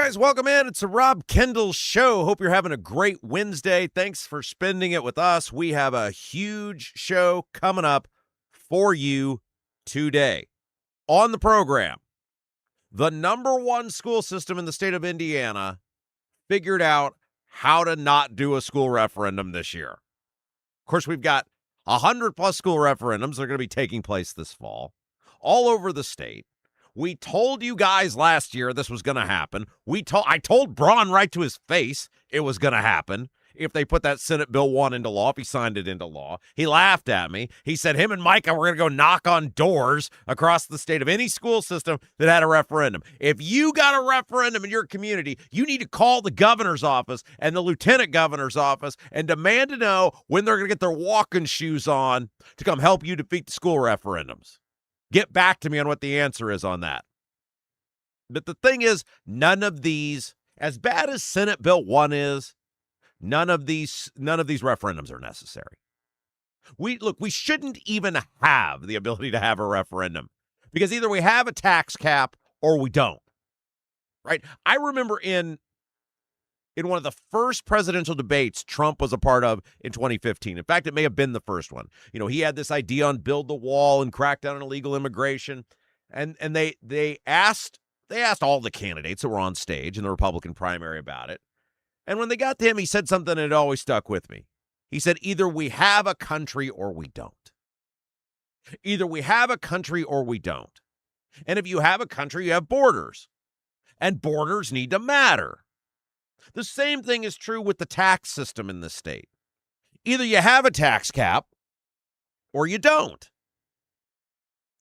guys, welcome in. It's a Rob Kendall show. Hope you're having a great Wednesday. Thanks for spending it with us. We have a huge show coming up for you today. On the program, the number one school system in the state of Indiana figured out how to not do a school referendum this year. Of course, we've got 100-plus school referendums that are going to be taking place this fall all over the state. We told you guys last year this was going to happen. I told Braun right to his face it was going to happen if they put that Senate Bill 1 into law, if he signed it into law. He laughed at me. He said him and Micah were going to go knock on doors across the state of any school system that had a referendum. If you got a referendum in your community, you need to call the governor's office and the lieutenant governor's office and demand to know when they're going to get their walking shoes on to come help you defeat the school referendums. Get back to me on what the answer is on that. But the thing is, none of these, as bad as Senate Bill 1 is, none of these referendums are necessary. We shouldn't even have the ability to have a referendum because either we have a tax cap or we don't. Right? I remember in one of the first presidential debates Trump was a part of in 2015. In fact, it may have been the first one. You know, he had this idea on build the wall and crack down on illegal immigration. And they asked all the candidates that were on stage in the Republican primary about it. And when they got to him, he said something that always stuck with me. He said, either we have a country or we don't. Either we have a country or we don't. And if you have a country, you have borders. And borders need to matter. The same thing is true with the tax system in this state. Either you have a tax cap or you don't.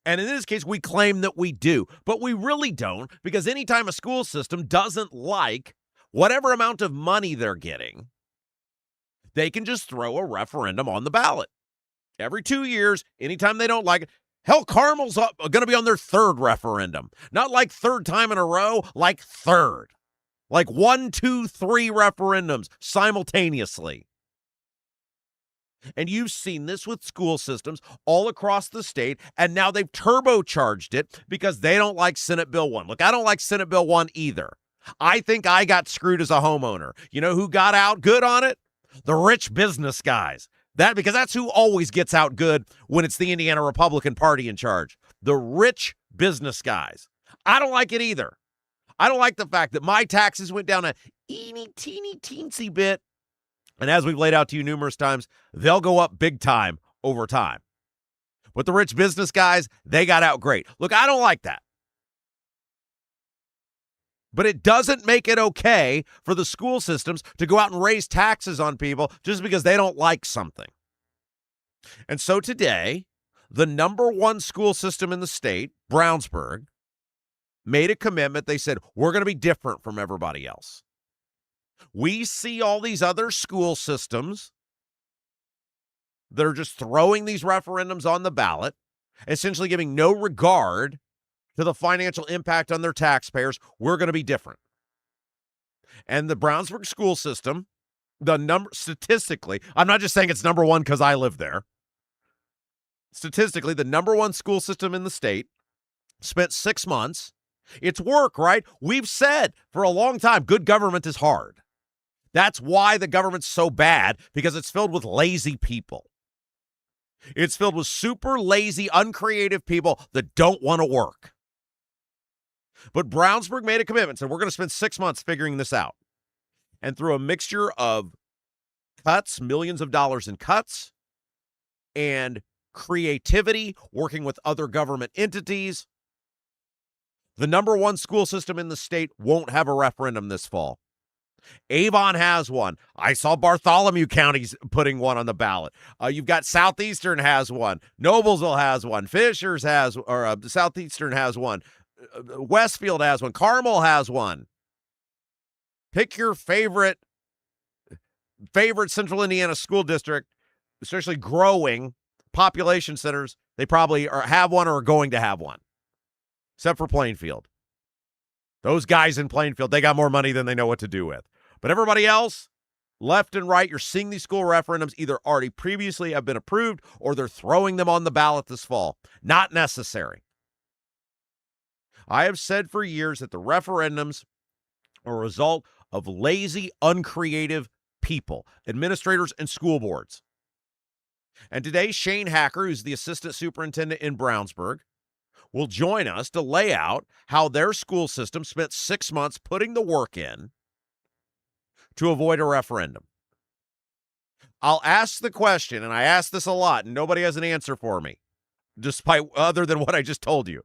And in this case, we claim that we do, but we really don't, because anytime a school system doesn't like whatever amount of money they're getting, they can just throw a referendum on the ballot. Every 2 years, anytime they don't like it. Hell, Carmel's going to be on their third referendum. Not like third time in a row, like third. Like 1, 2, 3 referendums simultaneously. And you've seen this with school systems all across the state, and now they've turbocharged it because they don't like Senate Bill 1. Look, I don't like Senate Bill 1 either. I think I got screwed as a homeowner. You know who got out good on it? The rich business guys. Because that's who always gets out good when it's the Indiana Republican Party in charge. The rich business guys. I don't like it either. I don't like the fact that my taxes went down a teensy bit. And as we've laid out to you numerous times, they'll go up big time over time. But the rich business guys, they got out great. Look, I don't like that. But it doesn't make it okay for the school systems to go out and raise taxes on people just because they don't like something. And so today, the number one school system in the state, Brownsburg, made a commitment. They said, we're going to be different from everybody else. We see all these other school systems that are just throwing these referendums on the ballot, essentially giving no regard to the financial impact on their taxpayers. We're going to be different. And the Brownsburg school system, statistically, I'm not just saying it's number one because I live there. Statistically, the number one school system in the state spent 6 months. It's work, right? We've said for a long time, good government is hard. That's why the government's so bad, because it's filled with lazy people. It's filled with super lazy, uncreative people that don't want to work. But Brownsburg made a commitment, said we're going to spend 6 months figuring this out. And through a mixture of cuts, millions of dollars in cuts, and creativity, working with other government entities, the number one school system in the state won't have a referendum this fall. Avon has one. I saw Bartholomew County's putting one on the ballot. You've got Southeastern has one. Noblesville has one. Fishers has, or Southeastern has one. Westfield has one. Carmel has one. Pick your favorite Central Indiana school district, especially growing population centers. They probably have one or are going to have one. Except for Plainfield. Those guys in Plainfield, they got more money than they know what to do with. But everybody else, left and right, you're seeing these school referendums either already previously have been approved or they're throwing them on the ballot this fall. Not necessary. I have said for years that the referendums a result of lazy, uncreative people, administrators, and school boards. And today, Shane Hacker, who's the assistant superintendent in Brownsburg, will join us to lay out how their school system spent 6 months putting the work in to avoid a referendum. I'll ask the question, and I ask this a lot, and nobody has an answer for me, despite other than what I just told you.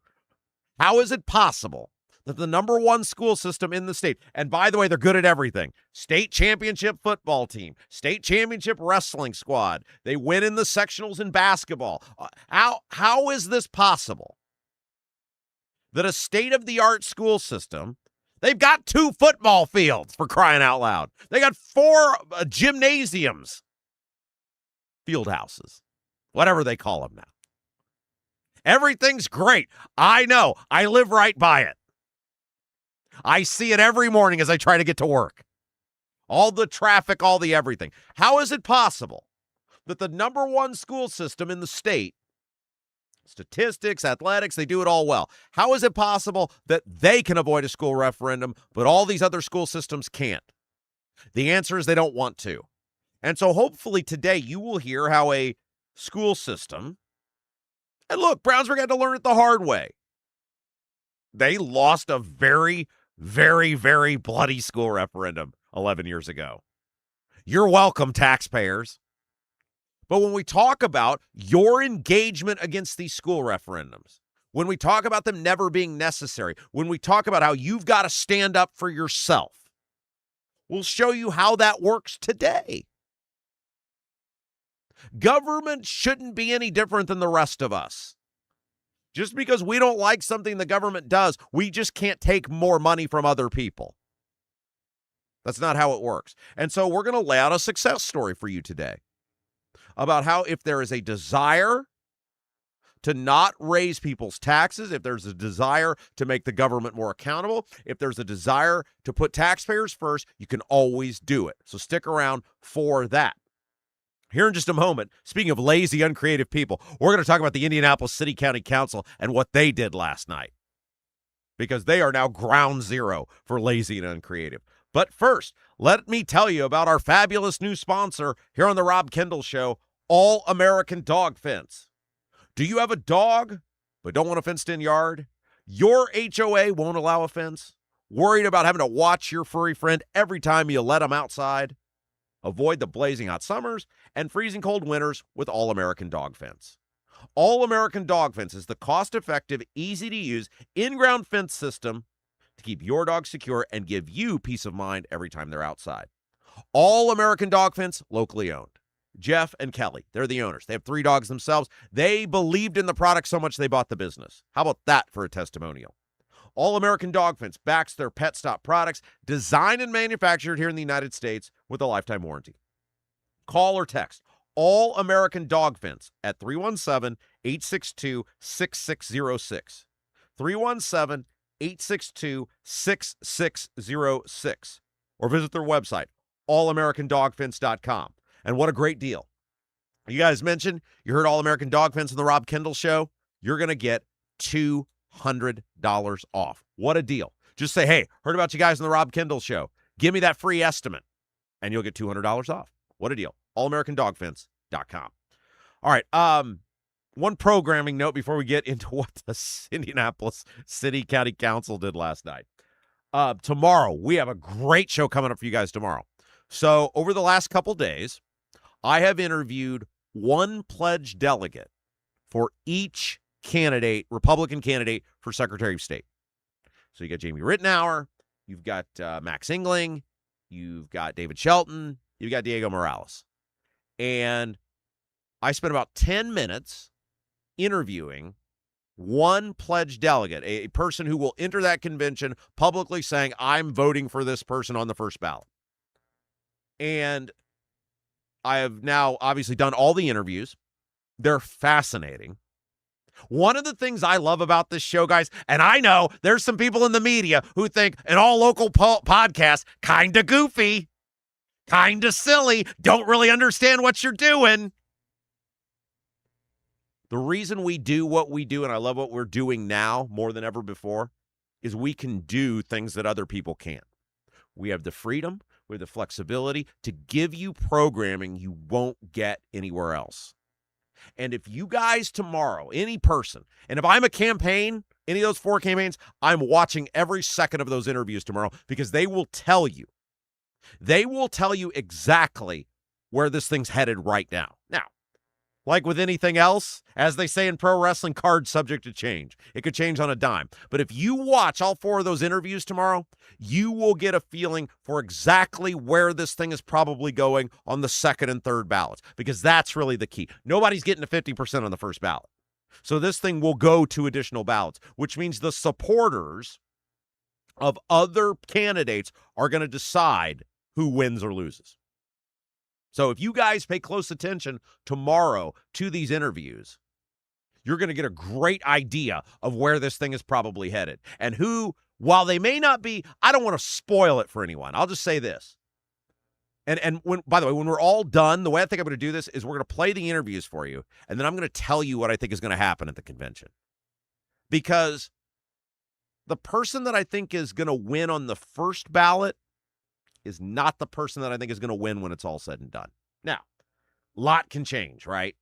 How is it possible that the number one school system in the state, and by the way, they're good at everything, state championship football team, state championship wrestling squad, they win in the sectionals in basketball. How is this possible that a state-of-the-art school system, they've got 2 football fields, for crying out loud. They got 4 gymnasiums, field houses, whatever they call them now. Everything's great. I know. I live right by it. I see it every morning as I try to get to work. All the traffic, all the everything. How is it possible that the number one school system in the state, statistics, athletics, they do it all well. How is it possible that they can avoid a school referendum, but all these other school systems can't? The answer is they don't want to. And so hopefully today you will hear how a school system, and look, Brownsburg had to learn it the hard way. They lost a very, very, very bloody school referendum 11 years ago. You're welcome, taxpayers. But when we talk about your engagement against these school referendums, when we talk about them never being necessary, when we talk about how you've got to stand up for yourself, we'll show you how that works today. Government shouldn't be any different than the rest of us. Just because we don't like something the government does, we just can't take more money from other people. That's not how it works. And so we're going to lay out a success story for you today about how if there is a desire to not raise people's taxes, if there's a desire to make the government more accountable, if there's a desire to put taxpayers first, you can always do it. So stick around for that. Here in just a moment, speaking of lazy, uncreative people, we're going to talk about the Indianapolis City County Council and what they did last night, because they are now ground zero for lazy and uncreative. But first, let me tell you about our fabulous new sponsor here on the Rob Kendall Show, All American Dog Fence. Do you have a dog but don't want a fenced-in yard? Your HOA won't allow a fence? Worried about having to watch your furry friend every time you let him outside? Avoid the blazing hot summers and freezing cold winters with All American Dog Fence. All American Dog Fence is the cost-effective, easy-to-use, in-ground fence system to keep your dog secure and give you peace of mind every time they're outside. All American Dog Fence, locally owned. Jeff and Kelly, they're the owners. They have 3 dogs themselves. They believed in the product so much they bought the business. How about that for a testimonial? All American Dog Fence backs their Pet Stop products, designed and manufactured here in the United States with a lifetime warranty. Call or text All American Dog Fence at 317-862-6606. 317-862-6606. Or visit their website, allamericandogfence.com. And what a great deal. You guys mentioned, you heard All American Dog Fence on the Rob Kendall Show. You're going to get $200 off. What a deal. Just say, hey, heard about you guys on the Rob Kendall Show. Give me that free estimate, and you'll get $200 off. What a deal. allamericandogfence.com. All right, one programming note before we get into what the Indianapolis City County Council did last night. Tomorrow, we have a great show coming up for you guys tomorrow. So over the last couple days, I have interviewed one pledged delegate for each candidate, Republican candidate for Secretary of State. So you got Jamie Rittenauer, you've got Max Engling, you've got David Shelton, you've got Diego Morales. And I spent about 10 minutes interviewing one pledged delegate, a person who will enter that convention publicly saying, I'm voting for this person on the first ballot. And I have now obviously done all the interviews. They're fascinating. One of the things I love about this show, guys, and I know there's some people in the media who think an all local podcast, kind of goofy, kind of silly, don't really understand what you're doing. The reason we do what we do, and I love what we're doing now more than ever before, is we can do things that other people can't. We have the freedom, we have the flexibility to give you programming you won't get anywhere else. And if you guys tomorrow, any person, and if I'm a campaign, any of those 4 campaigns, I'm watching every second of those interviews tomorrow because they will tell you exactly where this thing's headed right now. Now, like with anything else, as they say in pro wrestling, cards subject to change. It could change on a dime. But if you watch all 4 of those interviews tomorrow, you will get a feeling for exactly where this thing is probably going on the second and third ballots, because that's really the key. Nobody's getting to 50% on the first ballot. So this thing will go to additional ballots, which means the supporters of other candidates are going to decide who wins or loses. So if you guys pay close attention tomorrow to these interviews, you're going to get a great idea of where this thing is probably headed. And who, while they may not be, I don't want to spoil it for anyone. I'll just say this. And when, by the way, when we're all done, the way I think I'm going to do this is we're going to play the interviews for you, and then I'm going to tell you what I think is going to happen at the convention. Because the person that I think is going to win on the first ballot is not the person that I think is going to win when it's all said and done. Now, a lot can change, right?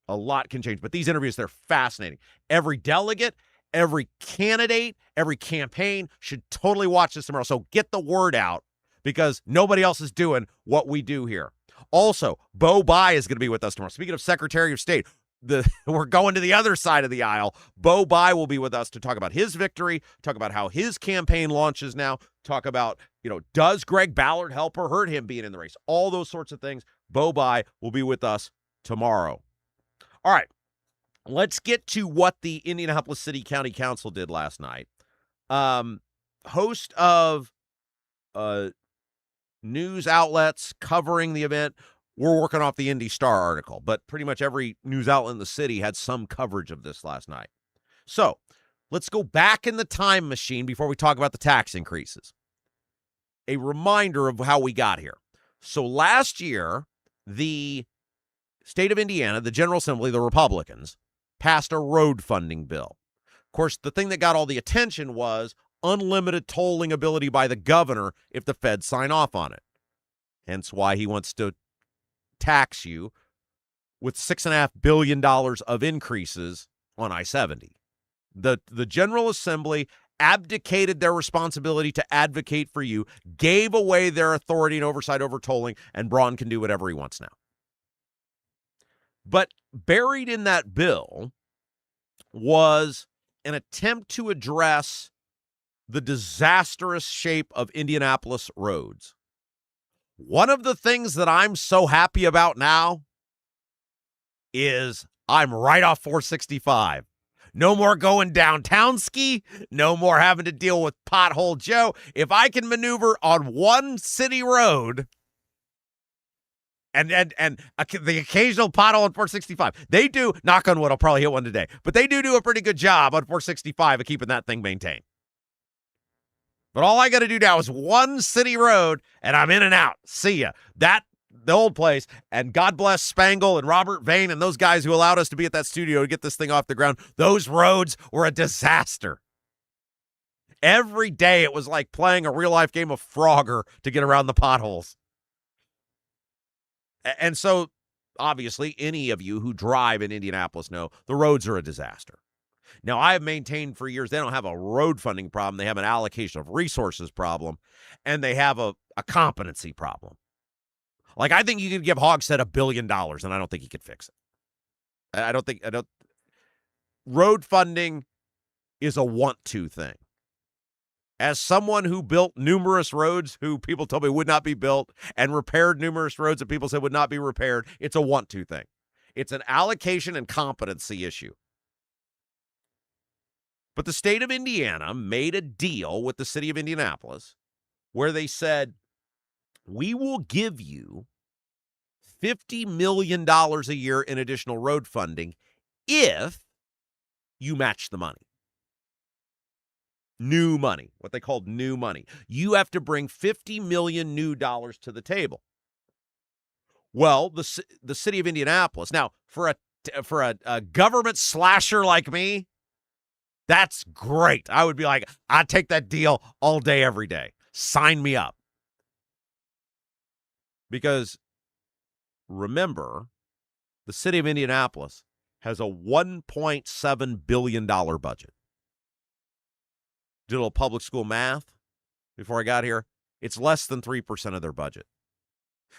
A lot can change. But these interviews, they're fascinating. Every delegate, every candidate, every campaign should totally watch this tomorrow. So get the word out because nobody else is doing what we do here. Also, Bo Bai is going to be with us tomorrow. Speaking of Secretary of State, we're going to the other side of the aisle. Bo Bai will be with us to talk about his victory, talk about how his campaign launches now, talk about, does Greg Ballard help or hurt him being in the race? All those sorts of things. Bo Bai will be with us tomorrow. All right, let's get to what the Indianapolis City County Council did last night. Host of news outlets covering the event. We're working off the Indy Star article, but pretty much every news outlet in the city had some coverage of this last night. So let's go back in the time machine before we talk about the tax increases. A reminder of how we got here. So last year, the state of Indiana, the General Assembly, the Republicans, passed a road funding bill. Of course, the thing that got all the attention was unlimited tolling ability by the governor if the feds sign off on it. Hence why he wants to tax you with $6.5 billion of increases on I-70. The General Assembly abdicated their responsibility to advocate for you, gave away their authority and oversight over tolling, and Braun can do whatever he wants now. But buried in that bill was an attempt to address the disastrous shape of Indianapolis roads. One of the things that I'm so happy about now is I'm right off 465. No more going downtown ski. No more having to deal with Pothole Joe. If I can maneuver on one city road and the occasional pothole on 465, they do, knock on wood, I'll probably hit one today, but they do a pretty good job on 465 of keeping that thing maintained. But all I got to do now is one city road, and I'm in and out. See ya. The old place, and God bless Spangle and Robert Vane and those guys who allowed us to be at that studio to get this thing off the ground. Those roads were a disaster. Every day it was like playing a real-life game of Frogger to get around the potholes. And so, obviously, any of you who drive in Indianapolis know the roads are a disaster. Now, I have maintained for years they don't have a road funding problem. They have an allocation of resources problem, and they have a competency problem. Like, I think you could give Hogshead $1 billion, and I don't think he could fix it. Road funding is a want-to thing. As someone who built numerous roads who people told me would not be built and repaired numerous roads that people said would not be repaired, it's a want-to thing. It's an allocation and competency issue. But the state of Indiana made a deal with the city of Indianapolis where they said, we will give you $50 million a year in additional road funding if you match the money. New money, what they called new money. You have to bring $50 million new dollars to the table. Well, the city of Indianapolis, now for a government slasher like me, that's great. I would be like, I'd take that deal all day, every day. Sign me up. Because remember, the city of Indianapolis has a $1.7 billion budget. Did a little public school math before I got here. It's less than 3% of their budget.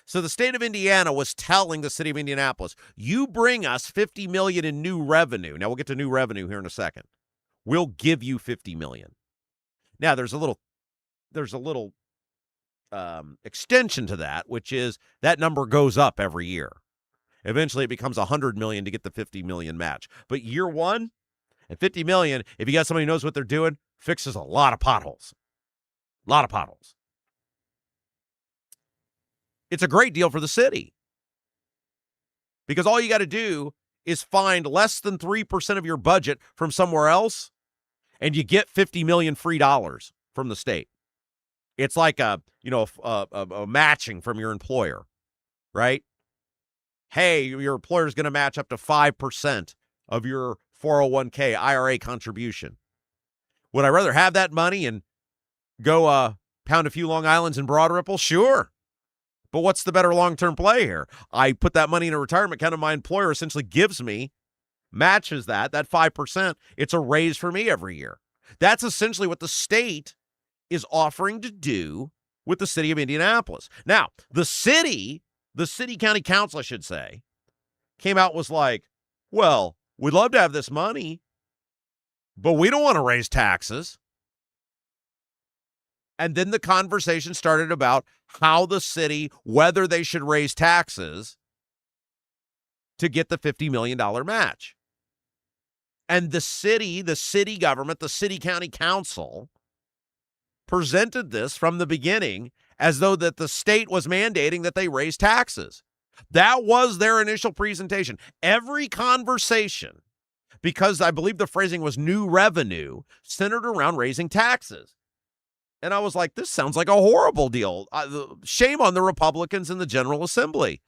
So the state of Indiana was telling the city of Indianapolis, you bring us $50 million in new revenue. Now, we'll get to new revenue here in a second. We'll give you $50 million. Now, there's a little extension to that, which is that number goes up every year. Eventually, it becomes $100 million to get the $50 million match. But year one, at $50 million, if you got somebody who knows what they're doing, fixes a lot of potholes. A lot of potholes. It's a great deal for the city. Because all you got to do is find less than 3% of your budget from somewhere else, and you get $50 million free dollars from the state. It's like a matching from your employer, right? Hey, your employer is going to match up to 5% of your 401k IRA contribution. Would I rather have that money and go pound a few Long Islands in Broad Ripple? Sure. But what's the better long-term play here? I put that money in a retirement account, and my employer essentially gives me, matches that 5%. It's a raise for me every year. That's essentially what the state is offering to do with the city of Indianapolis. Now, the city county council, I should say, came out and was like, well, we'd love to have this money, but we don't want to raise taxes. And then the conversation started about how the city, whether they should raise taxes to get the $50 million match. And the city government, the city county council presented this from the beginning as though that the state was mandating that they raise taxes. That was their initial presentation. Every conversation, because I believe the phrasing was new revenue, centered around raising taxes. And I was like, this sounds like a horrible deal. Shame on the Republicans in the General Assembly.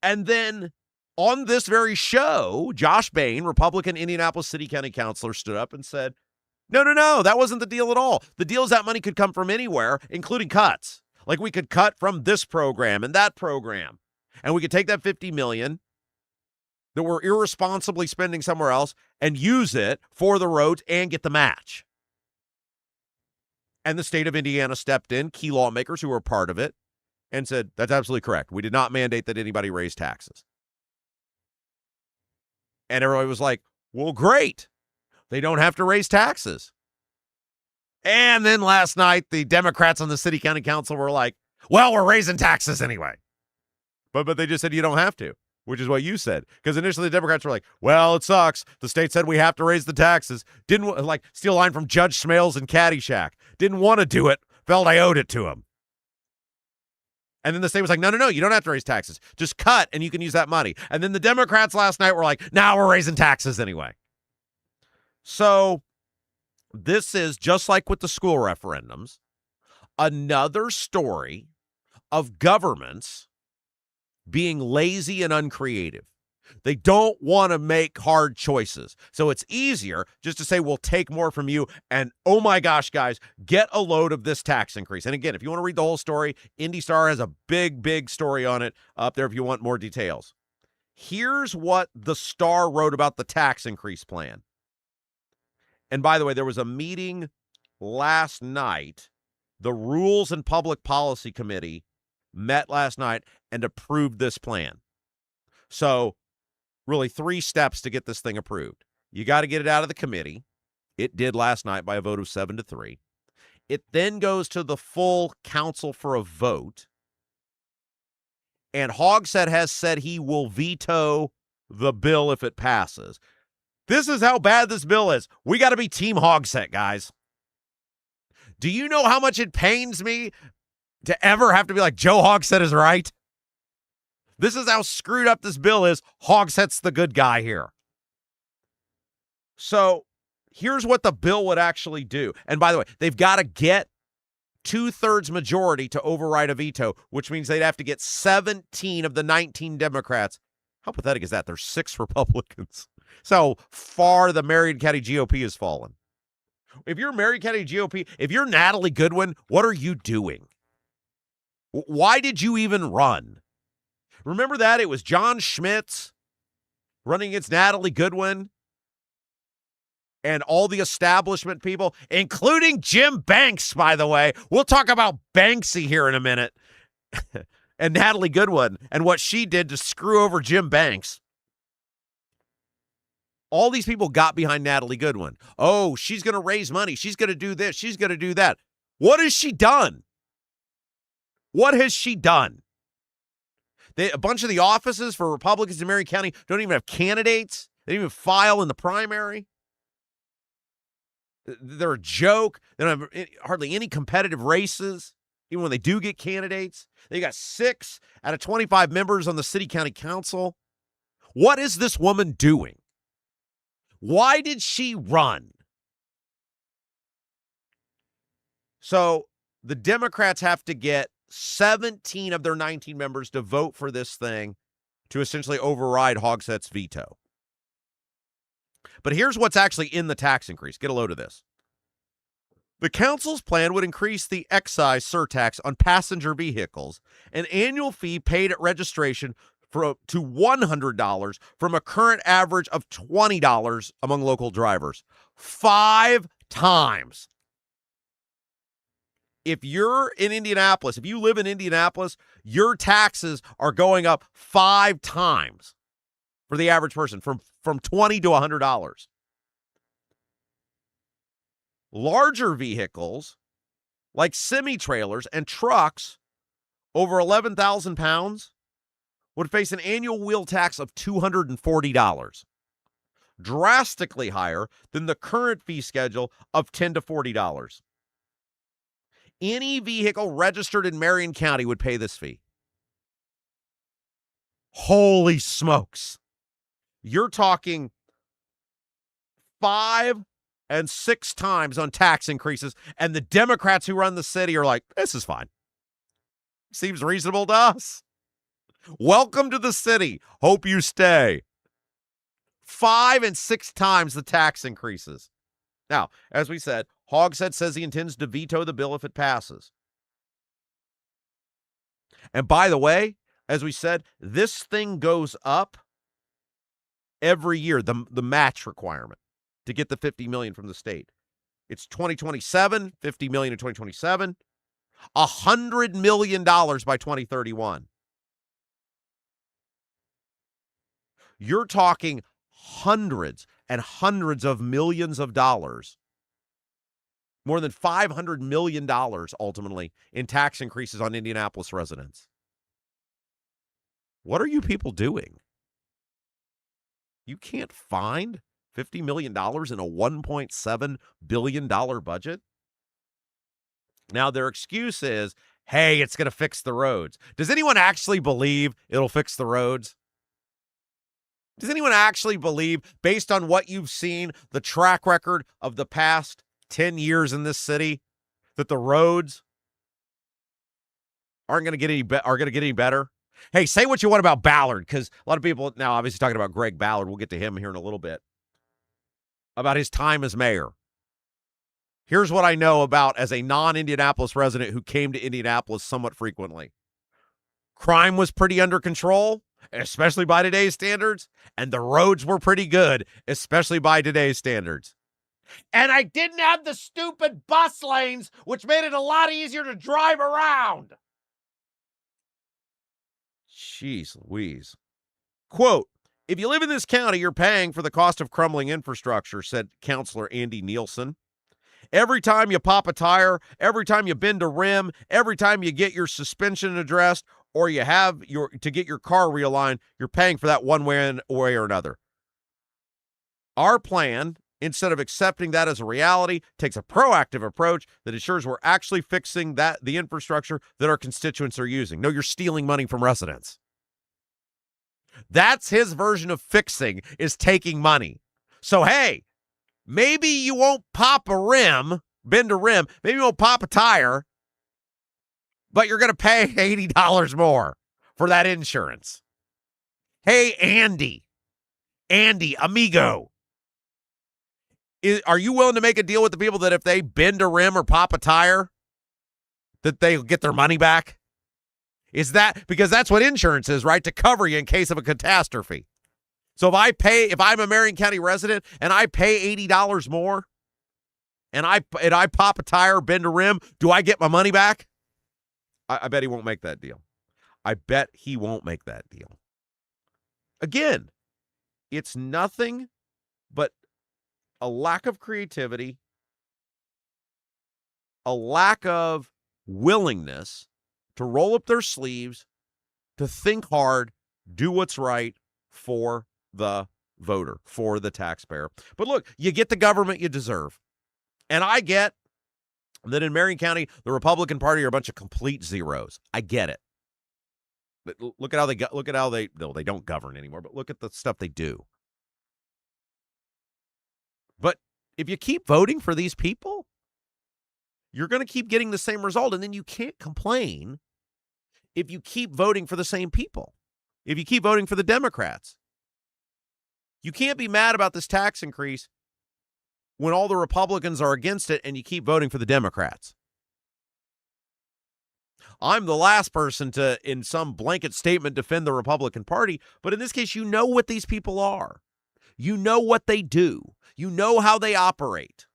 And then on this very show, Josh Bain, Republican Indianapolis City County Councilor, stood up and said, no, that wasn't the deal at all. The deal is that money could come from anywhere, including cuts. Like we could cut from this program and that program. And we could take that $50 million that we're irresponsibly spending somewhere else and use it for the roads and get the match. And the state of Indiana stepped in, key lawmakers who were part of it, and said, that's absolutely correct. We did not mandate that anybody raise taxes. And everybody was like, well, great. They don't have to raise taxes. And then last night, the Democrats on the city county council were like, well, we're raising taxes anyway. But they just said you don't have to, which is what you said. Because initially the Democrats were like, well, it sucks. The state said we have to raise the taxes. Didn't, like, steal a line from Judge Smales and Caddyshack. Didn't want to do it. Felt I owed it to him. And then the state was like, no, you don't have to raise taxes. Just cut and you can use that money. And then the Democrats last night were like, now we're raising taxes anyway. So this is, just like with the school referendums, another story of governments being lazy and uncreative. They don't want to make hard choices. So it's easier just to say, we'll take more from you. And oh my gosh, guys, get a load of this tax increase. And again, if you want to read the whole story, Indy Star has a big story on it up there if you want more details. Here's what the Star wrote about the tax increase plan. And by the way, there was a meeting last night. The Rules and Public Policy Committee met last night and approved this plan. So really 3 steps to get this thing approved. You got to get it out of the committee. It did last night by a vote of 7-3. It then goes to the full council for a vote. And Hogsett has said he will veto the bill if it passes. This is how bad this bill is. We got to be Team Hogsett, guys. Do you know how much it pains me to ever have to be like, Joe Hogsett is right? This is how screwed up this bill is. Hogsett's the good guy here. So here's what the bill would actually do. And by the way, they've got to get 2/3 majority to override a veto, which means they'd have to get 17 of the 19 Democrats. How pathetic is that? There's 6 Republicans. So far, the Marion County GOP has fallen. If you're Marion County GOP, if you're Natalie Goodwin, what are you doing? Why did you even run? Remember that? It was John Schmitz running against Natalie Goodwin and all the establishment people, including Jim Banks, by the way. We'll talk about Banksy here in a minute. And Natalie Goodwin and what she did to screw over Jim Banks. All these people got behind Natalie Goodwin. Oh, she's going to raise money. She's going to do this. She's going to do that. What has she done? What has she done? A bunch of the offices for Republicans in Marion County don't even have candidates. They don't even file in the primary. They're a joke. They don't have hardly any competitive races, even when they do get candidates. They got 6 out of 25 members on the city-county council. What is this woman doing? Why did she run? So the Democrats have to get 17 of their 19 members to vote for this thing to essentially override Hogsett's veto. But here's what's actually in the tax increase. Get a load of this. The council's plan would increase the excise surtax on passenger vehicles, an annual fee paid at registration to $100 from a current average of $20 among local drivers. 5 times. If you're in Indianapolis, if you live in Indianapolis, your taxes are going up 5 times for the average person, from $20 to $100. Larger vehicles, like semi-trailers and trucks over 11,000 pounds, would face an annual wheel tax of $240, drastically higher than the current fee schedule of $10 to $40. Any vehicle registered in Marion County would pay this fee. Holy smokes. You're talking 5 and 6 times on tax increases, and the Democrats who run the city are like, this is fine. Seems reasonable to us. Welcome to the city. Hope you stay. 5 and 6 times the tax increases. Now, as we said, Hogshead says he intends to veto the bill if it passes. And by the way, as we said, this thing goes up every year, the match requirement to get the $50 million from the state. It's 2027, $50 million in 2027, $100 million by 2031. You're talking hundreds and hundreds of millions of dollars, more than $500 million ultimately in tax increases on Indianapolis residents. What are you people doing? You can't find $50 million in a $1.7 billion budget? Now, their excuse is, hey, it's going to fix the roads. Does anyone actually believe it'll fix the roads? Does anyone actually believe, based on what you've seen, the track record of the past 10 years in this city, that the roads aren't going to get any better? Hey, say what you want about Ballard, because a lot of people now obviously talking about Greg Ballard. We'll get to him here in a little bit. About his time as mayor. Here's what I know about as a non-Indianapolis resident who came to Indianapolis somewhat frequently. Crime was pretty under control, especially by today's standards, and the roads were pretty good, especially by today's standards. And I didn't have the stupid bus lanes, which made it a lot easier to drive around. Jeez Louise. Quote, if you live in this county, you're paying for the cost of crumbling infrastructure, said Councilor Andy Nielsen. Every time you pop a tire, every time you bend a rim, every time you get your suspension addressed, or you have to get your car realigned, you're paying for that one way or another. Our plan, instead of accepting that as a reality, takes a proactive approach that ensures we're actually fixing the infrastructure that our constituents are using. No, you're stealing money from residents. That's his version of fixing, is taking money. So, hey, maybe you won't pop a rim, bend a rim, maybe you won't pop a tire, but you're going to pay $80 more for that insurance. Hey, Andy, amigo, Are you willing to make a deal with the people that if they bend a rim or pop a tire, that they'll get their money back? Is that because that's what insurance is, right? To cover you in case of a catastrophe. So if I'm a Marion County resident and I pay $80 more and I pop a tire, bend a rim, do I get my money back? I bet he won't make that deal. I bet he won't make that deal. Again, it's nothing but a lack of creativity, a lack of willingness to roll up their sleeves, to think hard, do what's right for the voter, for the taxpayer. But look, you get the government you deserve. And I get that in Marion County, the Republican Party are a bunch of complete zeros. I get it. But look at how they don't govern anymore, but look at the stuff they do. But if you keep voting for these people, you're going to keep getting the same result, and then you can't complain if you keep voting for the same people, if you keep voting for the Democrats. You can't be mad about this tax increase when all the Republicans are against it and you keep voting for the Democrats. I'm the last person to, in some blanket statement, defend the Republican Party, but in this case, you know what these people are. You know what they do. You know how they operate.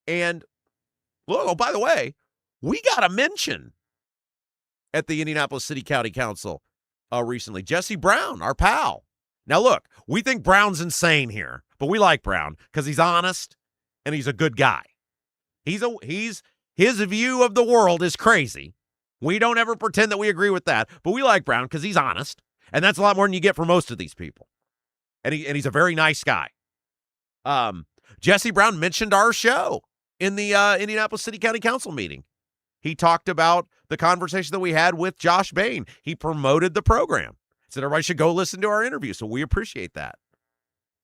And, oh, by the way, we got a mention at the Indianapolis City County Council recently. Jesse Brown, our pal. Now, look, we think Brown's insane here, but we like Brown because he's honest and he's a good guy. His view of the world is crazy. We don't ever pretend that we agree with that, but we like Brown because he's honest, and that's a lot more than you get from most of these people. And he's a very nice guy. Jesse Brown mentioned our show in the Indianapolis City County Council meeting. He talked about the conversation that we had with Josh Bain. He promoted the program. Said everybody should go listen to our interview, so we appreciate that.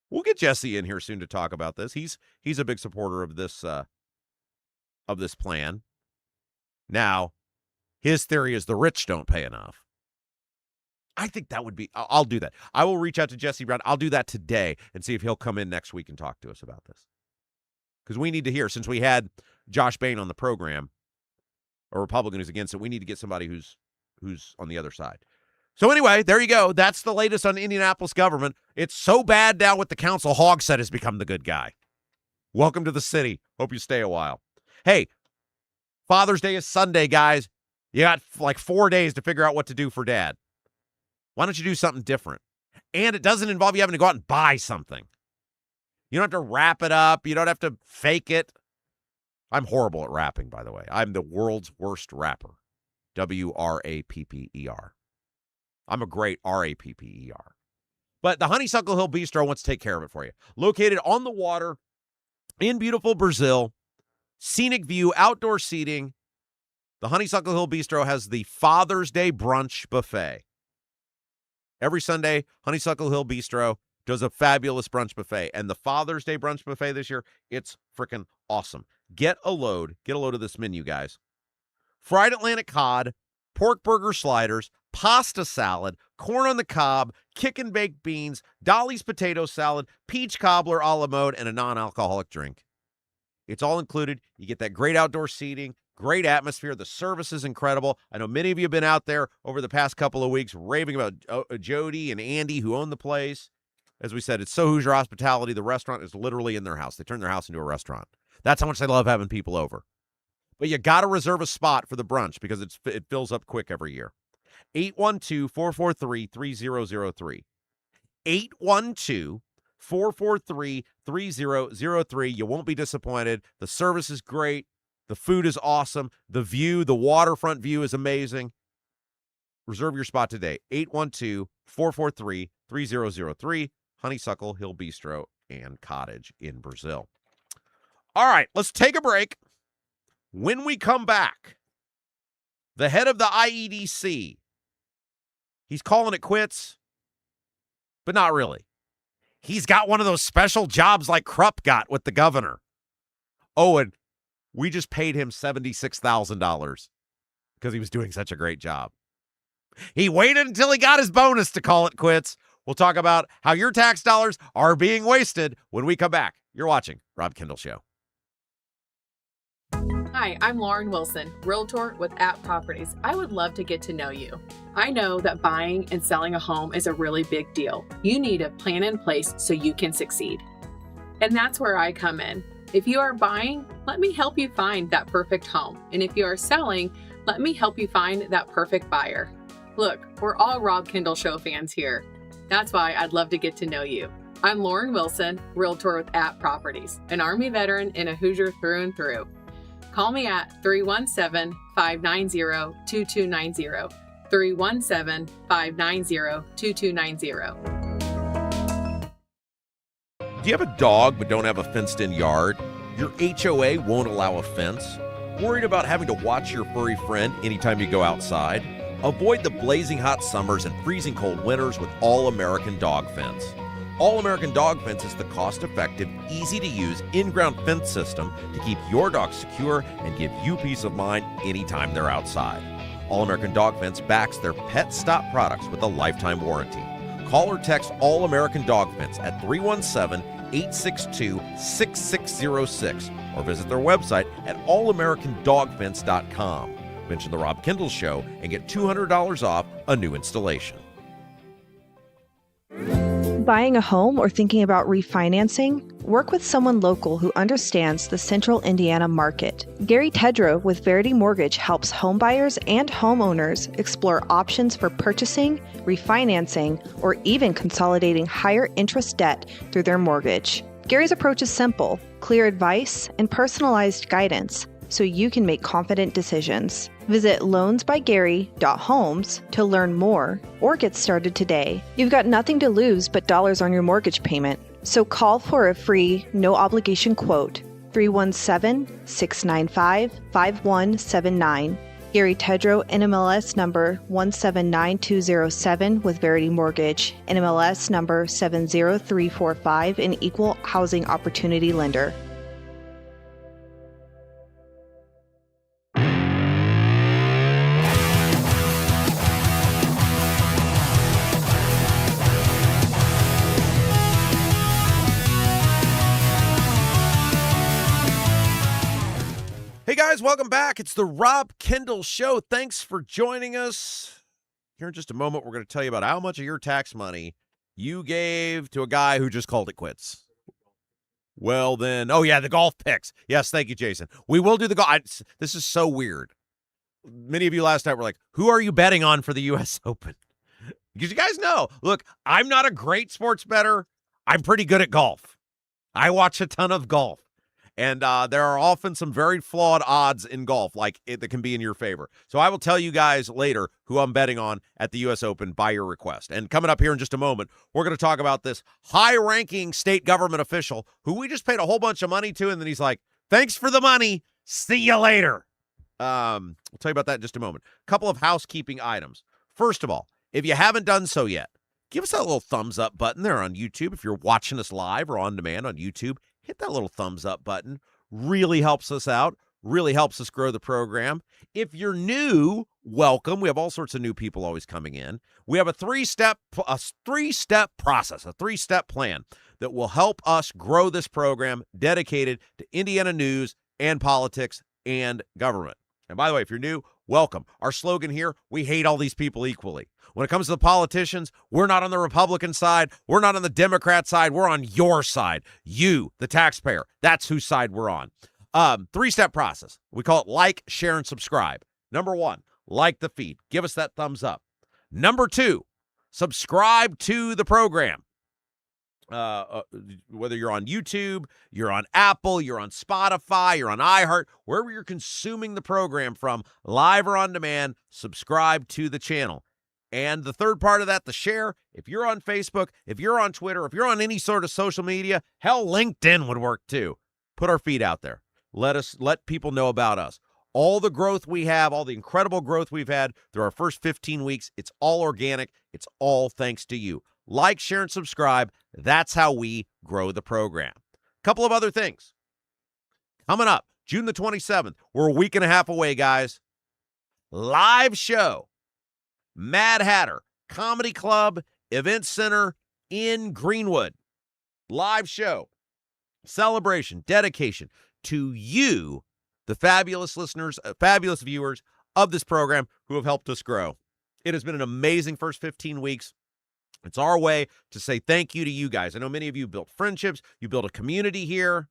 We'll get Jesse in here soon to talk about this. He's a big supporter of this plan. Now, his theory is the rich don't pay enough. I think that would be, I'll do that. I will reach out to Jesse Brown. I'll do that today and see if he'll come in next week and talk to us about this. Because we need to hear, since we had Josh Bain on the program, a Republican who's against it, we need to get somebody who's on the other side. So anyway, there you go. That's the latest on Indianapolis government. It's so bad now with the council, Hogsett has become the good guy. Welcome to the city. Hope you stay a while. Hey, Father's Day is Sunday, guys. You got like 4 days to figure out what to do for Dad. Why don't you do something different? And it doesn't involve you having to go out and buy something. You don't have to wrap it up. You don't have to fake it. I'm horrible at rapping, by the way. I'm the world's worst rapper. W-R-A-P-P-E-R. I'm a great R-A-P-P-E-R. But the Honeysuckle Hill Bistro wants to take care of it for you. Located on the water in beautiful Brazil. Scenic view, outdoor seating. The Honeysuckle Hill Bistro has the Father's Day brunch buffet. Every Sunday, Honeysuckle Hill Bistro does a fabulous brunch buffet. And the Father's Day brunch buffet this year, it's freaking awesome. Get a load of this menu, guys. Fried Atlantic cod, pork burger sliders, pasta salad, corn on the cob, kick and baked beans, Dolly's potato salad, peach cobbler a la mode, and a non-alcoholic drink. It's all included. You get that great outdoor seating, great atmosphere. The service is incredible. I know many of you have been out there over the past couple of weeks raving about Jody and Andy, who own the place. As we said, it's So Hoosier Hospitality. The restaurant is literally in their house. They turn their house into a restaurant. That's how much they love having people over. But you got to reserve a spot for the brunch because it fills up quick every year. 812-443-3003. 812-443-3003. You won't be disappointed. The service is great. The food is awesome. The view, the waterfront view is amazing. Reserve your spot today. 812-443-3003. Honeysuckle Hill Bistro and Cottage in Brazil. All right, let's take a break. When we come back, the head of the IEDC, he's calling it quits, but not really. He's got one of those special jobs like Krupp got with the governor. Oh, and we just paid him $76,000 because he was doing such a great job. He waited until he got his bonus to call it quits. We'll talk about how your tax dollars are being wasted when we come back. You're watching Rob Kendall Show. Hi, I'm Lauren Wilson, Realtor with App Properties. I would love to get to know you. I know that buying and selling a home is a really big deal. You need a plan in place so you can succeed. And that's where I come in. If you are buying, let me help you find that perfect home. And if you are selling, let me help you find that perfect buyer. Look, we're all Rob Kendall Show fans here. That's why I'd love to get to know you. I'm Lauren Wilson, Realtor with App Properties, an Army veteran and a Hoosier through and through. Call me at 317-590-2290. 317-590-2290. Do you have a dog but don't have a fenced-in yard? Your HOA won't allow a fence? Worried about having to watch your furry friend anytime you go outside? Avoid the blazing hot summers and freezing cold winters with All-American Dog Fence. All-American Dog Fence is the cost-effective, easy-to-use, in-ground fence system to keep your dog secure and give you peace of mind anytime they're outside. All-American Dog Fence backs their Pet Stop products with a lifetime warranty. Call or text All-American Dog Fence at 317-862-6606 or visit their website at allamericandogfence.com. Mention the Rob Kendall Show and get $200 off a new installation. Buying a home or thinking about refinancing? Work with someone local who understands the central Indiana market. Gary Tedrow with Verity Mortgage helps homebuyers and homeowners explore options for purchasing, refinancing, or even consolidating higher interest debt through their mortgage. Gary's approach is simple, clear advice, and personalized guidance, so you can make confident decisions. Visit loansbygary.homes to learn more or get started today. You've got nothing to lose but dollars on your mortgage payment. So call for a free, no-obligation quote, 317-695-5179. Gary Tedrow, NMLS number 179207 with Verity Mortgage, NMLS number 70345, an equal housing opportunity lender. Hey guys, welcome back. It's the Rob Kendall Show. Thanks for joining us. Here in just a moment, we're going to tell you about how much of your tax money you gave to a guy who just called it quits. Well then, oh yeah, the golf picks. Yes, thank you, Jason. We will do the golf. This is so weird. Many of you last night were like, who are you betting on for the U.S. Open? Because you guys know, look, I'm not a great sports bettor. I'm pretty good at golf. I watch a ton of golf. And there are often some very flawed odds in golf, like that can be in your favor. So I will tell you guys later who I'm betting on at the U.S. Open by your request. And coming up here in just a moment, we're going to talk about this high-ranking state government official who we just paid a whole bunch of money to, and then he's like, thanks for the money. See you later. I'll tell you about that in just a moment. A couple of housekeeping items. First of all, if you haven't done so yet, give us that little thumbs up button there on YouTube. If you're watching us live or on demand on YouTube, hit that little thumbs up button. Really helps us out. Really helps us grow the program. If you're new, welcome. We have all sorts of new people always coming in. We have a three-step process, a three-step plan that will help us grow this program dedicated to Indiana news and politics and government. And by the way, if you're new, welcome. Our slogan here, we hate all these people equally. When it comes to the politicians, we're not on the Republican side. We're not on the Democrat side. We're on your side. You, the taxpayer. That's whose side we're on. Three-step process. We call it like, share, and subscribe. Number one, like the feed. Give us that thumbs up. Number two, subscribe to the program. Whether you're on YouTube, you're on Apple, you're on Spotify, you're on iHeart, wherever you're consuming the program from, live or on demand, subscribe to the channel. And the third part of that, the share, if you're on Facebook, if you're on Twitter, if you're on any sort of social media, hell, LinkedIn would work too. Put our feed out there. Let people know about us. All the growth we have, all the incredible growth we've had through our first 15 weeks, it's all organic. It's all thanks to you. Like, share, and subscribe. That's how we grow the program. Couple of other things. Coming up, June the 27th, we're a week and a half away, guys. Live show. Mad Hatter Comedy Club Event Center in Greenwood. Live show, celebration, dedication to you, the fabulous listeners, fabulous viewers of this program who have helped us grow. It has been an amazing first 15 weeks. It's our way to say thank you to you guys. I know many of you built friendships, you built a community here,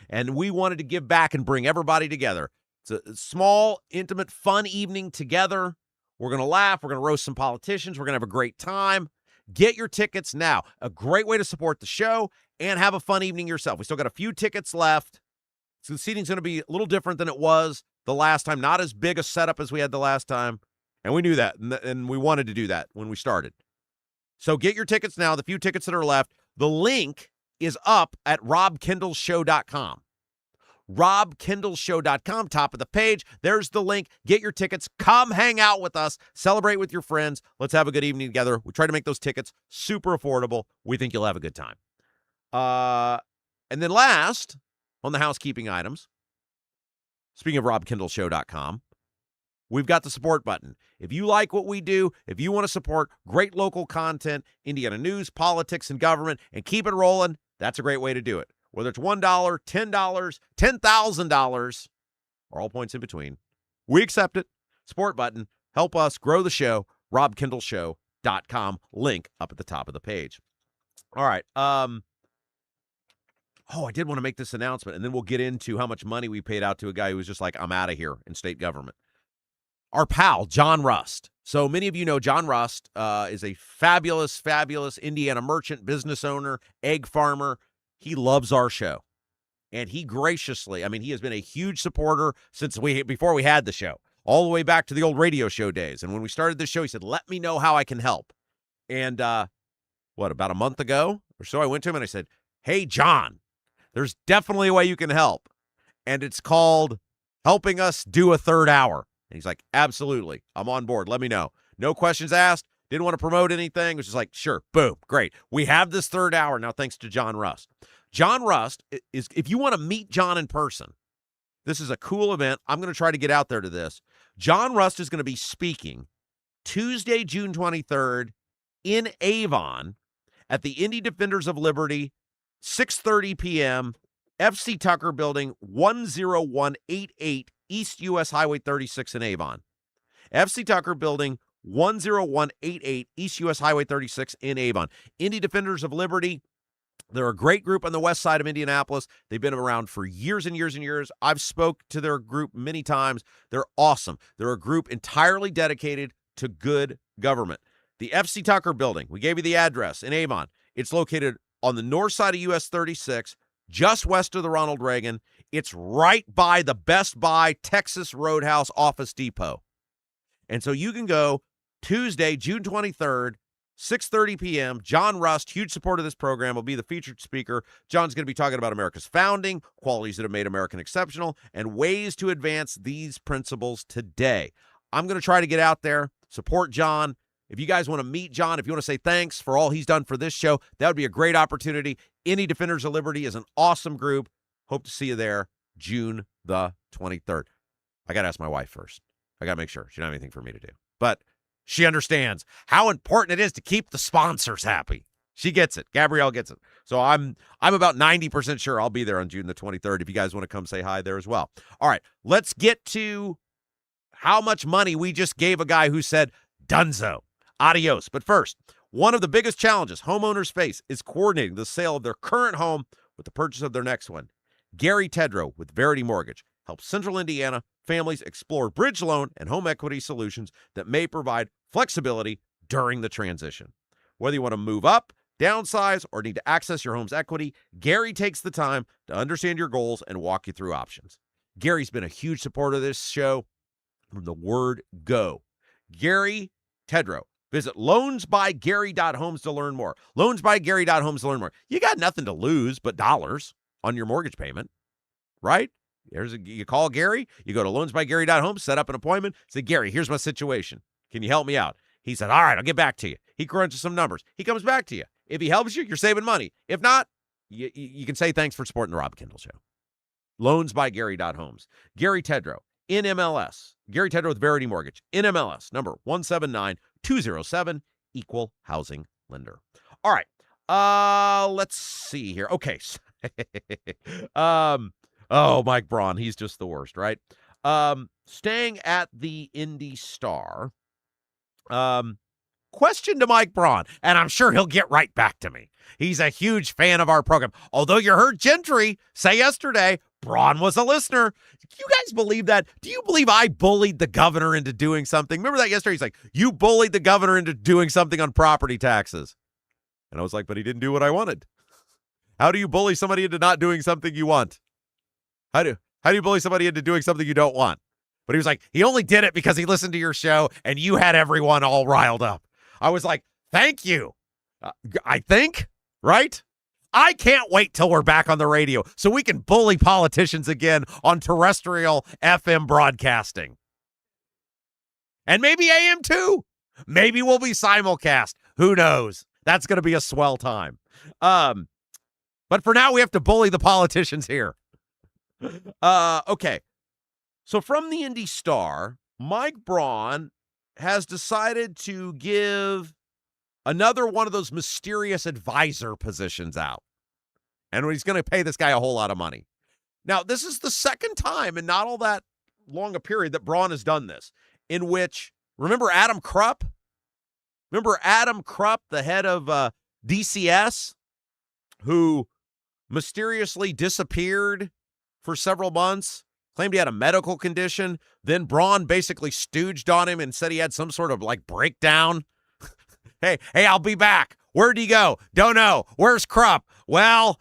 and we wanted to give back and bring everybody together. It's a small, intimate, fun evening together. We're going to laugh. We're going to roast some politicians. We're going to have a great time. Get your tickets now. A great way to support the show and have a fun evening yourself. We still got a few tickets left. So the seating's going to be a little different than it was the last time. Not as big a setup as we had the last time. And we knew that, and we wanted to do that when we started. So get your tickets now, the few tickets that are left. The link is up at robkendallshow.com. robkendallshow.com, top of the page. There's the link. Get your tickets. Come hang out with us. Celebrate with your friends. Let's have a good evening together. We try to make those tickets super affordable. We think you'll have a good time. And then last, on the housekeeping items, speaking of robkendallshow.com, we've got the support button. If you like what we do, if you want to support great local content, Indiana news, politics, and government, and keep it rolling, that's a great way to do it. Whether it's $1, $10, $10,000, or all points in between, we accept it. Support button. Help us grow the show. robkendallshow.com. Link up at the top of the page. All right. I did want to make this announcement, and then we'll get into how much money we paid out to a guy who was just like, I'm out of here in state government. Our pal, John Rust. So many of you know John Rust is a fabulous, fabulous Indiana merchant, business owner, egg farmer. He loves our show. And he graciously, he has been a huge supporter since before we had the show, all the way back to the old radio show days. And when we started this show, he said, let me know how I can help. And about a month ago or so, I went to him and I said, hey, John, there's definitely a way you can help. And it's called helping us do a third hour. And he's like, absolutely. I'm on board. Let me know. No questions asked. Didn't want to promote anything. It was just like, sure, boom, great. We have this third hour now thanks to John Rust. John Rust is, if you want to meet John in person, this is a cool event. I'm going to try to get out there to this. John Rust is going to be speaking Tuesday, June 23rd in Avon at the Indy Defenders of Liberty, 6:30 p.m., FC Tucker Building, 10188 East U.S. Highway 36 in Avon. FC Tucker Building, 10188 East U.S. Highway 36 in Avon. Indy Defenders of Liberty, they're a great group on the west side of Indianapolis. They've been around for years and years and years. I've spoke to their group many times. They're awesome. They're a group entirely dedicated to good government. The FC Tucker Building, we gave you the address in Avon. It's located on the north side of US 36, just west of the Ronald Reagan. It's right by the Best Buy Texas Roadhouse Office Depot. And so you can go Tuesday, June 23rd, 6:30 p.m. John Rust, huge supporter of this program, will be the featured speaker. John's going to be talking about America's founding, qualities that have made America exceptional, and ways to advance these principles today. I'm going to try to get out there, support John. If you guys want to meet John, if you want to say thanks for all he's done for this show, that would be a great opportunity. Indy Defenders of Liberty is an awesome group. Hope to see you there June the 23rd. I got to ask my wife first. I got to make sure she doesn't have anything for me to do. But she understands how important it is to keep the sponsors happy. She gets it. Gabrielle gets it. So I'm about 90% sure I'll be there on June the 23rd if you guys want to come say hi there as well. All right, let's get to how much money we just gave a guy who said, Dunzo. Adios. But first, one of the biggest challenges homeowners face is coordinating the sale of their current home with the purchase of their next one. Gary Tedrow with Verity Mortgage helps Central Indiana families explore bridge loan and home equity solutions that may provide flexibility during the transition. Whether you want to move up, downsize, or need to access your home's equity, Gary takes the time to understand your goals and walk you through options. Gary's been a huge supporter of this show from the word go. Gary Tedrow. Visit loansbygary.homes to learn more. Loansbygary.homes to learn more. You got nothing to lose but dollars on your mortgage payment, right? You call Gary, you go to loansbygary.homes, set up an appointment, say, Gary, here's my situation. Can you help me out? He said, all right, I'll get back to you. He crunches some numbers. He comes back to you. If he helps you, you're saving money. If not, you can say thanks for supporting the Rob Kendall Show. Loansbygary.homes. Gary Tedrow, in MLS. Gary Tedrow with Verity Mortgage, in MLS, number 179207, Equal Housing lender. All right. Let's see here. Okay. Mike Braun, he's just the worst, right? Staying at the Indy Star. Question to Mike Braun, and I'm sure he'll get right back to me. He's a huge fan of our program. Although you heard Gentry say yesterday, Braun was a listener. Do you guys believe that? Do you believe I bullied the governor into doing something? Remember that yesterday? He's like, you bullied the governor into doing something on property taxes. And I was like, but he didn't do what I wanted. How do you bully somebody into not doing something you want? How do you bully somebody into doing something you don't want? But he was like, he only did it because he listened to your show and you had everyone all riled up. I was like, thank you. I think, right? I can't wait till we're back on the radio so we can bully politicians again on terrestrial FM broadcasting. And maybe AM too. Maybe we'll be simulcast. Who knows? That's going to be a swell time. But for now, we have to bully the politicians here. Okay. So from the Indy Star, Mike Braun has decided to give another one of those mysterious advisor positions out. And he's going to pay this guy a whole lot of money. Now, this is the second time in not all that long a period that Braun has done this, in which, remember Adam Krupp? Remember Adam Krupp, the head of DCS, who mysteriously disappeared for several months? Claimed he had a medical condition. Then Braun basically stooged on him and said he had some sort of like breakdown. hey, I'll be back. Where'd he go? Don't know. Where's Krupp? Well,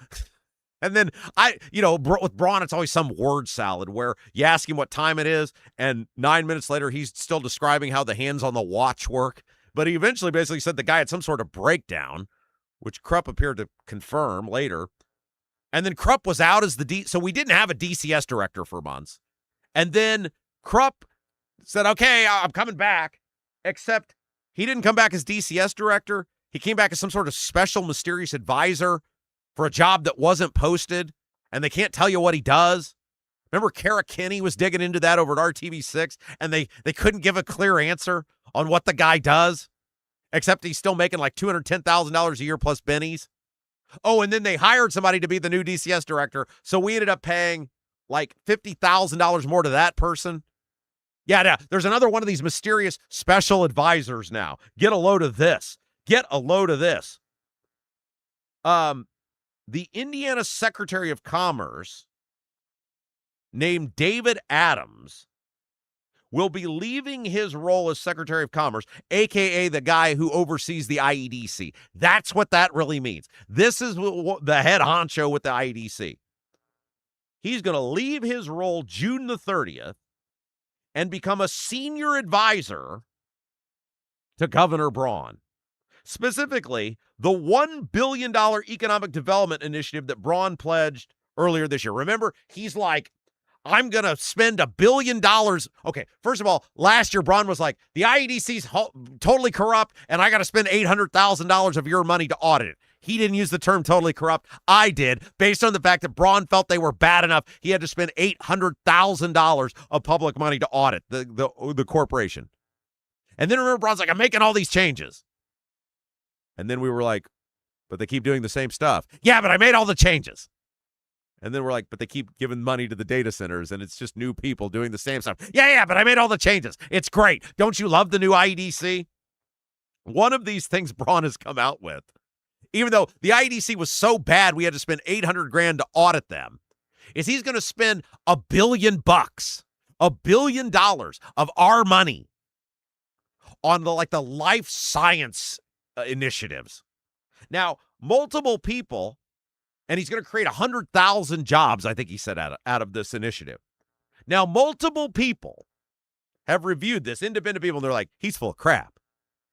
and then with Braun, it's always some word salad where you ask him what time it is, and 9 minutes later, he's still describing how the hands on the watch work. But he eventually basically said the guy had some sort of breakdown, which Krupp appeared to confirm later. And then Krupp was out as so we didn't have a DCS director for months. And then Krupp said, okay, I'm coming back, except he didn't come back as DCS director. He came back as some sort of special mysterious advisor for a job that wasn't posted, and they can't tell you what he does. Remember Kara Kinney was digging into that over at RTV6, and they couldn't give a clear answer on what the guy does, except he's still making like $210,000 a year plus bennies. Oh, and then they hired somebody to be the new DCS director, so we ended up paying like $50,000 more to that person. Yeah, there's another one of these mysterious special advisors now. Get a load of this. The Indiana Secretary of Commerce, named David Adams, will be leaving his role as Secretary of Commerce, a.k.a. the guy who oversees the IEDC. That's what that really means. This is the head honcho with the IEDC. He's going to leave his role June the 30th and become a senior advisor to Governor Braun. Specifically, the $1 billion economic development initiative that Braun pledged earlier this year. Remember, he's like, I'm going to spend $1 billion. Okay, first of all, last year, Braun was like, the IEDC's totally corrupt, and I got to spend $800,000 of your money to audit it. He didn't use the term totally corrupt. I did, based on the fact that Braun felt they were bad enough. He had to spend $800,000 of public money to audit the corporation. And then remember, Braun's like, I'm making all these changes. And then we were like, but they keep doing the same stuff. Yeah, but I made all the changes. And then we're like, but they keep giving money to the data centers, and it's just new people doing the same stuff. Yeah, but I made all the changes. It's great. Don't you love the new IEDC? One of these things Braun has come out with, even though the IEDC was so bad we had to spend $800,000 to audit them, is he's going to spend $1 billion, $1 billion of our money on the life science initiatives. Now, multiple people, and he's going to create 100,000 jobs, I think he said, out of this initiative. Now, multiple people have reviewed this, independent people, and they're like, he's full of crap.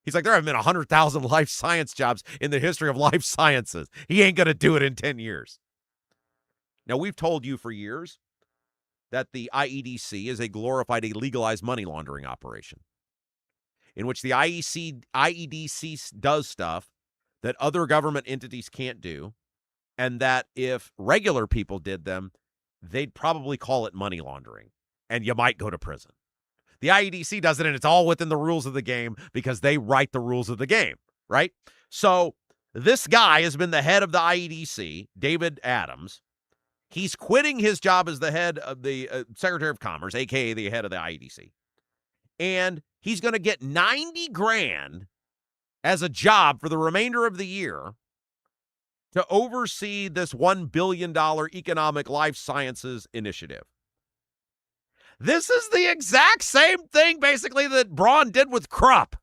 He's like, there haven't been 100,000 life science jobs in the history of life sciences. He ain't going to do it in 10 years. Now, we've told you for years that the IEDC is a glorified, a legalized money laundering operation in which the IEDC does stuff that other government entities can't do, and that if regular people did them, they'd probably call it money laundering, and you might go to prison. The IEDC does it, and it's all within the rules of the game because they write the rules of the game, right? So this guy has been the head of the IEDC, David Adams. He's quitting his job as the head of the Secretary of Commerce, a.k.a. the head of the IEDC. And he's going to get $90,000 as a job for the remainder of the year to oversee this $1 billion economic life sciences initiative. This is the exact same thing, basically, that Braun did with Krupp.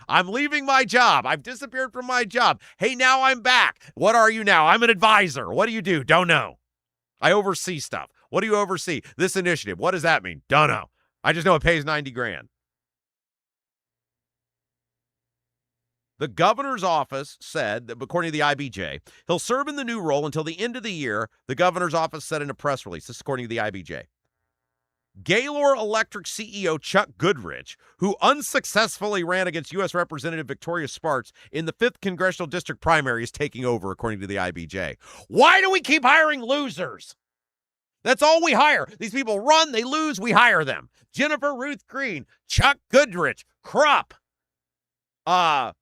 I'm leaving my job. I've disappeared from my job. Hey, now I'm back. What are you now? I'm an advisor. What do you do? Don't know. I oversee stuff. What do you oversee? This initiative. What does that mean? Don't know. I just know it pays $90,000. The governor's office said that, according to the IBJ, he'll serve in the new role until the end of the year, the governor's office said in a press release. This is according to the IBJ. Gaylor Electric CEO Chuck Goodrich, who unsuccessfully ran against U.S. Representative Victoria Sparks in the 5th Congressional District primary, is taking over, according to the IBJ. Why do we keep hiring losers? That's all we hire. These people run, they lose, we hire them. Jennifer Ruth Green, Chuck Goodrich, Krupp. Hell,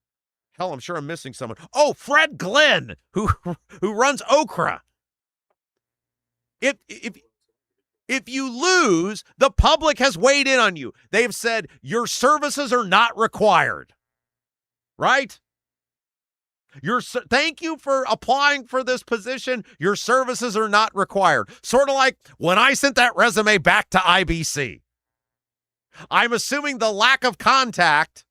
I'm sure I'm missing someone. Oh, Fred Glenn, who runs Okra. If you lose, the public has weighed in on you. They've said your services are not required. Right? Thank you for applying for this position. Your services are not required. Sort of like when I sent that resume back to IBC. I'm assuming the lack of contact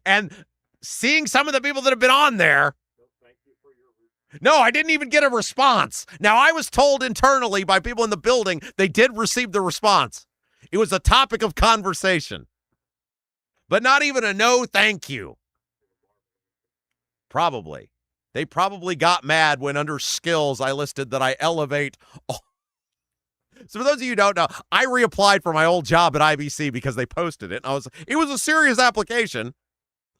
and seeing some of the people that have been on there. No, I didn't even get a response. Now, I was told internally by people in the building they did receive the response. It was a topic of conversation. But not even a no thank you. Probably. They probably got mad when under skills I listed that I elevate. So for those of you who don't know, I reapplied for my old job at IBC because they posted it. It was a serious application.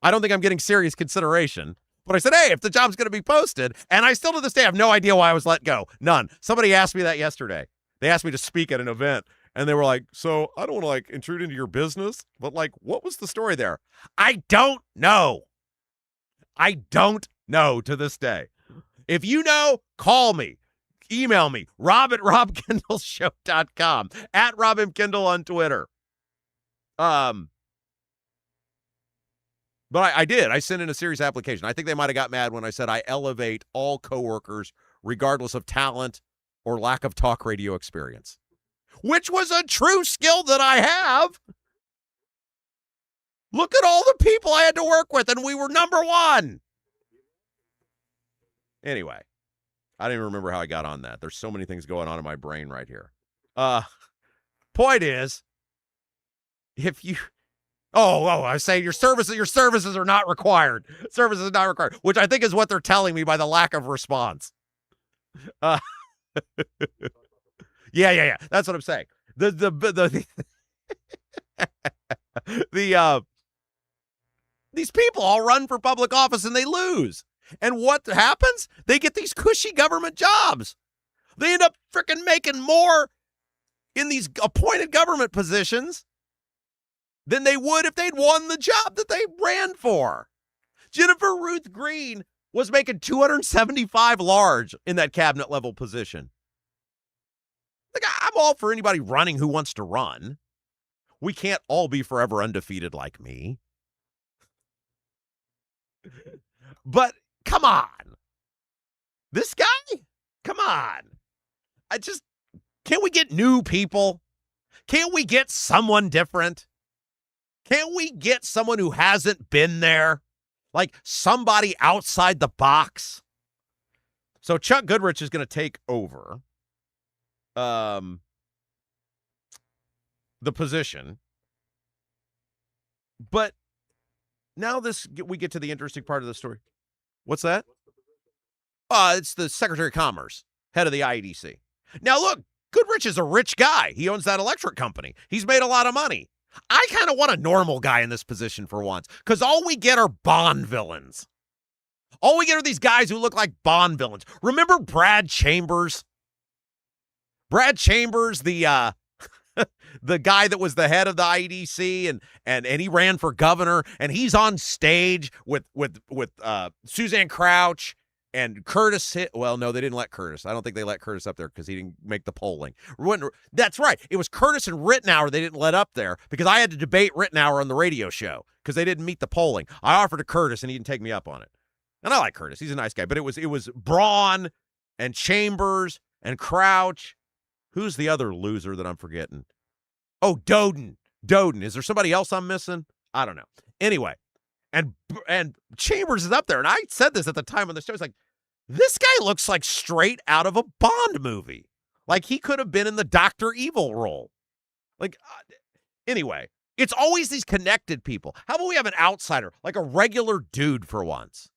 I don't think I'm getting serious consideration. But I said, hey, if the job's going to be posted, and I still to this day have no idea why I was let go. None. Somebody asked me that yesterday. They asked me to speak at an event, and they were like, so I don't want to intrude into your business, but what was the story there? I don't know. I don't know to this day. If you know, call me. Email me, rob@robkendallshow.com, at RobMKendall on Twitter. But I did. I sent in a serious application. I think they might have got mad when I said I elevate all coworkers regardless of talent or lack of talk radio experience, which was a true skill that I have. Look at all the people I had to work with, and we were number one. Anyway, I don't even remember how I got on that. There's so many things going on in my brain right here. Point is, if you... I say your services are not required. Services are not required, which I think is what they're telling me by the lack of response. Yeah. That's what I'm saying. These people all run for public office and they lose. And what happens? They get these cushy government jobs. They end up freaking making more in these appointed government positions than they would if they'd won the job that they ran for. Jennifer Ruth Green was making $275 large in that cabinet level position. I'm all for anybody running who wants to run. We can't all be forever undefeated like me. But come on. This guy? Come on. Can't we get new people? Can't we get someone different? Can't we get someone who hasn't been there? Like somebody outside the box? So Chuck Goodrich is going to take over the position. But now we get to the interesting part of the story. What's that? It's the Secretary of Commerce, head of the IEDC. Now, look, Goodrich is a rich guy. He owns that electric company. He's made a lot of money. I kind of want a normal guy in this position for once, because all we get are Bond villains. All we get are these guys who look like Bond villains. Remember Brad Chambers? Brad Chambers, the the guy that was the head of the IEDC, and he ran for governor, and he's on stage with Suzanne Crouch and Curtis. Well, no, they didn't let Curtis. I don't think they let Curtis up there because he didn't make the polling. That's right. It was Curtis and Rittenauer they didn't let up there because I had to debate Rittenauer on the radio show because they didn't meet the polling. I offered to Curtis, and he didn't take me up on it. And I like Curtis. He's a nice guy. But it was Braun and Chambers and Crouch. Who's the other loser that I'm forgetting? Oh, Doden. Is there somebody else I'm missing? I don't know. Anyway, and Chambers is up there, and I said this at the time on the show. It's like, this guy looks like straight out of a Bond movie. Like he could have been in the Dr. Evil role. Anyway, it's always these connected people. How about we have an outsider, like a regular dude for once?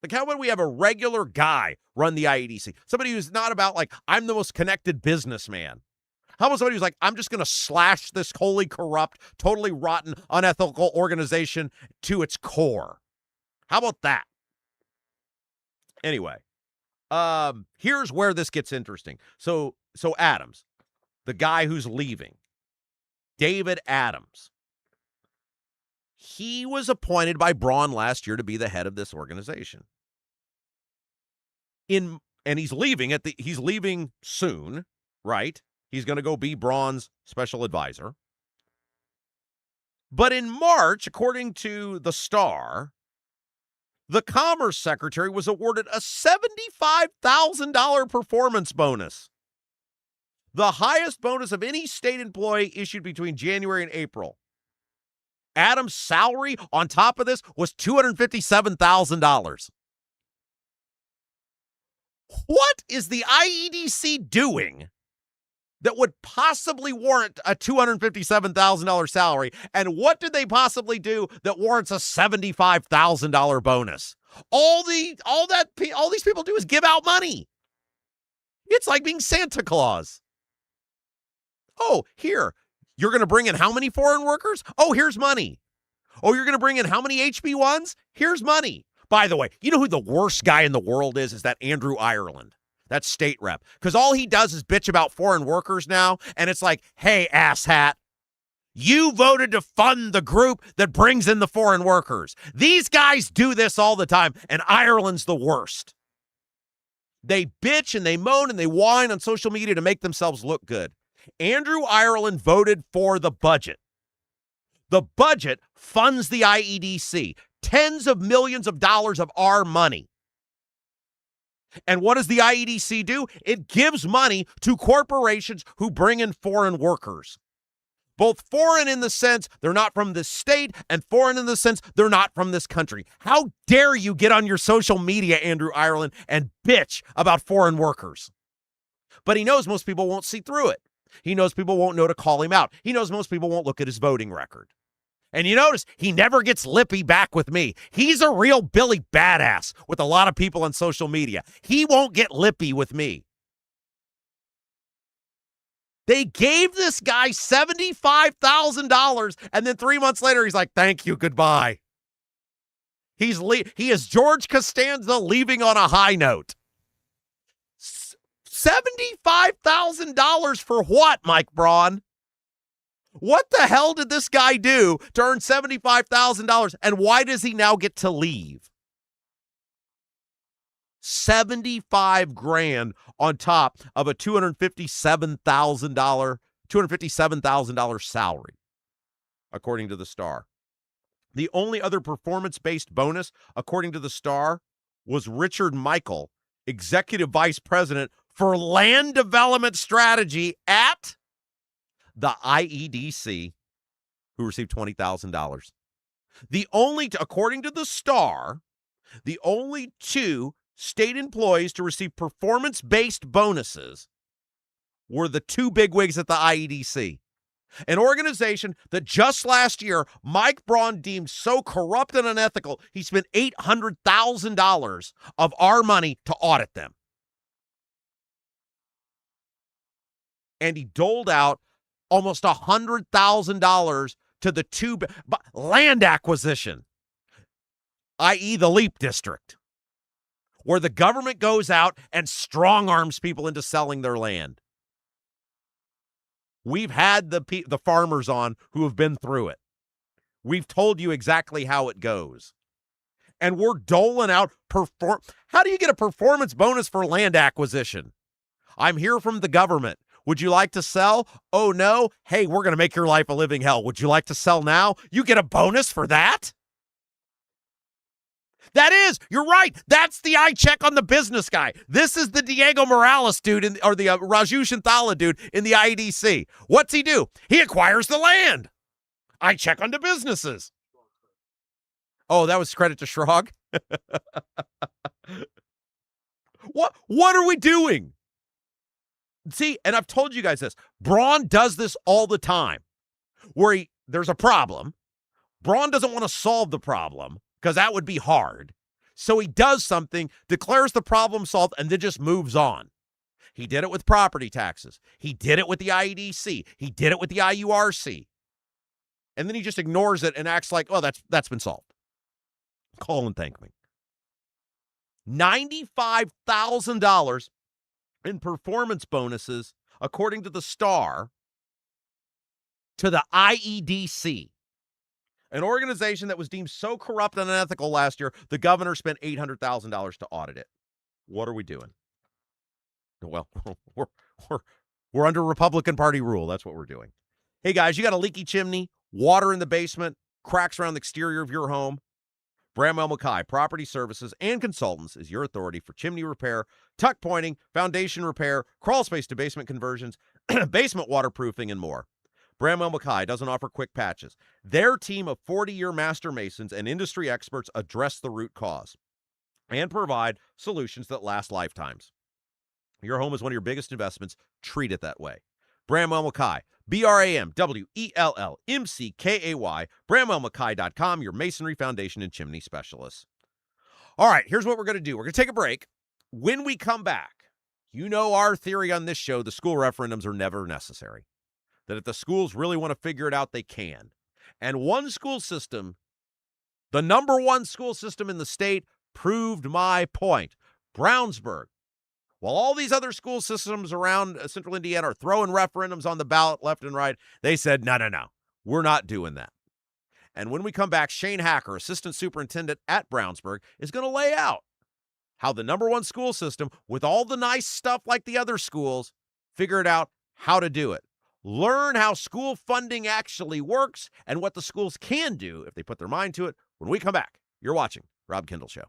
Like, how about we have a regular guy run the IEDC? Somebody who's not about, like, I'm the most connected businessman. How about somebody who's like, I'm just going to slash this wholly corrupt, totally rotten, unethical organization to its core? How about that? Anyway, here's where this gets interesting. So Adams, the guy who's leaving, David Adams, he was appointed by Braun last year to be the head of this organization. And he's leaving he's leaving soon, right? He's going to go be Braun's special advisor. But in March, according to the Star, the Commerce Secretary was awarded a $75,000 performance bonus, the highest bonus of any state employee issued between January and April. Adams' salary on top of this was $257,000. What is the IEDC doing that would possibly warrant a $257,000 salary? And what did they possibly do that warrants a $75,000 bonus? All these people do is give out money. It's like being Santa Claus. Oh, here. You're going to bring in how many foreign workers? Oh, here's money. Oh, you're going to bring in how many HB1s? Here's money. By the way, you know who the worst guy in the world is? Is that Andrew Ireland, that state rep. Because all he does is bitch about foreign workers now. And it's like, hey, asshat, you voted to fund the group that brings in the foreign workers. These guys do this all the time, and Ireland's the worst. They bitch and they moan and they whine on social media to make themselves look good. Andrew Ireland voted for the budget. The budget funds the IEDC, tens of millions of dollars of our money. And what does the IEDC do? It gives money to corporations who bring in foreign workers. Both foreign in the sense they're not from this state and foreign in the sense they're not from this country. How dare you get on your social media, Andrew Ireland, and bitch about foreign workers? But he knows most people won't see through it. He knows people won't know to call him out. He knows most people won't look at his voting record. And you notice he never gets lippy back with me. He's a real Billy Badass with a lot of people on social media. He won't get lippy with me. They gave this guy $75,000, and then 3 months later, he's like, thank you, goodbye. He is George Costanza leaving on a high note. $75,000 for what, Mike Braun? What the hell did this guy do to earn $75,000, and why does he now get to leave? $75,000 on top of a $257,000 salary, according to the Star. The only other performance-based bonus, according to the Star, was Richard Michael, Executive Vice President for Land Development Strategy at the IEDC, who received $20,000. According to the Star, the only two state employees to receive performance-based bonuses were the two bigwigs at the IEDC, an organization that just last year Mike Braun deemed so corrupt and unethical, he spent $800,000 of our money to audit them. And he doled out almost $100,000 to the two land acquisition, i.e. the Leap District, where the government goes out and strong arms people into selling their land. We've had the farmers on who have been through it. We've told you exactly how it goes. And we're doling out How do you get a performance bonus for land acquisition? I'm here from the government. Would you like to sell? Oh, no. Hey, we're going to make your life a living hell. Would you like to sell now? You get a bonus for that? You're right. That's the eye check on the business guy. This is the Diego Morales dude, or the Raju Shinthala dude in the IEDC. What's he do? He acquires the land. I check on the businesses. Oh, that was credit to Shrog. What are we doing? See, and I've told you guys this. Braun does this all the time, where there's a problem. Braun doesn't want to solve the problem because that would be hard. So he does something, declares the problem solved, and then just moves on. He did it with property taxes. He did it with the IEDC. He did it with the IURC. And then he just ignores it and acts like, oh, that's been solved. Call and thank me. $95,000 in performance bonuses, according to the Star, to the IEDC, an organization that was deemed so corrupt and unethical last year, the governor spent $800,000 to audit it. What are we doing? Well, we're under Republican Party rule. That's what we're doing. Hey, guys, you got a leaky chimney, water in the basement, cracks around the exterior of your home? Bramwell Mackay Property Services and Consultants is your authority for chimney repair, tuck pointing, foundation repair, crawl space to basement conversions, basement waterproofing, and more. Bramwell Mackay doesn't offer quick patches. Their team of 40-year master masons and industry experts address the root cause and provide solutions that last lifetimes. Your home is one of your biggest investments. Treat it that way. Bramwell Mackay, BRAMWELLMCKAY, BramwellMackay.com, your masonry, foundation, and chimney specialists. All right, here's what we're going to do. We're going to take a break. When we come back, you know our theory on this show, the school referendums are never necessary. That if the schools really want to figure it out, they can. And one school system, the number one school system in the state, proved my point. Brownsburg. While all these other school systems around central Indiana are throwing referendums on the ballot left and right, they said, no, we're not doing that. And when we come back, Shane Hacker, assistant superintendent at Brownsburg, is going to lay out how the number one school system, with all the nice stuff like the other schools, figured out how to do it. Learn how school funding actually works and what the schools can do if they put their mind to it. When we come back, you're watching Rob Kendall Show.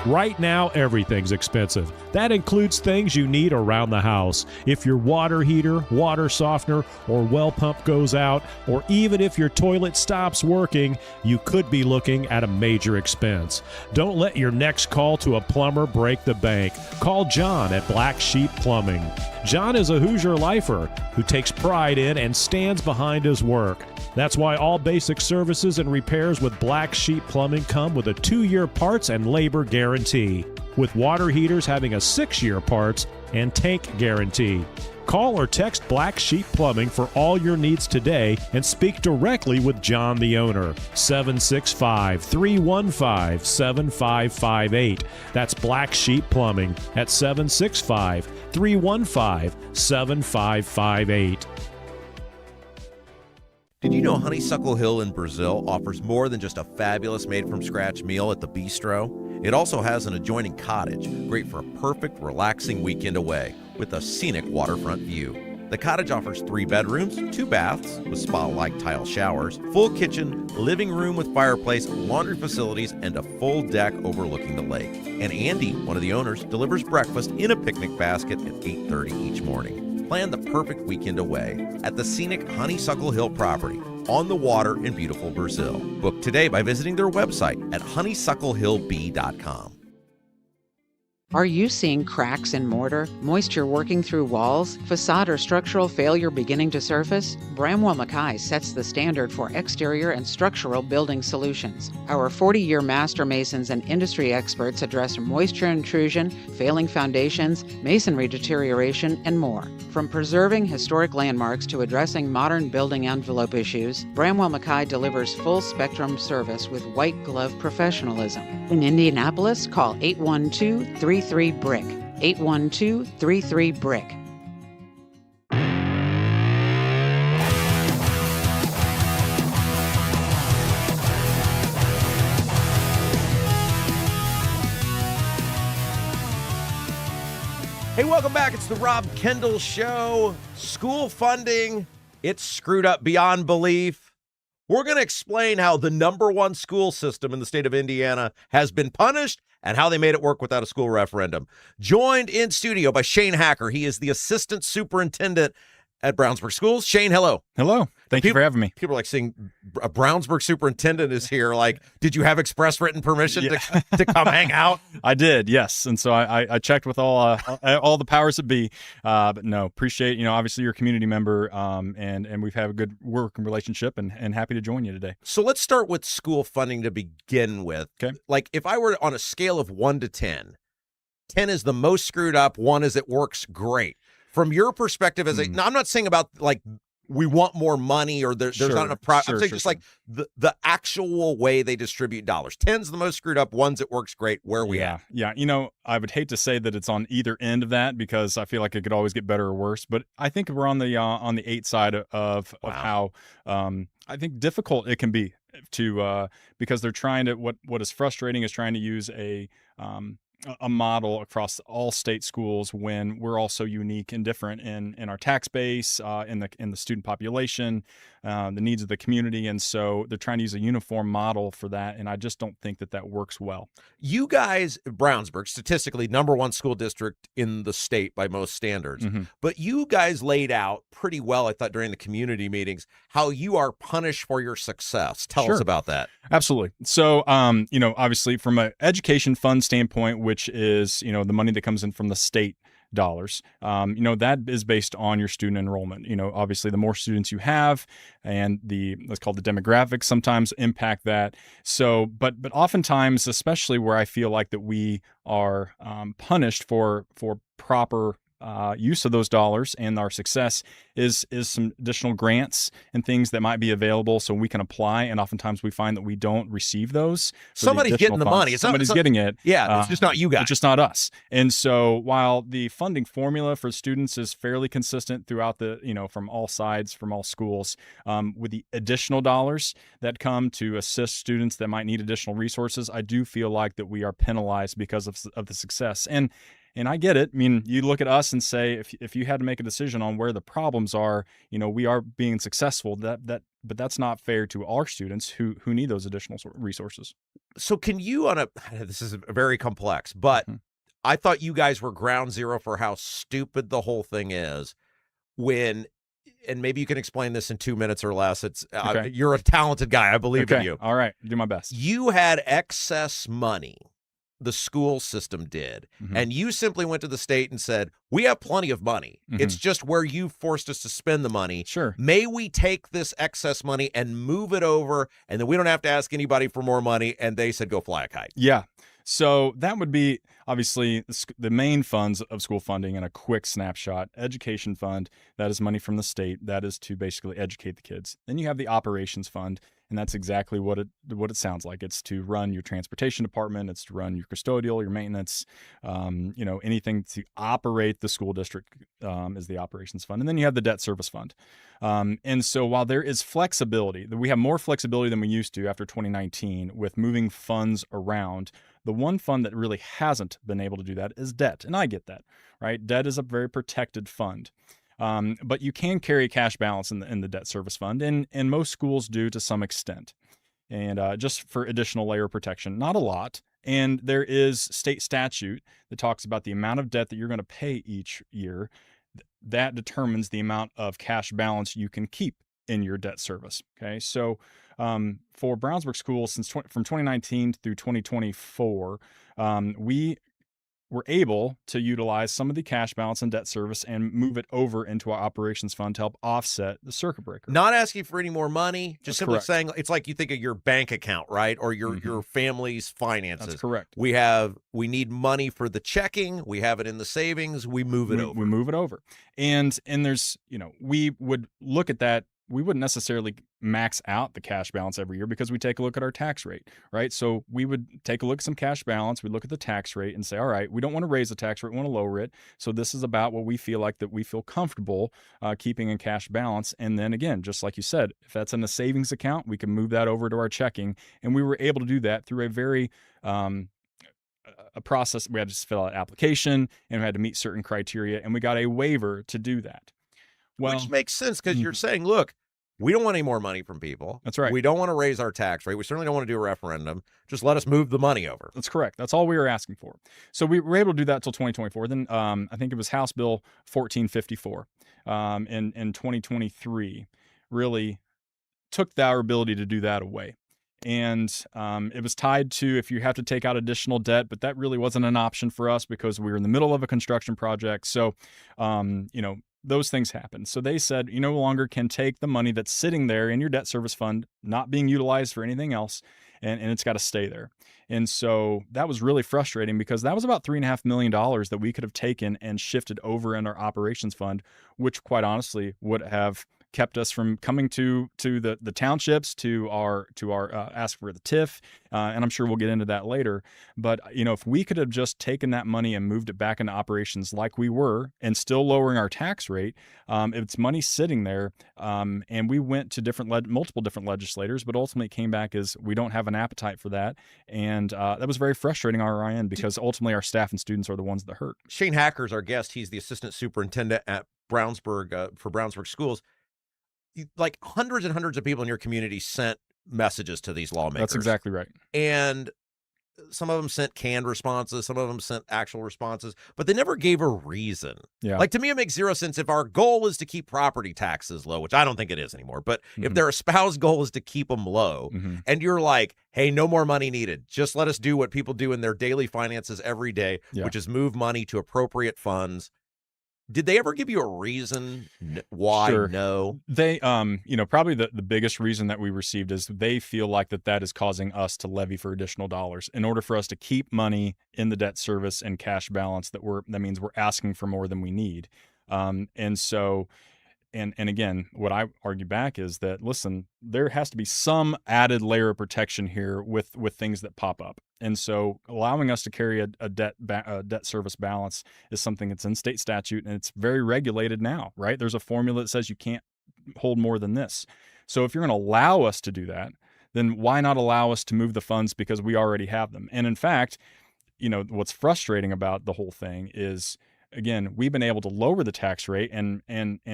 Right now, everything's expensive. That includes things you need around the house. If your water heater, water softener, or well pump goes out, or even if your toilet stops working, you could be looking at a major expense. Don't let your next call to a plumber break the bank. Call John at Black Sheep Plumbing. John is a Hoosier lifer who takes pride in and stands behind his work. That's why all basic services and repairs with Black Sheep Plumbing come with a 2-year parts and labor guarantee, with water heaters having a 6-year parts and tank guarantee. Call or text Black Sheep Plumbing for all your needs today and speak directly with John, the owner. 765-315-7558. That's Black Sheep Plumbing at 765-315-7558. Did you know Honeysuckle Hill in Brazil offers more than just a fabulous made-from-scratch meal at the bistro? It also has an adjoining cottage, great for a perfect, relaxing weekend away with a scenic waterfront view. The cottage offers 3 bedrooms, 2 baths with spa-like tile showers, full kitchen, living room with fireplace, laundry facilities, and a full deck overlooking the lake. And Andy, one of the owners, delivers breakfast in a picnic basket at 8:30 each morning. Plan the perfect weekend away at the scenic Honeysuckle Hill property on the water in beautiful Brazil. Book today by visiting their website at honeysucklehillb.com. Are you seeing cracks in mortar, moisture working through walls, facade or structural failure beginning to surface? Bramwell Mackay sets the standard for exterior and structural building solutions. Our 40-year master masons and industry experts address moisture intrusion, failing foundations, masonry deterioration, and more. From preserving historic landmarks to addressing modern building envelope issues, Bramwell Mackay delivers full-spectrum service with white-glove professionalism. In Indianapolis, call 812-33-BRICK. 812-33-BRICK. Hey, welcome back. It's the Rob Kendall Show. School funding, it's screwed up beyond belief. We're going to explain how the number one school system in the state of Indiana has been punished and how they made it work without a school referendum. Joined in studio by Shane Hacker. He is the assistant superintendent at Brownsburg Schools. Shane, hello. Hello. Thank you for having me. People are like saying a Brownsburg superintendent is here. Like, did you have express written permission to come hang out? I did, yes. And so I checked with all the powers that be. But no, appreciate, obviously you're a community member, and we've had a good working relationship and happy to join you today. So let's start with school funding to begin with. Okay. Like, if I were on a scale of 1 to 10, 10 is the most screwed up, 1 is it works great. From your perspective, now I'm not saying about like we want more money or there's not enough I'm saying like the actual way they distribute dollars. 10's the most screwed up, 1's it works great. Where we at? Yeah. I would hate to say that it's on either end of that because I feel like it could always get better or worse. But I think we're on the 8 side of how I think difficult it can be to because they're trying to what is frustrating is trying to use a model across all state schools when we're all so unique and different in our tax base, in the student population, the needs of the community. And so they're trying to use a uniform model for that. And I just don't think that works well. You guys, Brownsburg, statistically number one school district in the state by most standards, but you guys laid out pretty well, I thought, during the community meetings, how you are punished for your success. Tell us about that. Absolutely. So, obviously from an education fund standpoint, which is, the money that comes in from the state dollars, that is based on your student enrollment. Obviously the more students you have and let's call it the demographics sometimes impact that. So, but oftentimes, especially where I feel like that we are punished for proper use of those dollars and our success is some additional grants and things that might be available so we can apply. And oftentimes we find that we don't receive those. Somebody's getting the money. Somebody's getting it. Yeah, it's just not you guys. It's just not us. And so while the funding formula for students is fairly consistent throughout from all sides, from all schools, with the additional dollars that come to assist students that might need additional resources, I do feel like that we are penalized because of the success. And I get it. I mean, you look at us and say, if you had to make a decision on where the problems are, we are being successful. But that's not fair to our students who need those additional resources. So can you this is very complex, but I thought you guys were ground zero for how stupid the whole thing is and maybe you can explain this in 2 minutes or less. It's you're a talented guy. I believe in you. All right. Do my best. You had excess money. The school system did. And you simply went to the state and said, we have plenty of money. It's just where you forced us to spend the money. Sure. May we take this excess money and move it over, and then we don't have to ask anybody for more money. And they said, go fly a kite. Yeah. So that would be obviously the main funds of school funding in a quick snapshot. Education fund, that is money from the state. That is to basically educate the kids. Then you have the operations fund, and that's exactly what it sounds like. It's to run your transportation department. It's to run your custodial, your maintenance, anything to operate the school district is the operations fund. And then you have the debt service fund. And so while there is flexibility, we have more flexibility than we used to after 2019 with moving funds around. The one fund that really hasn't been able to do that is debt. And I get that, right? Debt is a very protected fund. But you can carry cash balance in the debt service fund, and most schools do to some extent. And just for additional layer of protection, not a lot. And there is state statute that talks about the amount of debt that you're going to pay each year. That determines the amount of cash balance you can keep in your debt service. Okay, so for Brownsburg Schools, from 2019 through 2024, we were able to utilize some of the cash balance and debt service and move it over into our operations fund to help offset the circuit breaker. Not asking for any more money, just That's simply correct. saying it's like you think of your bank account, right? Or your family's finances. That's correct. We need money for the checking. We have it in the savings. We move it over. We move it over. And there's, we would look at that. We wouldn't necessarily max out the cash balance every year because we take a look at our tax rate, right? So we would take a look at some cash balance. We look at the tax rate and say, all right, we don't want to raise the tax rate, we want to lower it. So this is about what we feel like that we feel comfortable keeping in cash balance. And then again, just like you said, if that's in a savings account, we can move that over to our checking. And we were able to do that through a very a process. We had to fill out an application, and we had to meet certain criteria, and we got a waiver to do that. Well, which makes sense because you're saying, look, we don't want any more money from people. That's right. We don't want to raise our tax rate. We certainly don't want to do a referendum. Just let us move the money over. That's correct. That's all we were asking for. So we were able to do that until 2024. Then I think it was House Bill 1454 in 2023 really took our ability to do that away. And it was tied to if you have to take out additional debt, but that really wasn't an option for us because we were in the middle of a construction project. So, those things happen. So they said you no longer can take the money that's sitting there in your debt service fund, not being utilized for anything else, and it's got to stay there. And so that was really frustrating because that was about $3.5 million that we could have taken and shifted over in our operations fund, which quite honestly would have kept us from coming to the townships to our ask for the TIF, and I'm sure we'll get into that later. But if we could have just taken that money and moved it back into operations like we were, and still lowering our tax rate, it's money sitting there, and we went to multiple different legislators, but ultimately it came back as we don't have an appetite for that, and that was very frustrating on our end because ultimately our staff and students are the ones that hurt. Shane Hacker's our guest. He's the assistant superintendent at Brownsburg for Brownsburg Schools. Like hundreds and hundreds of people in your community sent messages to these lawmakers. That's exactly right. And some of them sent canned responses, some of them sent actual responses, but they never gave a reason. Yeah. Like, to me, it makes zero sense if our goal is to keep property taxes low, which I don't think it is anymore, but if their espoused goal is to keep them low, and you're like, hey, no more money needed, just let us do what people do in their daily finances every day, which is move money to appropriate funds. Did they ever give you a reason why Sure. no? They, probably the biggest reason that we received is they feel like that is causing us to levy for additional dollars in order for us to keep money in the debt service and cash balance. That means we're asking for more than we need. And so, and again, what I argue back is that, listen, there has to be some added layer of protection here with things that pop up. And so allowing us to carry a debt service balance is something that's in state statute, and it's very regulated now, right? There's a formula that says you can't hold more than this. So if you're going to allow us to do that, then why not allow us to move the funds because we already have them? And in fact, what's frustrating about the whole thing is, again, we've been able to lower the tax rate and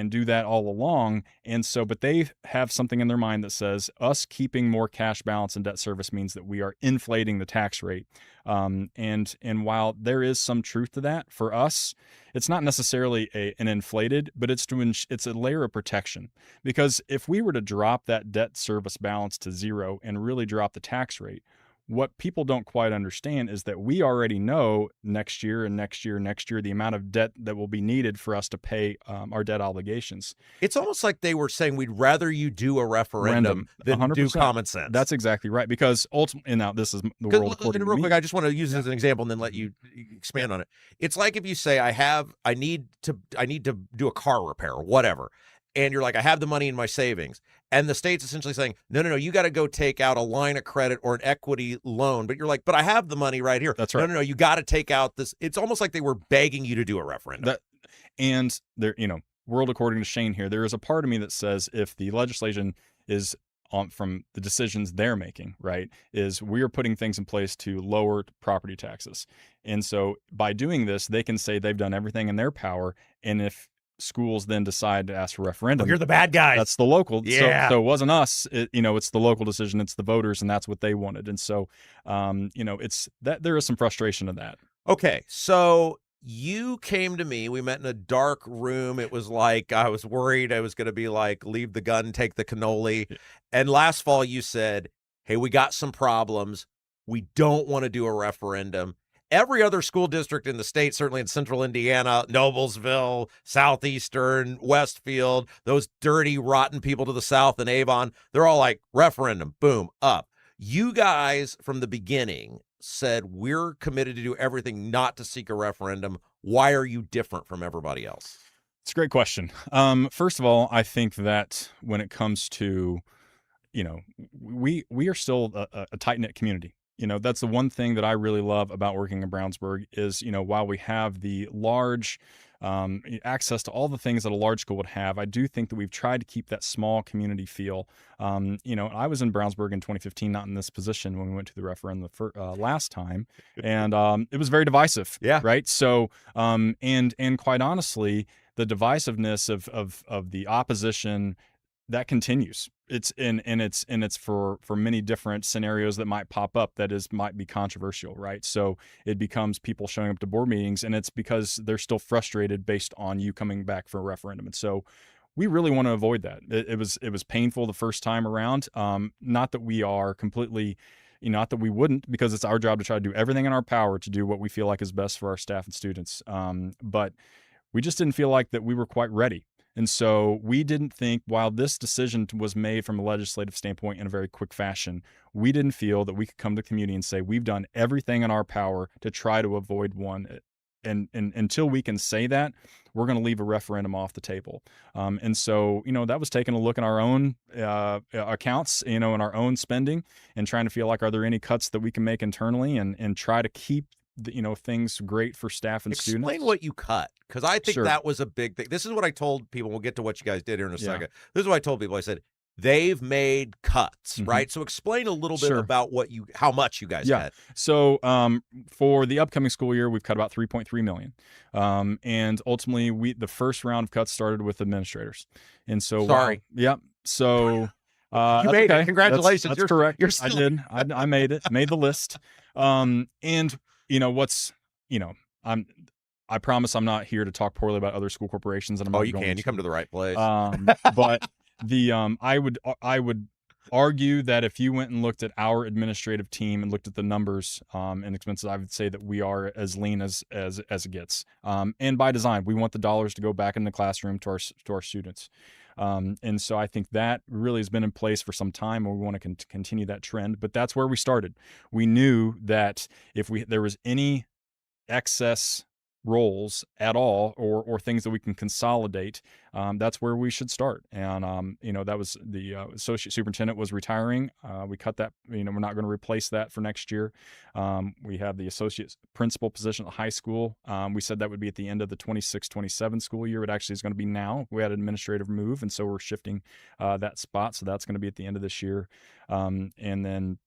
do that all along. And so, but they have something in their mind that says us keeping more cash balance and debt service means that we are inflating the tax rate. And while there is some truth to that, for us, it's not necessarily an inflated, but it's a layer of protection. Because if we were to drop that debt service balance to zero and really drop the tax rate, what people don't quite understand is that we already know next year the amount of debt that will be needed for us to pay our debt obligations. It's almost like they were saying we'd rather you do a referendum than 100%. do common sense. That's exactly right. Because ultimately, now this is the world according to real me. quick, I just want to use it as an example and then let you expand on it. It's like if you say I need to do a car repair or whatever, and you're like, I have the money in my savings. And the state's essentially saying, no, you got to go take out a line of credit or an equity loan. But you're like, but I have the money right here. That's right. No, you got to take out this. It's almost like they were begging you to do a referendum. And there, world according to Shane here, there is a part of me that says if the legislation is from the decisions they're making, right, is we are putting things in place to lower property taxes. And so by doing this, they can say they've done everything in their power. And if schools then decide to ask for referendum, you're the bad guy. That's the local. Yeah. So it wasn't us. It's the local decision. It's the voters, and that's what they wanted. And so, it's that there is some frustration in that. Okay, so you came to me. We met in a dark room. It was like I was worried I was going to be like, leave the gun, take the cannoli. Yeah. And last fall you said, hey, we got some problems. We don't want to do a referendum. Every other school district in the state, certainly in central Indiana, Noblesville, Southeastern, Westfield, those dirty, rotten people to the south in Avon, they're all like, referendum, boom, up. You guys, from the beginning, said we're committed to do everything not to seek a referendum. Why are you different from everybody else? It's a great question. First of all, I think that when it comes to, we are still a tight-knit community. That's the one thing that I really love about working in Brownsburg is, while we have the large access to all the things that a large school would have. I do think that we've tried to keep that small community feel. I was in Brownsburg in 2015, not in this position when we went to the referendum last time, and it was very divisive. Yeah. Right. So, and quite honestly, the divisiveness of the opposition that continues. It's for many different scenarios that might pop up might be controversial, right? So it becomes people showing up to board meetings, and it's because they're still frustrated based on you coming back for a referendum. And so we really want to avoid that. It was painful the first time around. Not that we are completely, not that we wouldn't, because it's our job to try to do everything in our power to do what we feel like is best for our staff and students. But we just didn't feel like that we were quite ready. And so we didn't think, while this decision was made from a legislative standpoint in a very quick fashion, we didn't feel that we could come to the community and say, we've done everything in our power to try to avoid one. And until we can say that, we're going to leave a referendum off the table. And so, that was taking a look in our own accounts, in our own spending, and trying to feel like, are there any cuts that we can make internally and try to keep things great for staff and students. Explain what you cut, because I think Sure. that was a big thing. This is what I told people. We'll get to what you guys did here in a Yeah. second. This is what I told people. I said, they've made cuts, Mhm. right? So explain a little bit Sure. about how much you guys cut. So for the upcoming school year, we've cut about $3.3 million. And ultimately, the first round of cuts started with administrators. And so, Sorry. So You that's made it. okay. Congratulations. That's correct. you're I still- did. I made it. Made the list. I promise I'm not here to talk poorly about other school corporations, and I'm Oh, not you going can. to. You come to the right place. But I would argue that if you went and looked at our administrative team and looked at the numbers and expenses, I would say that we are as lean as it gets. And by design, we want the dollars to go back in the classroom to our students. And so I think that really has been in place for some time, and we want to continue that trend. But that's where we started. We knew that if there was any excess roles at all, or things that we can consolidate, that's where we should start. And that was the associate superintendent was retiring. We cut that. We're not going to replace that for next year. We have the associate principal position at the high school. We said that would be at the end of the 26-27 school year. It actually is going to be now. We had an administrative move, and so we're shifting that spot. So that's going to be at the end of this year. And then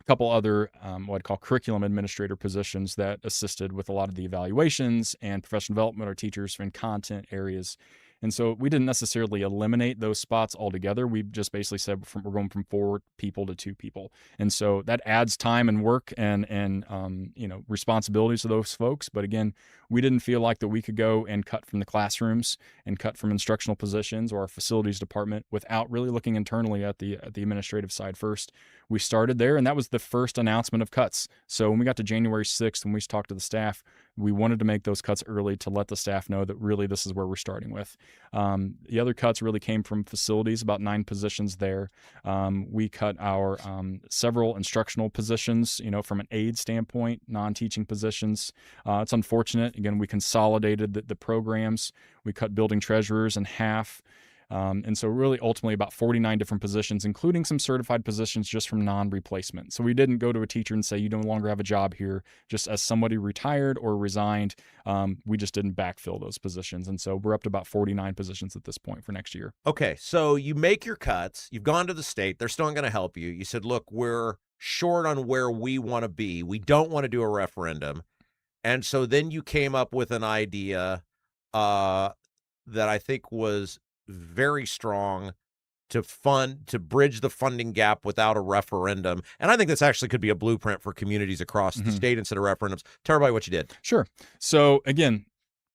a couple other what I'd call curriculum administrator positions that assisted with a lot of the evaluations and professional development of teachers in content areas. And so we didn't necessarily eliminate those spots altogether. We just basically said we're going from 4 people to 2 people. And so that adds time and work and responsibilities to those folks. But again, we didn't feel like that we could go and cut from the classrooms and cut from instructional positions or our facilities department without really looking internally at the administrative side first. We started there, and that was the first announcement of cuts. So when we got to January 6th, when we talked to the staff, we wanted to make those cuts early to let the staff know that really this is where we're starting with. The other cuts really came from facilities, about 9 positions there. We cut our several instructional positions, from an aid standpoint, non-teaching positions. It's unfortunate. Again, we consolidated the programs. We cut building treasurers in half. And so really ultimately about 49 different positions, including some certified positions just from non-replacement. So we didn't go to a teacher and say, you no longer have a job here. Just as somebody retired or resigned, we just didn't backfill those positions. And so we're up to about 49 positions at this point for next year. Okay, so you make your cuts. You've gone to the state. They're still going to help you. You said, look, we're short on where we want to be. We don't want to do a referendum. And so then you came up with an idea that I think was very strong to bridge the funding gap without a referendum. And I think this actually could be a blueprint for communities across the state instead of referendums. Tell everybody what you did. Sure. So again,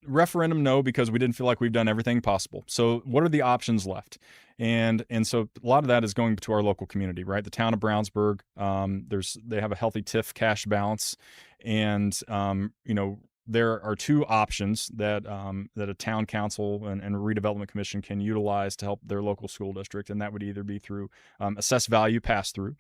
referendum, no, because we didn't feel like we've done everything possible. So what are the options left? And so a lot of that is going to our local community, right? The town of Brownsburg, they have a healthy TIF cash balance, and there are 2 options that a town council and a redevelopment commission can utilize to help their local school district, and that would either be through assessed value pass-through,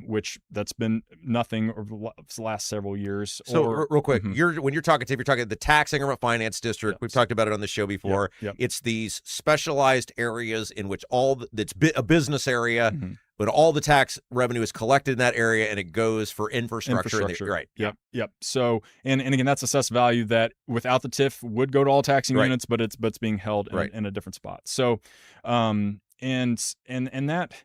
which that's been nothing over the last several years. So real quick, when you're talking TIF, you're talking the tax increment finance district. Yes. We've talked about it on the show before. Yep. It's these specialized areas in which it's a business area But all the tax revenue is collected in that area and it goes for infrastructure. Right. Yep. So, and again, that's assessed value that without the TIF would go to all taxing units, but it's being held in a different spot. So, and that,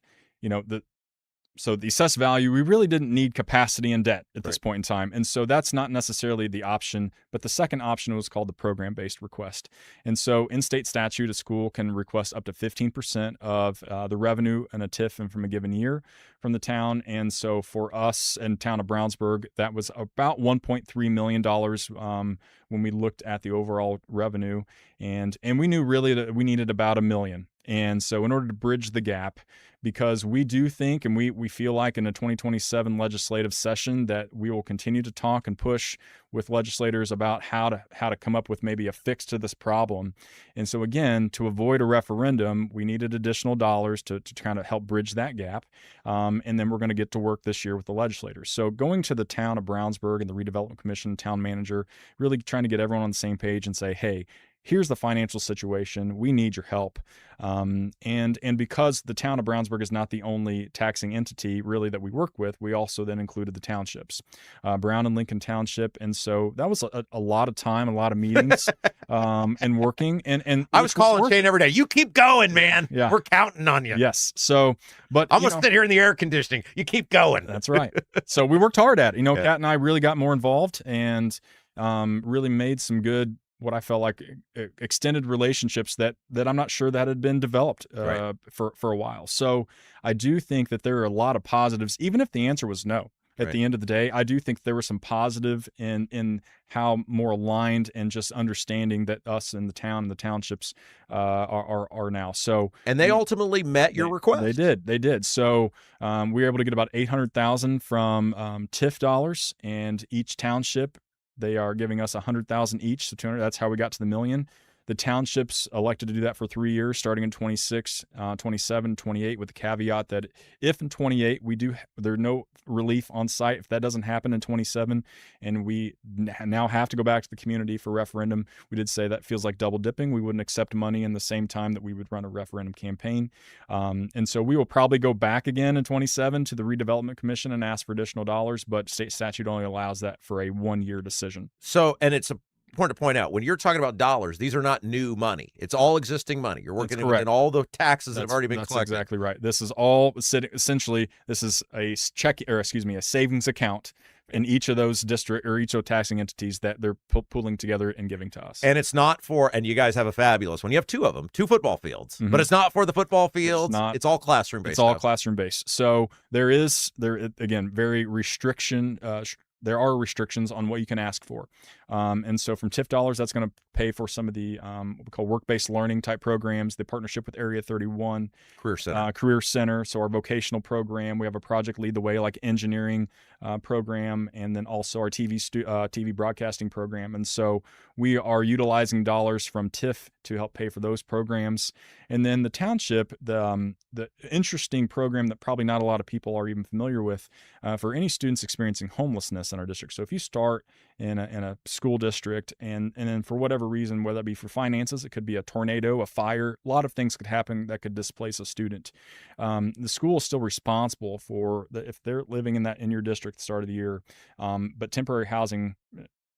so the assessed value, we really didn't need capacity and debt at this point in time. And so that's not necessarily the option, but the second option was called the program-based request. And so in state statute, a school can request up to 15% of the revenue in a TIF and from a given year from the town. And so for us and town of Brownsburg, that was about $1.3 million when we looked at the overall revenue. And we knew really that we needed about $1 million. And so in order to bridge the gap, because we do think and we feel like in the 2027 legislative session that we will continue to talk and push with legislators about how to come up with maybe a fix to this problem. And so again, to avoid a referendum, we needed additional dollars to kind of help bridge that gap. And then we're going to get to work this year with the legislators. So going to the town of Brownsburg and the Redevelopment Commission, town manager, really trying to get everyone on the same page and say, hey, here's the financial situation. We need your help. And because the town of Brownsburg is not the only taxing entity really that we work with, we also then included the townships, Brown and Lincoln Township. And so that was a lot of time, a lot of meetings and working. And I was calling Shane every day. You keep going, man. Yeah. We're counting on you. Yes. So, but I'm going to sit here in the air conditioning. You keep going. That's right. So we worked hard at it. Kat and I really got more involved and really made some good, what I felt like extended relationships that I'm not sure that had been developed for a while. So I do think that there are a lot of positives, even if the answer was no. At the end of the day, I do think there was some positive in how more aligned and just understanding that us and the town and the townships are now. So, and they ultimately met your request. They did. So we were able to get about $800,000 from TIF dollars, and each township, they are giving us $100,000 each, so $200,000. That's how we got to the $1 million. The townships elected to do that for 3 years, starting in 26, 27, 28, with the caveat that if in 28 there's no relief on site, if that doesn't happen in 27, and we now have to go back to the community for referendum, we did say that feels like double dipping. We wouldn't accept money in the same time that we would run a referendum campaign. And so we will probably go back again in 27 to the Redevelopment Commission and ask for additional dollars, but state statute only allows that for a 1-year decision. So, and it's important to point out, when you're talking about dollars, these are not new money. It's all existing money. You're working in all the taxes that have already been collected. That's exactly right. This is all essentially, this is a savings account in each of those district or each of taxing entities that they're pulling together and giving to us. And it's not for, and you guys have a fabulous one. You have 2 of them, 2 football fields, but it's not for the football fields. It's all classroom based. It's all classroom based. So there again, there are restrictions on what you can ask for. And so from TIF dollars, that's going to pay for some of the what we call work-based learning type programs, the partnership with Area 31. Career Center. So our vocational program, we have a Project Lead the Way, like engineering program, and then also our TV broadcasting program. And so we are utilizing dollars from TIF to help pay for those programs. And then the township, the interesting program that probably not a lot of people are even familiar with for any students experiencing homelessness in our district. So if you start in a school district and then for whatever reason, whether that be for finances, it could be a tornado, a fire, a lot of things could happen that could displace a student. The school is still responsible for if they're living in your district at the start of the year, but temporary housing,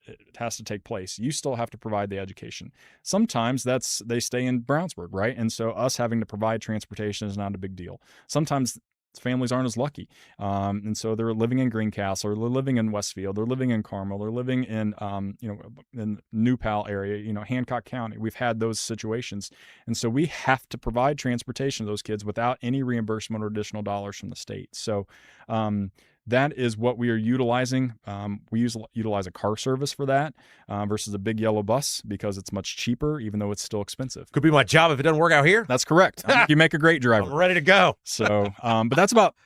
it has to take place. You still have to provide the education. Sometimes they stay in Brownsburg, right? And so us having to provide transportation is not a big deal. Sometimes families aren't as lucky. And so they're living in Greencastle, or they're living in Westfield, they're living in Carmel, they're living in, in New Pal area, Hancock County. We've had those situations. And so we have to provide transportation to those kids without any reimbursement or additional dollars from the state. So, that is what we are utilizing. We utilize a car service for that versus a big yellow bus because it's much cheaper, even though it's still expensive. Could be my job if it doesn't work out here. That's correct. You make a great driver. I'm ready to go. So, but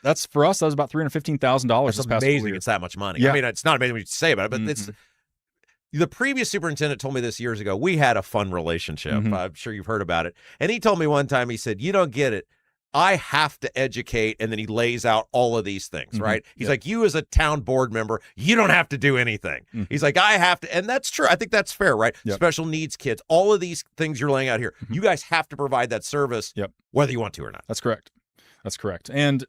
that's for us. That was about $315,000. It's amazing. It's that much money. Yeah. I mean, it's not amazing what you say about it, but it's. The previous superintendent told me this years ago. We had a fun relationship. I'm sure you've heard about it. And he told me one time, he said, "You don't get it. I have to educate," and then he lays out all of these things, right? He's like, you as a town board member, you don't have to do anything. He's like, I have to, and that's true. I think that's fair, right? Special needs kids, all of these things you're laying out here, you guys have to provide that service, whether you want to or not. That's correct. That's correct. And,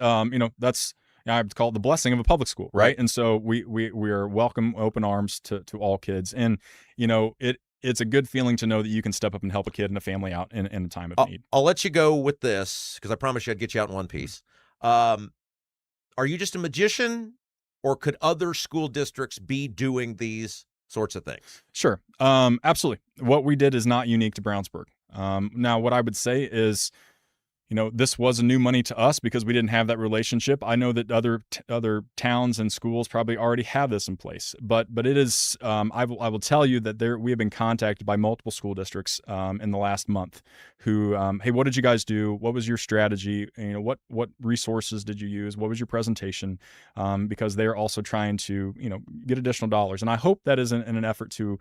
that's, I would call it the blessing of a public school, right? And so we are welcome, open arms to all kids. And, it's a good feeling to know that you can step up and help a kid and a family out in a time of need. I'll let you go with this because I promised you I'd get you out in one piece. Are you just a magician, or could other school districts be doing these sorts of things? Sure. Absolutely. What we did is not unique to Brownsburg. Now, what I would say is, this was a new money to us because we didn't have that relationship. I know that other towns and schools probably already have this in place, but it is. I will tell you that we have been contacted by multiple school districts in the last month, who, hey, what did you guys do? What was your strategy? What resources did you use? What was your presentation? Because they're also trying to get additional dollars, and I hope that is in an effort to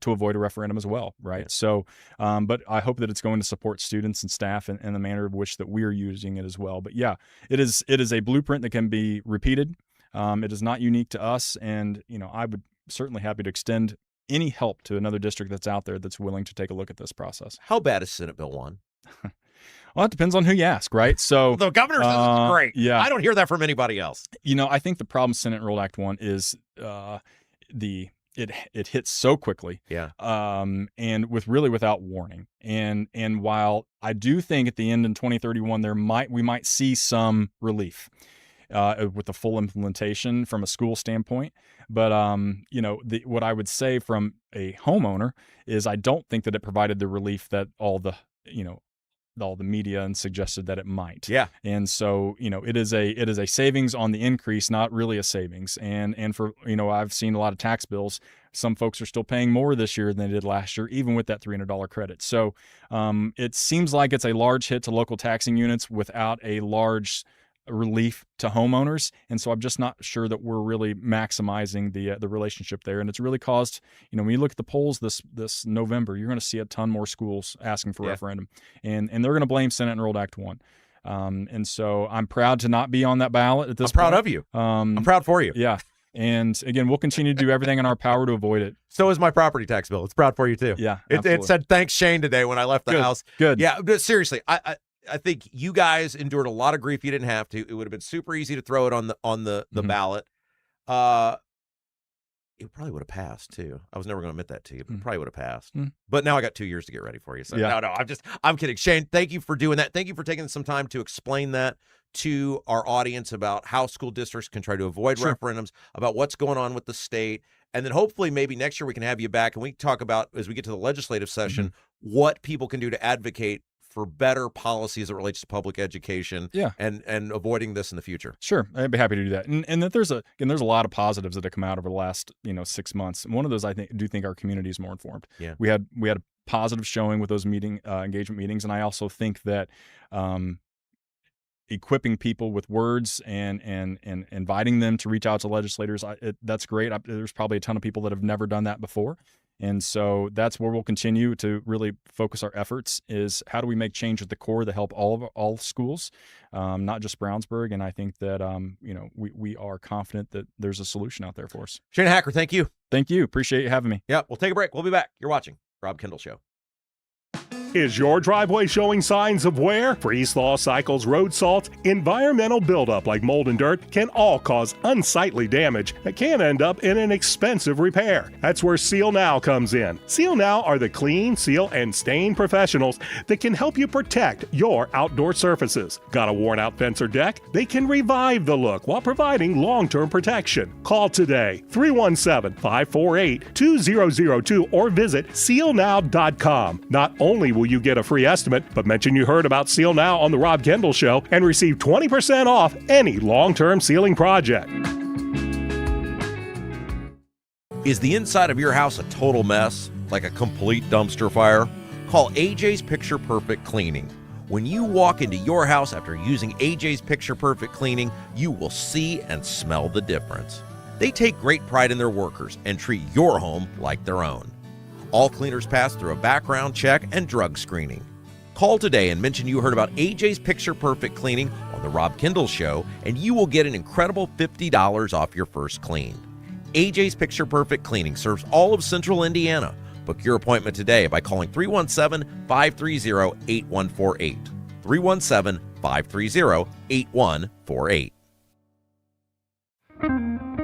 avoid a referendum as well, right? Yeah. So, but I hope that it's going to support students and staff in the manner of which that we're using it as well. But yeah, it is a blueprint that can be repeated. It is not unique to us, and I would certainly happy to extend any help to another district that's out there that's willing to take a look at this process. How bad is Senate Bill 1? Well, it depends on who you ask, right? So the governor says it's great. Yeah, I don't hear that from anybody else. I think the problem with Senate Enrolled Act 1 is it hits so quickly, and without warning. And while I do think at the end in 2031 we might see some relief with the full implementation from a school standpoint, but what I would say from a homeowner is I don't think that it provided the relief that all the media and suggested that it might. Yeah. And so, it is a savings on the increase, not really a savings. And for, I've seen a lot of tax bills. Some folks are still paying more this year than they did last year, even with that $300 credit. So it seems like it's a large hit to local taxing units without a large relief to homeowners. And so I'm just not sure that we're really maximizing the relationship there. And it's really caused, when you look at the polls this November, you're going to see a ton more schools asking for referendum, and they're going to blame Senate Enrolled Act 1. And so I'm proud to not be on that ballot at this point. I'm proud of you. I'm proud for you. Yeah. And again, we'll continue to do everything in our power to avoid it. So is my property tax bill. It's proud for you too. Yeah. It said, thanks Shane today when I left the house. Good. Yeah. But seriously, I think you guys endured a lot of grief. You didn't have to. It would have been super easy to throw it on the ballot. It probably would have passed too. I was never going to admit that to you, but it probably would have passed. But now I got 2 years to get ready for you. So no, I'm kidding. Shane, thank you for doing that. Thank you for taking some time to explain that to our audience about how school districts can try to avoid referendums, about what's going on with the state. And then hopefully maybe next year we can have you back and we can talk about, as we get to the legislative session, what people can do to advocate for better policies as it relates to public education and avoiding this in the future. Sure. I'd be happy to do that. And that there's a lot of positives that have come out over the last, 6 months. And one of those, I do think our community is more informed. Yeah. We had a positive showing with those engagement meetings. And I also think that, equipping people with words and inviting them to reach out to legislators, that's great. There's probably a ton of people that have never done that before. And so that's where we'll continue to really focus our efforts, is how do we make change at the core to help all schools, not just Brownsburg. And I think that, we are confident that there's a solution out there for us. Shane Hacker, thank you. Thank you. Appreciate you having me. Yeah, we'll take a break. We'll be back. You're watching Rob Kendall Show. Is your driveway showing signs of wear? Freeze-thaw cycles, road salt, environmental buildup like mold and dirt can all cause unsightly damage that can end up in an expensive repair. That's where Seal Now comes in. Seal Now are the clean, seal, and stain professionals that can help you protect your outdoor surfaces. Got a worn-out fence or deck? They can revive the look while providing long-term protection. Call today, 317-548-2002, or visit sealnow.com. Not only will you get a free estimate, but mention you heard about Seal Now on The Rob Kendall Show and receive 20% off any long-term sealing project. Is the inside of your house a total mess, like a complete dumpster fire? Call AJ's Picture Perfect Cleaning. When you walk into your house after using AJ's Picture Perfect Cleaning, you will see and smell the difference. They take great pride in their workers and treat your home like their own. All cleaners pass through a background check and drug screening. Call today and mention you heard about AJ's Picture Perfect Cleaning on The Rob Kendall Show, and you will get an incredible $50 off your first clean. AJ's Picture Perfect Cleaning serves all of Central Indiana. Book your appointment today by calling 317-530-8148. 317-530-8148. 530-8148.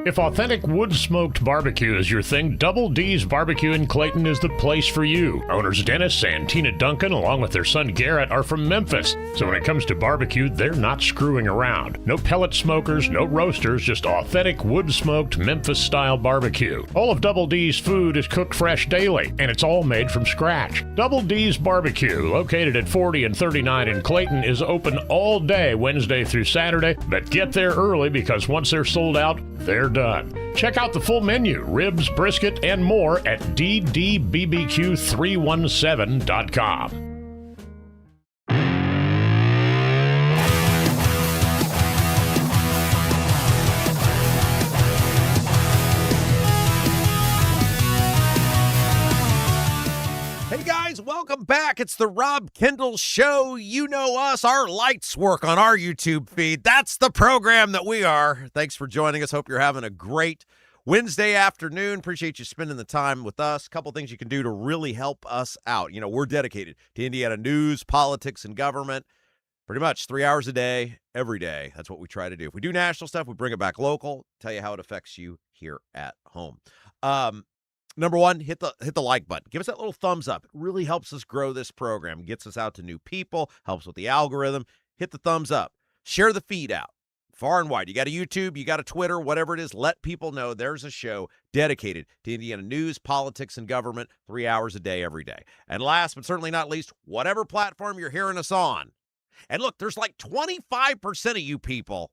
If authentic wood-smoked barbecue is your thing, Double D's Barbecue in Clayton is the place for you. Owners Dennis and Tina Duncan, along with their son Garrett, are from Memphis. So when it comes to barbecue, they're not screwing around. No pellet smokers, no roasters, just authentic wood-smoked Memphis-style barbecue. All of Double D's food is cooked fresh daily, and it's all made from scratch. Double D's Barbecue, located at 40 and 39 in Clayton, is open all day, Wednesday through Saturday, but get there early because once they're sold out, they're done. Check out the full menu, ribs, brisket, and more at ddbbq317.com. Hey guys, welcome back. It's the Rob Kendall Show. You know us. Our lights work on our YouTube feed. That's the program that we are. Thanks for joining us. Hope you're having a great Wednesday afternoon. Appreciate you spending the time with us. A couple things you can do to really help us out. You know, we're dedicated to Indiana news, politics, and government. Pretty much 3 hours a day, every day. That's what we try to do. If we do national stuff, we bring it back local, tell you how it affects you here at home. Number one, hit the like button. Give us that little thumbs up. It really helps us grow this program, gets us out to new people, helps with the algorithm. Hit the thumbs up. Share the feed out far and wide. You got a YouTube, you got a Twitter, whatever it is. Let people know there's a show dedicated to Indiana news, politics, and government 3 hours a day, every day. And last but certainly not least, whatever platform you're hearing us on. And look, there's like 25% of you people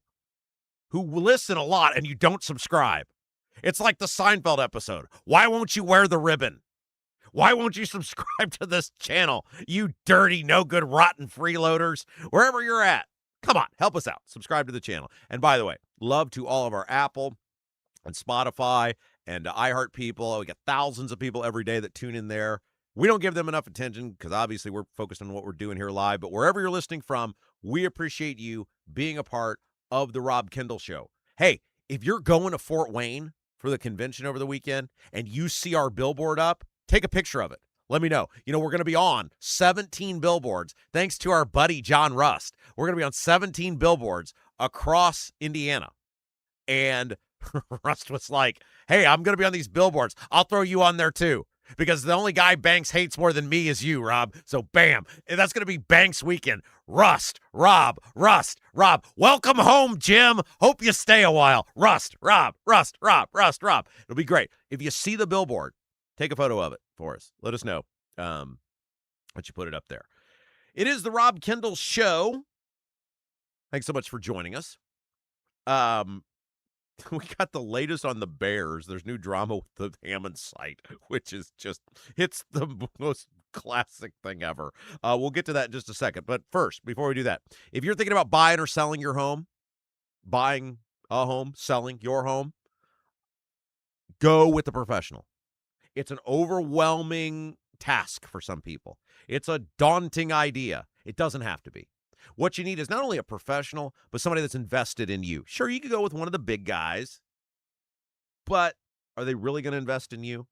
who listen a lot and you don't subscribe. It's like the Seinfeld episode. Why won't you wear the ribbon? Why won't you subscribe to this channel? You dirty, no good, rotten freeloaders. Wherever you're at, come on, help us out. Subscribe to the channel. And by the way, love to all of our Apple and Spotify and iHeart people. We got thousands of people every day that tune in there. We don't give them enough attention because obviously we're focused on what we're doing here live. But wherever you're listening from, we appreciate you being a part of the Rob Kendall Show. Hey, if you're going to Fort Wayne for the convention over the weekend and you see our billboard up, take a picture of it. Let me know. You know, we're going to be on 17 billboards thanks to our buddy John Rust. We're going to be on 17 billboards across Indiana. And Rust was like, hey, I'm going to be on these billboards. I'll throw you on there too. Because the only guy Banks hates more than me is you, Rob. So bam, and that's going to be Banks weekend. Rust, Rob. Welcome home, Jim. Hope you stay a while. Rust, Rob. It'll be great. If you see the billboard, take a photo of it for us. Let us know. Let you put it up there. It is the Rob Kendall Show. Thanks so much for joining us. We got the latest on the Bears. There's new drama with the Hammond site, which is just, it's the most classic thing ever. We'll get to that in just a second. But first, before we do that, if you're thinking about buying or selling your home, buying a home, selling your home, go with the professional. It's an overwhelming task for some people. It's a daunting idea. It doesn't have to be. What you need is not only a professional, but somebody that's invested in you. Sure, you could go with one of the big guys, but are they really going to invest in you?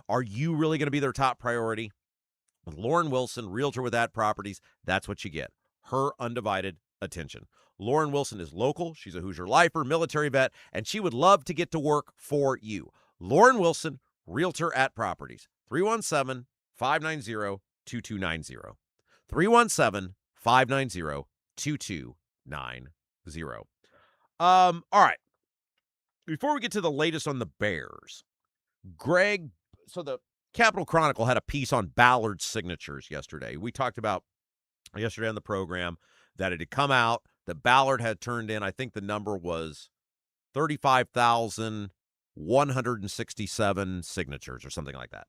Are you really going to be their top priority? With Lauren Wilson, realtor with At Properties, that's what you get. Her undivided attention. Lauren Wilson is local. She's a Hoosier lifer, military vet, and she would love to get to work for you. Lauren Wilson, realtor at Properties. 317-590-2290. 317-590-2290. All right. Before we get to the latest on the Bears, Greg, so the Capital Chronicle had a piece on Ballard's signatures yesterday. We talked about yesterday on the program that it had come out that Ballard had turned in, I think the number was 35,167 signatures or something like that,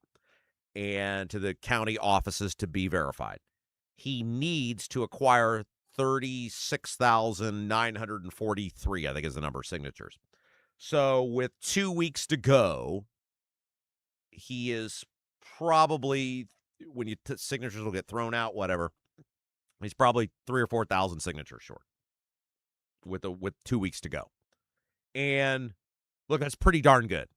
and to the county offices to be verified. He needs to acquire 36,943, I think is the number of signatures. So with 2 weeks to go, he is probably, when you signatures will get thrown out, whatever, he's probably 3,000 or 4,000 signatures short with 2 weeks to go. And look, that's pretty darn good.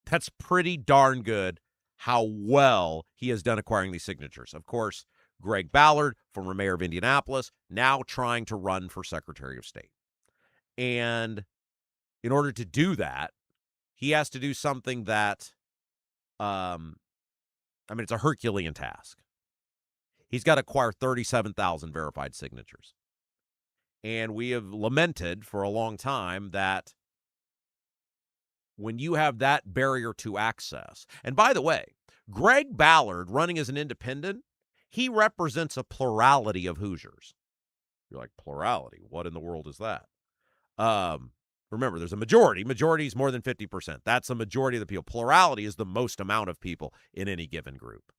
That's pretty darn good how well he has done acquiring these signatures. Of course, Greg Ballard, former mayor of Indianapolis, now trying to run for Secretary of State. And in order to do that, he has to do something that, it's a Herculean task. He's got to acquire 37,000 verified signatures. And we have lamented for a long time that when you have that barrier to access, and by the way, Greg Ballard running as an independent, he represents a plurality of Hoosiers. You're like, plurality? What in the world is that? Remember, there's a majority. Majority is more than 50%. That's the majority of the people. Plurality is the most amount of people in any given group.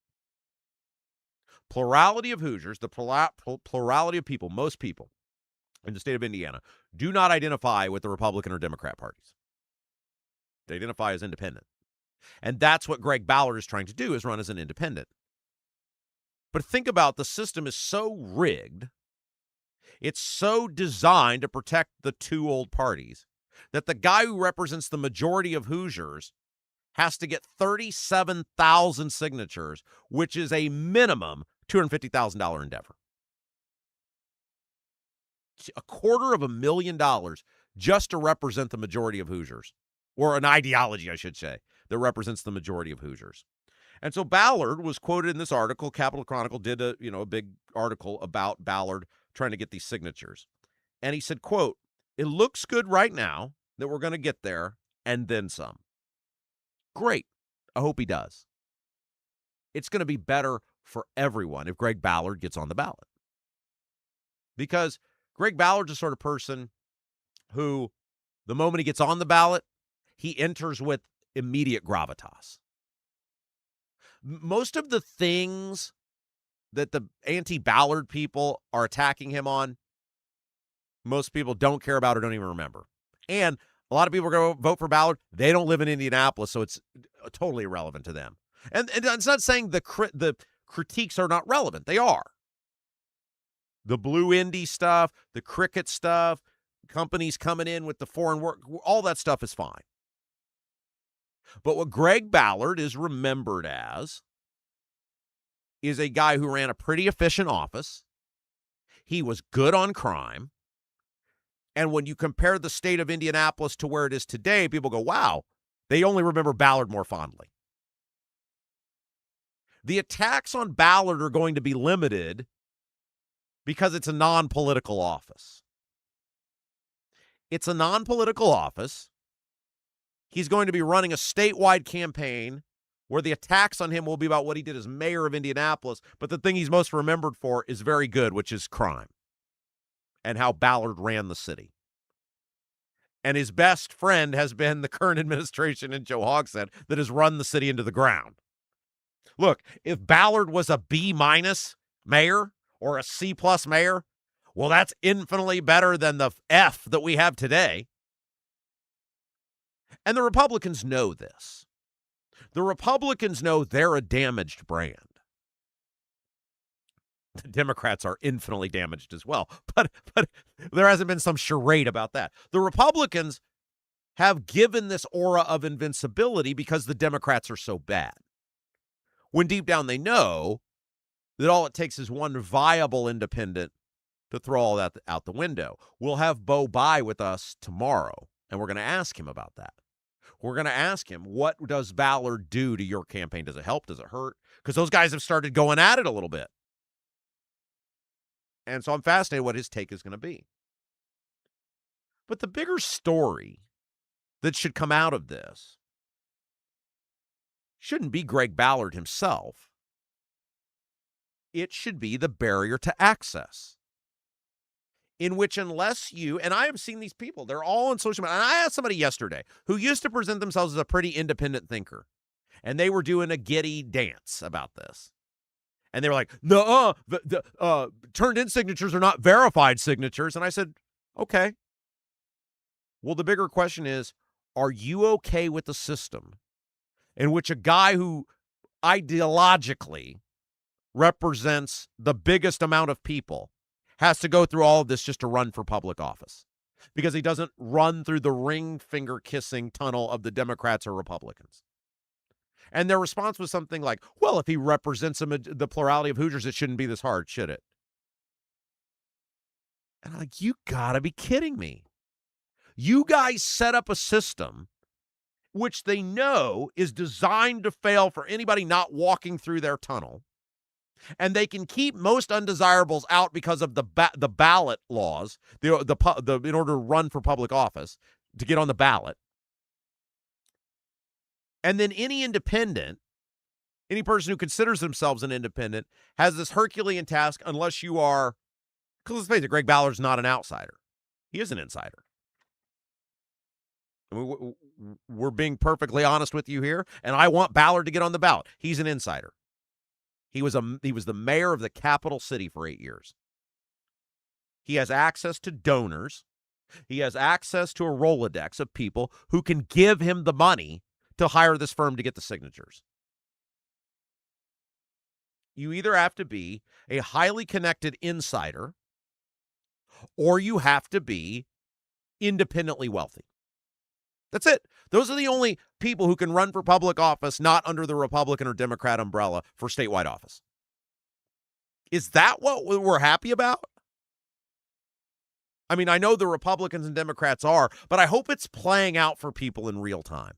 Plurality of Hoosiers, the plurality of people, most people in the state of Indiana, do not identify with the Republican or Democrat parties. They identify as independent. And that's what Greg Ballard is trying to do, is run as an independent. But think about, the system is so rigged, it's so designed to protect the two old parties, that the guy who represents the majority of Hoosiers has to get 37,000 signatures, which is a minimum $250,000 endeavor. $250,000 just to represent the majority of Hoosiers, or an ideology, I should say, that represents the majority of Hoosiers. And so Ballard was quoted in this article. Capital Chronicle did a big article about Ballard trying to get these signatures. And he said, quote, "It looks good right now that we're going to get there and then some." Great. I hope he does. It's going to be better for everyone if Greg Ballard gets on the ballot. Because Greg Ballard's the sort of person who, the moment he gets on the ballot, he enters with immediate gravitas. Most of the things that the anti-Ballard people are attacking him on, most people don't care about or don't even remember. And a lot of people are going to vote for Ballard. They don't live in Indianapolis, so it's totally irrelevant to them. And it's not saying the critiques are not relevant. They are. The Blue Indy stuff, the cricket stuff, companies coming in with the foreign work, all that stuff is fine. But what Greg Ballard is remembered as is a guy who ran a pretty efficient office. He was good on crime. And when you compare the state of Indianapolis to where it is today, people go, wow, they only remember Ballard more fondly. The attacks on Ballard are going to be limited because it's a non-political office. It's a non-political office. He's going to be running a statewide campaign where the attacks on him will be about what he did as mayor of Indianapolis, but the thing he's most remembered for is very good, which is crime and how Ballard ran the city. And his best friend has been the current administration in Joe Hogshead that has run the city into the ground. Look, if Ballard was a B- mayor or a C+ mayor, well, that's infinitely better than the F that we have today. And the Republicans know this. The Republicans know they're a damaged brand. The Democrats are infinitely damaged as well, but there hasn't been some charade about that. The Republicans have given this aura of invincibility because the Democrats are so bad, when deep down they know that all it takes is one viable independent to throw all that out the window. We'll have Bo Bai with us tomorrow, and we're going to ask him about that. We're going to ask him, what does Ballard do to your campaign? Does it help? Does it hurt? Because those guys have started going at it a little bit. And so I'm fascinated what his take is going to be. But the bigger story that should come out of this shouldn't be Greg Ballard himself. It should be the barrier to access, in which unless you, and I have seen these people, they're all on social media. And I asked somebody yesterday who used to present themselves as a pretty independent thinker, and they were doing a giddy dance about this. And they were like, no, turned-in signatures are not verified signatures. And I said, okay. Well, the bigger question is, are you okay with the system in which a guy who ideologically represents the biggest amount of people has to go through all of this just to run for public office? Because he doesn't run through the ring finger kissing tunnel of the Democrats or Republicans. And their response was something like, well, if he represents the plurality of Hoosiers, it shouldn't be this hard, should it? And I'm like, you gotta be kidding me. You guys set up a system which they know is designed to fail for anybody not walking through their tunnel. And they can keep most undesirables out because of the ballot laws, in order to run for public office, to get on the ballot. And then any independent, any person who considers themselves an independent, has this Herculean task unless you are, because let's face it, Greg Ballard's not an outsider. He is an insider. I mean, we're being perfectly honest with you here, and I want Ballard to get on the ballot. He's an insider. He was the mayor of the capital city for 8 years. He has access to donors. He has access to a Rolodex of people who can give him the money to hire this firm to get the signatures. You either have to be a highly connected insider or you have to be independently wealthy. That's it. Those are the only people who can run for public office not under the Republican or Democrat umbrella for statewide office. Is that what we're happy about? I mean, I know the Republicans and Democrats are, but I hope it's playing out for people in real time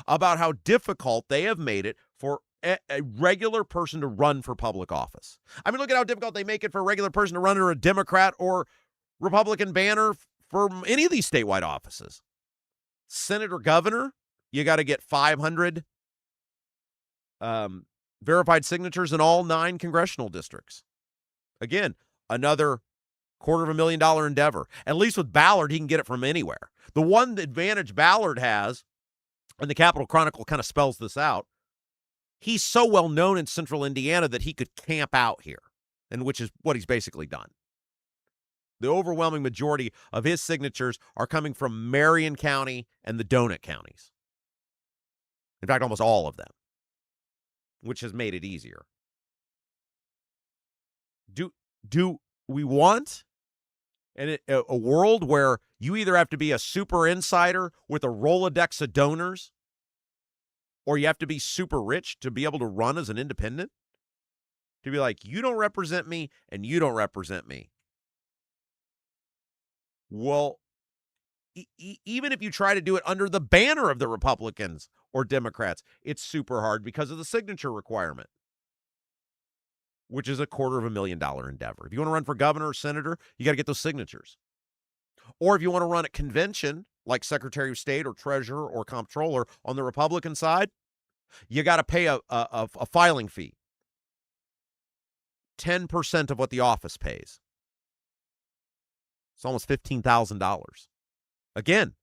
about how difficult they have made it for a regular person to run for public office. I mean, look at how difficult they make it for a regular person to run under a Democrat or Republican banner for any of these statewide offices. Senator, governor, you got to get 500 verified signatures in all 9 congressional districts. Again, another $250,000 endeavor. At least with Ballard, he can get it from anywhere. The one advantage Ballard has, and the Capitol Chronicle kind of spells this out, he's so well known in central Indiana that he could camp out here, and which is what he's basically done. The overwhelming majority of his signatures are coming from Marion County and the Donut counties. In fact, almost all of them, which has made it easier. Do we want a world where you either have to be a super insider with a Rolodex of donors, or you have to be super rich to be able to run as an independent? To be like, you don't represent me and you don't represent me. Well, even if you try to do it under the banner of the Republicans or Democrats, it's super hard because of the signature requirement, which is a $250,000 endeavor. If you want to run for governor or senator, you got to get those signatures. Or if you want to run at convention, like Secretary of State or Treasurer or Comptroller on the Republican side, you got to pay a filing fee. 10% of what the office pays. It's almost $15,000. Again,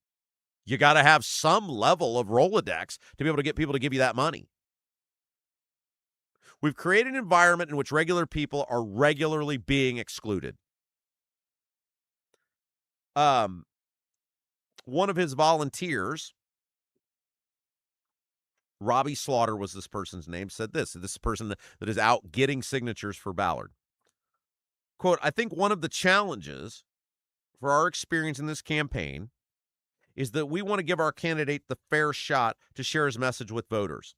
you got to have some level of Rolodex to be able to get people to give you that money. We've created an environment in which regular people are regularly being excluded. One of his volunteers, Robbie Slaughter was this person's name, said this person that is out getting signatures for Ballard. Quote, I think one of the challenges for our experience in this campaign is that we want to give our candidate the fair shot to share his message with voters.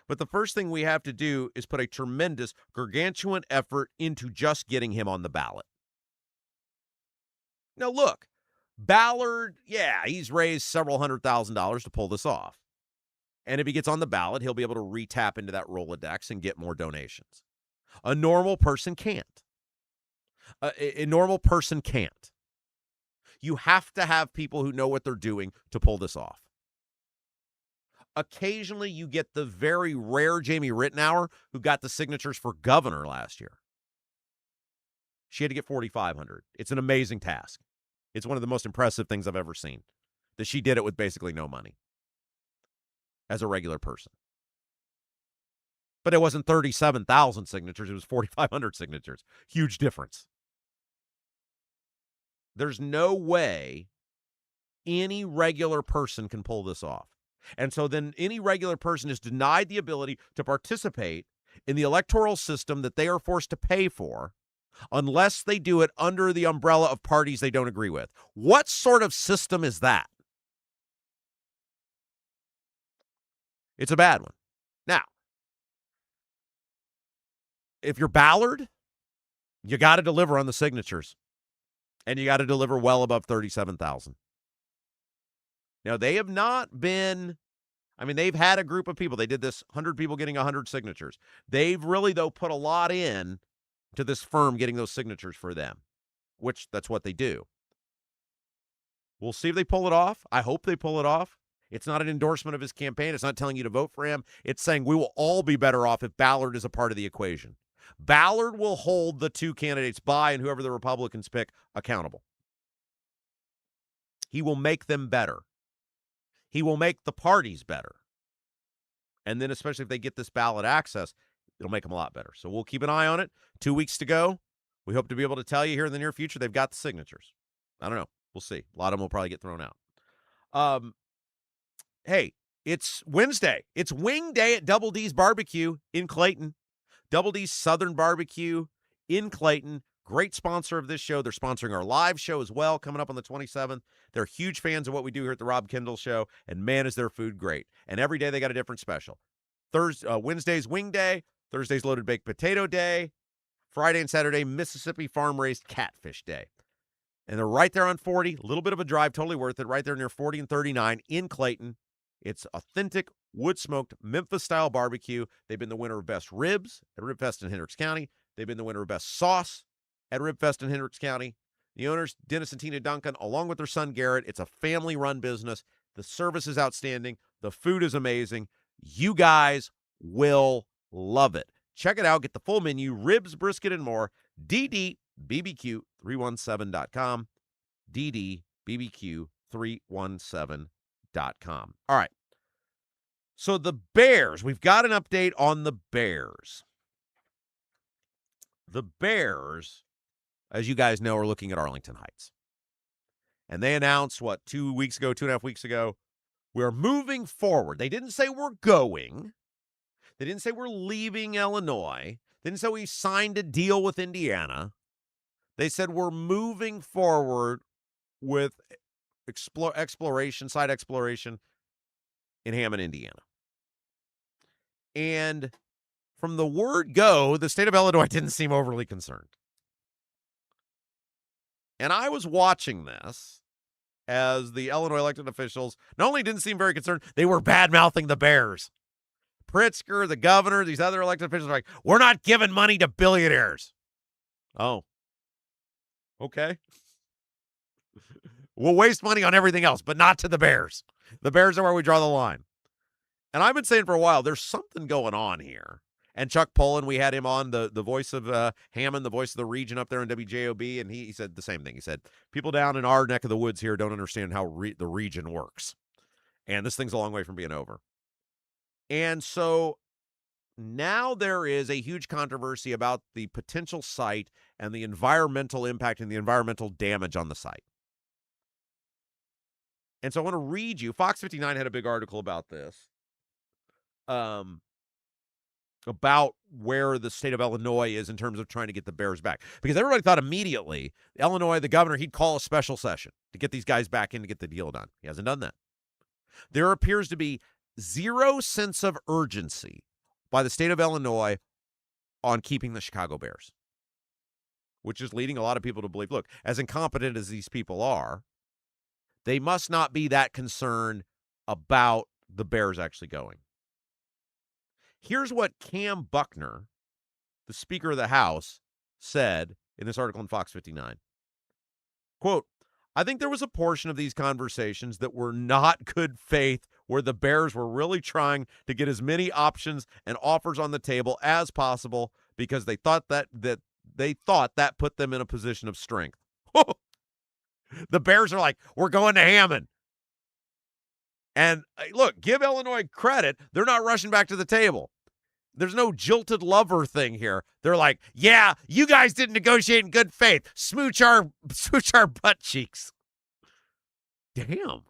But the first thing we have to do is put a tremendous, gargantuan effort into just getting him on the ballot. Now, look, Ballard, yeah, he's raised several $100,000s to pull this off. And if he gets on the ballot, he'll be able to re-tap into that Rolodex and get more donations. A normal person can't. A normal person can't. You have to have people who know what they're doing to pull this off. Occasionally, you get the very rare Jamie Rittenauer who got the signatures for governor last year. She had to get 4,500. It's an amazing task. It's one of the most impressive things I've ever seen, that she did it with basically no money as a regular person. But it wasn't 37,000 signatures. It was 4,500 signatures. Huge difference. There's no way any regular person can pull this off. And so then any regular person is denied the ability to participate in the electoral system that they are forced to pay for unless they do it under the umbrella of parties they don't agree with. What sort of system is that? It's a bad one. Now, if you're Ballard, you got to deliver on the signatures. And you got to deliver well above 37,000. Now, they have not been, they've had a group of people. They did this 100 people getting 100 signatures. They've really, though, put a lot in to this firm getting those signatures for them, which that's what they do. We'll see if they pull it off. I hope they pull it off. It's not an endorsement of his campaign. It's not telling you to vote for him. It's saying we will all be better off if Ballard is a part of the equation. Ballard will hold the two candidates by and whoever the Republicans pick accountable. He will make them better. He will make the parties better. And then especially if they get this ballot access, it'll make them a lot better. So we'll keep an eye on it. 2 weeks to go. We hope to be able to tell you here in the near future they've got the signatures. I don't know. We'll see. A lot of them will probably get thrown out. Hey, it's Wednesday. It's Wing Day at Double D's Barbecue in Clayton. Double D's Southern Barbecue in Clayton. Great sponsor of this show. They're sponsoring our live show as well, coming up on the 27th. They're huge fans of what we do here at the Rob Kendall Show, and man, is their food great. And every day they got a different special. Wednesday's Wing Day. Thursday's Loaded Baked Potato Day. Friday and Saturday, Mississippi Farm-Raised Catfish Day. And they're right there on 40. A little bit of a drive, totally worth it. Right there near 40 and 39 in Clayton. It's authentic, wood-smoked, Memphis-style barbecue. They've been the winner of Best Ribs at Ribfest in Hendricks County. They've been the winner of Best Sauce at Ribfest in Hendricks County. The owners, Dennis and Tina Duncan, along with their son Garrett. It's a family-run business. The service is outstanding. The food is amazing. You guys will love it. Check it out. Get the full menu, ribs, brisket, and more. DDBBQ317.com. DDBBQ317.com. All right. So the Bears, we've got an update on the Bears. The Bears, as you guys know, are looking at Arlington Heights. And they announced, 2.5 weeks ago, we're moving forward. They didn't say we're going. They didn't say we're leaving Illinois. They didn't say we signed a deal with Indiana. They said we're moving forward with site exploration in Hammond, Indiana. And from the word go, the state of Illinois didn't seem overly concerned. And I was watching this as the Illinois elected officials not only didn't seem very concerned, they were bad-mouthing the Bears. Pritzker, the governor, these other elected officials are like, we're not giving money to billionaires. Oh. Okay. We'll waste money on everything else, but not to the Bears. The Bears are where we draw the line. And I've been saying for a while, there's something going on here. And Chuck Poland, we had him on, the voice of Hammond, the voice of the region up there in WJOB, and he said the same thing. He said, people down in our neck of the woods here don't understand how the region works. And this thing's a long way from being over. And so now there is a huge controversy about the potential site and the environmental impact and the environmental damage on the site. And so I want to read you. Fox 59 had a big article about this. About where the state of Illinois is in terms of trying to get the Bears back. Because everybody thought immediately, Illinois, the governor, he'd call a special session to get these guys back in to get the deal done. He hasn't done that. There appears to be zero sense of urgency by the state of Illinois on keeping the Chicago Bears, which is leading a lot of people to believe, look, as incompetent as these people are, they must not be that concerned about the Bears actually going. Here's what Cam Buckner, the Speaker of the House, said in this article in Fox 59. Quote, I think there was a portion of these conversations that were not good faith, where the Bears were really trying to get as many options and offers on the table as possible because they thought that put them in a position of strength. The Bears are like, we're going to Hammond. And look, give Illinois credit. They're not rushing back to the table. There's no jilted lover thing here. They're like, yeah, you guys didn't negotiate in good faith. Smooch our butt cheeks. Damn.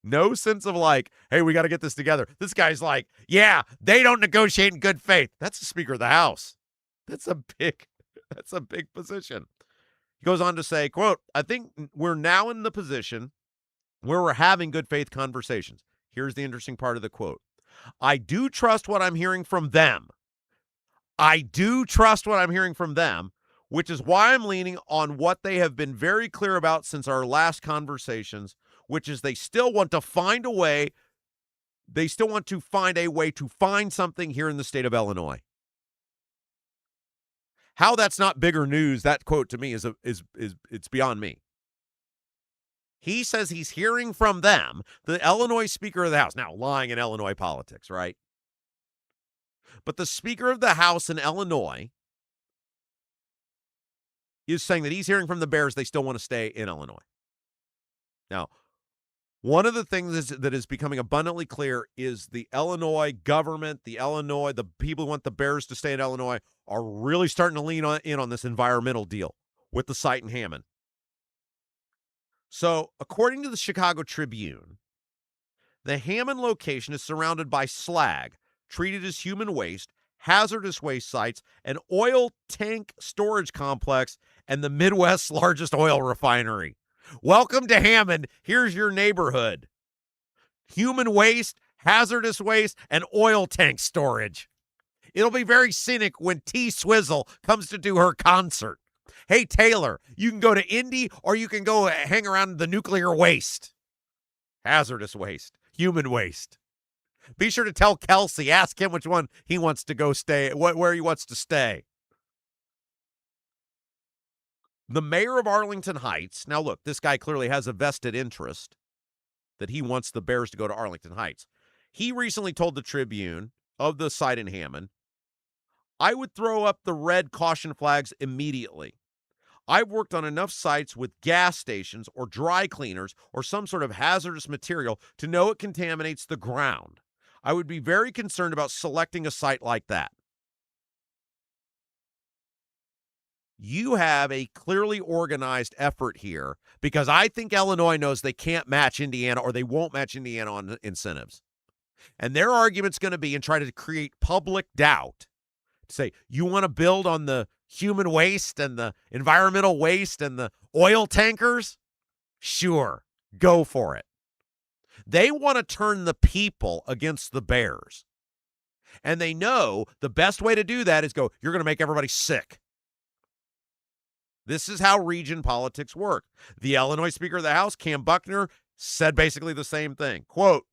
No sense of like, hey, we got to get this together. This guy's like, yeah, they don't negotiate in good faith. That's the Speaker of the House. That's a big position. He goes on to say, quote, I think we're now in the position where we're having good faith conversations. Here's the interesting part of the quote. I do trust what I'm hearing from them. I do trust what I'm hearing from them, which is why I'm leaning on what they have been very clear about since our last conversations, which is they still want to find a way. They still want to find a way to find something here in the state of Illinois. How that's not bigger news, that quote to me is it's beyond me. He says he's hearing from them, the Illinois Speaker of the House. Now, lying in Illinois politics, right? But the Speaker of the House in Illinois is saying that he's hearing from the Bears they still want to stay in Illinois. Now, one of the things that is becoming abundantly clear is the Illinois government, the people who want the Bears to stay in Illinois are really starting to lean in on this environmental deal with the site in Hammond. So, according to the Chicago Tribune, the Hammond location is surrounded by slag, treated as human waste, hazardous waste sites, an oil tank storage complex, and the Midwest's largest oil refinery. Welcome to Hammond. Here's your neighborhood. Human waste, hazardous waste, and oil tank storage. It'll be very scenic when T Swizzle comes to do her concert. Hey, Taylor, you can go to Indy or you can go hang around the nuclear waste. Hazardous waste, human waste. Be sure to tell Kelsey, ask him which one he wants to go stay, where he wants to stay. The mayor of Arlington Heights, now look, this guy clearly has a vested interest that he wants the Bears to go to Arlington Heights. He recently told the Tribune of the site in Hammond, I would throw up the red caution flags immediately. I've worked on enough sites with gas stations or dry cleaners or some sort of hazardous material to know it contaminates the ground. I would be very concerned about selecting a site like that. You have a clearly organized effort here because I think Illinois knows they can't match Indiana or they won't match Indiana on incentives. And their argument's going to be and try to create public doubt. Say, you want to build on the human waste and the environmental waste and the oil tankers? Sure, go for it. They want to turn the people against the Bears. And they know the best way to do that is go, you're going to make everybody sick. This is how region politics work. The Illinois Speaker of the House, Cam Buckner, said basically the same thing. Quote,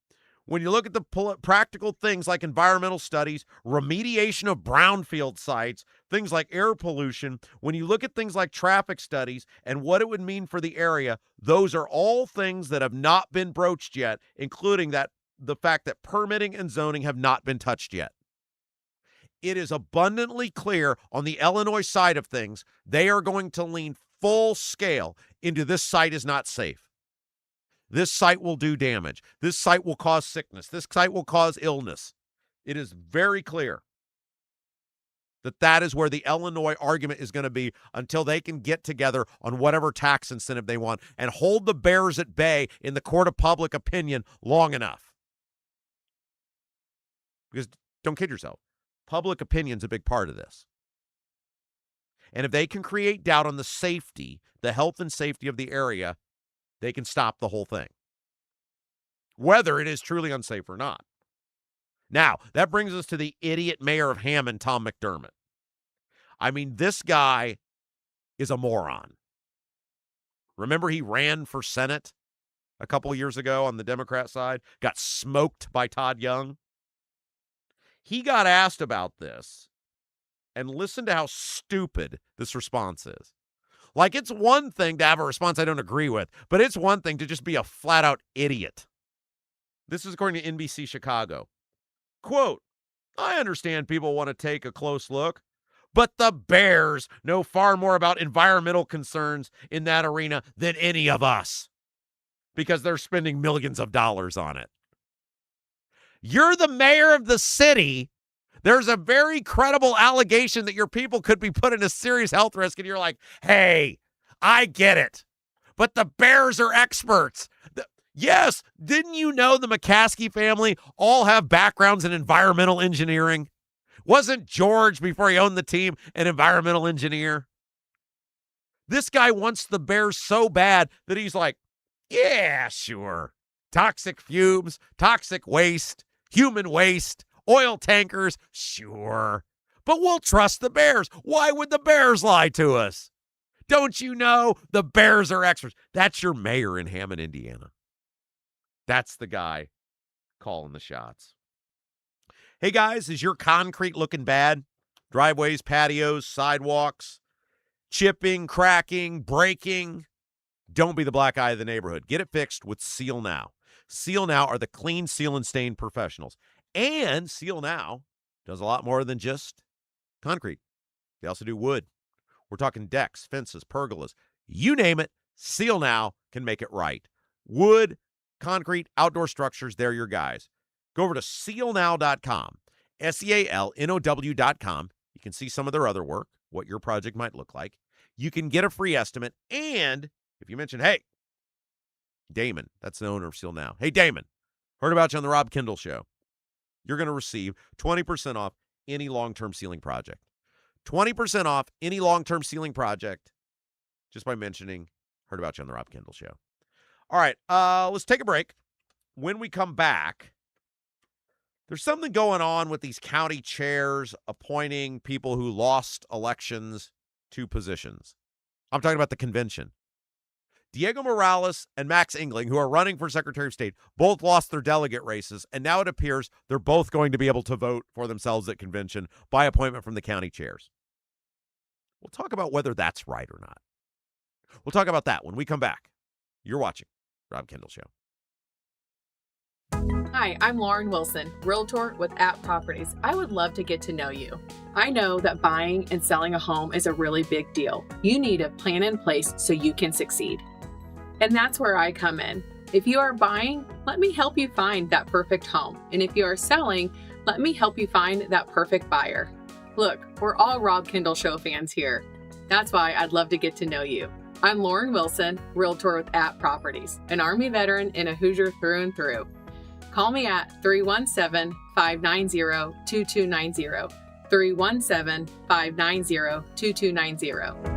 when you look at the practical things like environmental studies, remediation of brownfield sites, things like air pollution, when you look at things like traffic studies and what it would mean for the area, those are all things that have not been broached yet, including the fact that permitting and zoning have not been touched yet. It is abundantly clear on the Illinois side of things, they are going to lean full scale into this site is not safe. This site will do damage. This site will cause sickness. This site will cause illness. It is very clear that is where the Illinois argument is going to be until they can get together on whatever tax incentive they want and hold the Bears at bay in the court of public opinion long enough. Because don't kid yourself. Public opinion's a big part of this. And if they can create doubt on the safety, the health and safety of the area, they can stop the whole thing, whether it is truly unsafe or not. Now, that brings us to the idiot mayor of Hammond, Tom McDermott. I mean, this guy is a moron. Remember he ran for Senate a couple of years ago on the Democrat side, got smoked by Todd Young? He got asked about this, and listen to how stupid this response is. Like, it's one thing to have a response I don't agree with, but it's one thing to just be a flat-out idiot. This is according to NBC Chicago. Quote, I understand people want to take a close look, but the Bears know far more about environmental concerns in that arena than any of us because they're spending millions of dollars on it. You're the mayor of the city. There's a very credible allegation that your people could be put in a serious health risk, and you're like, hey, I get it, but the Bears are experts. Yes, didn't you know the McCaskey family all have backgrounds in environmental engineering? Wasn't George, before he owned the team, an environmental engineer? This guy wants the Bears so bad that he's like, yeah, sure. Toxic fumes, toxic waste, Human waste, oil tankers, sure. But we'll trust the bears. Why would the bears lie to us? Don't you know the bears are experts? That's your mayor in Hammond, Indiana. That's the guy calling the shots. Hey, guys, is your concrete looking bad? Driveways, patios, sidewalks, chipping, cracking, breaking? Don't be the black eye of the neighborhood. Get it fixed with Seal Now. Seal Now are the clean, seal, and stain professionals. And Seal Now does a lot more than just concrete. They also do wood. We're talking decks, fences, pergolas. You name it, Seal Now can make it right. Wood, concrete, outdoor structures, they're your guys. Go over to sealnow.com, SEALNOW.com. You can see some of their other work, what your project might look like. You can get a free estimate, and if you mention, hey, Damon, that's the owner of Seal Now. Hey, Damon, heard about you on the Rob Kendall Show. You're going to receive 20% off any long-term sealing project. 20% off any long-term sealing project just by mentioning, heard about you on the Rob Kendall Show. All right, let's take a break. When we come back, there's something going on with these county chairs appointing people who lost elections to positions. I'm talking about the convention. Diego Morales and Max Engling, who are running for Secretary of State, both lost their delegate races, and now it appears they're both going to be able to vote for themselves at convention by appointment from the county chairs. We'll talk about whether that's right or not. We'll talk about that when we come back. You're watching Rob Kendall Show. Hi, I'm Lauren Wilson, Realtor with App Properties. I would love to get to know you. I know that buying and selling a home is a really big deal. You need a plan in place so you can succeed. And that's where I come in. If you are buying, let me help you find that perfect home. And if you are selling, let me help you find that perfect buyer. Look, we're all Rob Kendall Show fans here. That's why I'd love to get to know you. I'm Lauren Wilson, Realtor with App Properties, an Army veteran and a Hoosier through and through. Call me at 317-590-2290, 317-590-2290.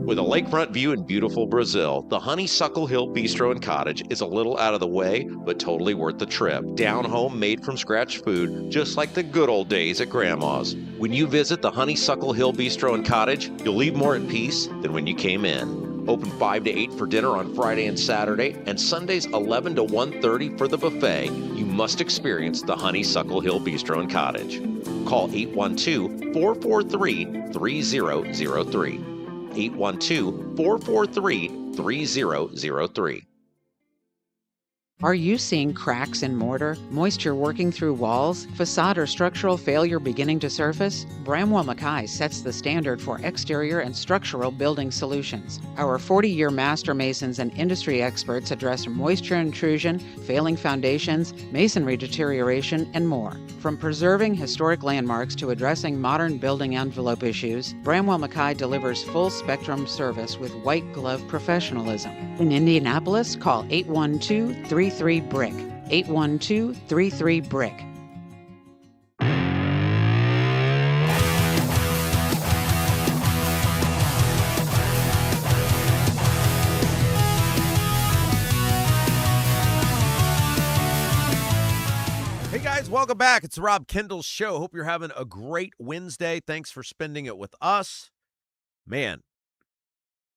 With a lakefront view in beautiful Brazil, the Honeysuckle Hill Bistro and Cottage is a little out of the way, but totally worth the trip. Down home, made from scratch food, just like the good old days at Grandma's. When you visit the Honeysuckle Hill Bistro and Cottage, you'll leave more at peace than when you came in. Open 5 to 8 for dinner on Friday and Saturday, and Sundays 11 to 1:30 for the buffet. You must experience the Honeysuckle Hill Bistro and Cottage. Call 812-443-3003. 812-443-3003. Are you seeing cracks in mortar, moisture working through walls, facade or structural failure beginning to surface? Bramwell Mackay sets the standard for exterior and structural building solutions. Our 40-year master masons and industry experts address moisture intrusion, failing foundations, masonry deterioration, and more. From preserving historic landmarks to addressing modern building envelope issues, Bramwell Mackay delivers full-spectrum service with white-glove professionalism. In Indianapolis, call 812-33-BRICK. 812-33-BRICK. Hey guys, welcome back. It's the Rob Kendall Show. Hope you're having a great Wednesday. Thanks for spending it with us. Man,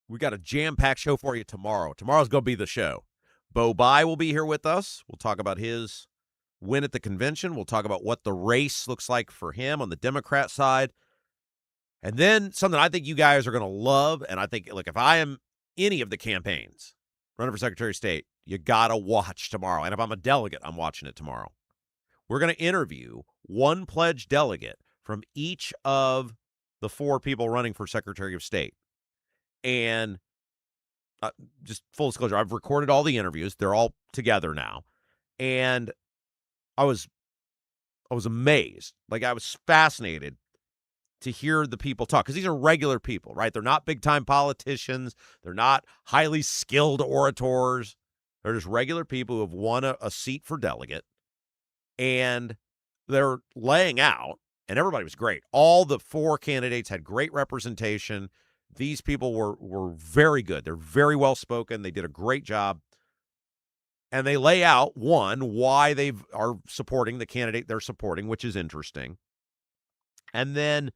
we got a jam-packed show for you tomorrow. Tomorrow's going to be the show. Bo Bai will be here with us. We'll talk about his win at the convention. We'll talk about what the race looks like for him on the Democrat side. And then something I think you guys are going to love, and I think, like, if I am any of the campaigns running for Secretary of State, you got to watch tomorrow. And if I'm a delegate, I'm watching it tomorrow. We're going to interview one pledged delegate from each of the 4 people running for Secretary of State. And just full disclosure, I've recorded all the interviews. They're all together now. And I was amazed. Like, I was fascinated to hear the people talk, because these are regular people, right? They're not big-time politicians. They're not highly skilled orators. They're just regular people who have won a seat for delegate. And they're laying out, and everybody was great. All the 4 candidates had great representation. These people were very good. They're very well spoken. They did a great job. And they lay out, one, why they are supporting the candidate they're supporting, which is interesting. And then,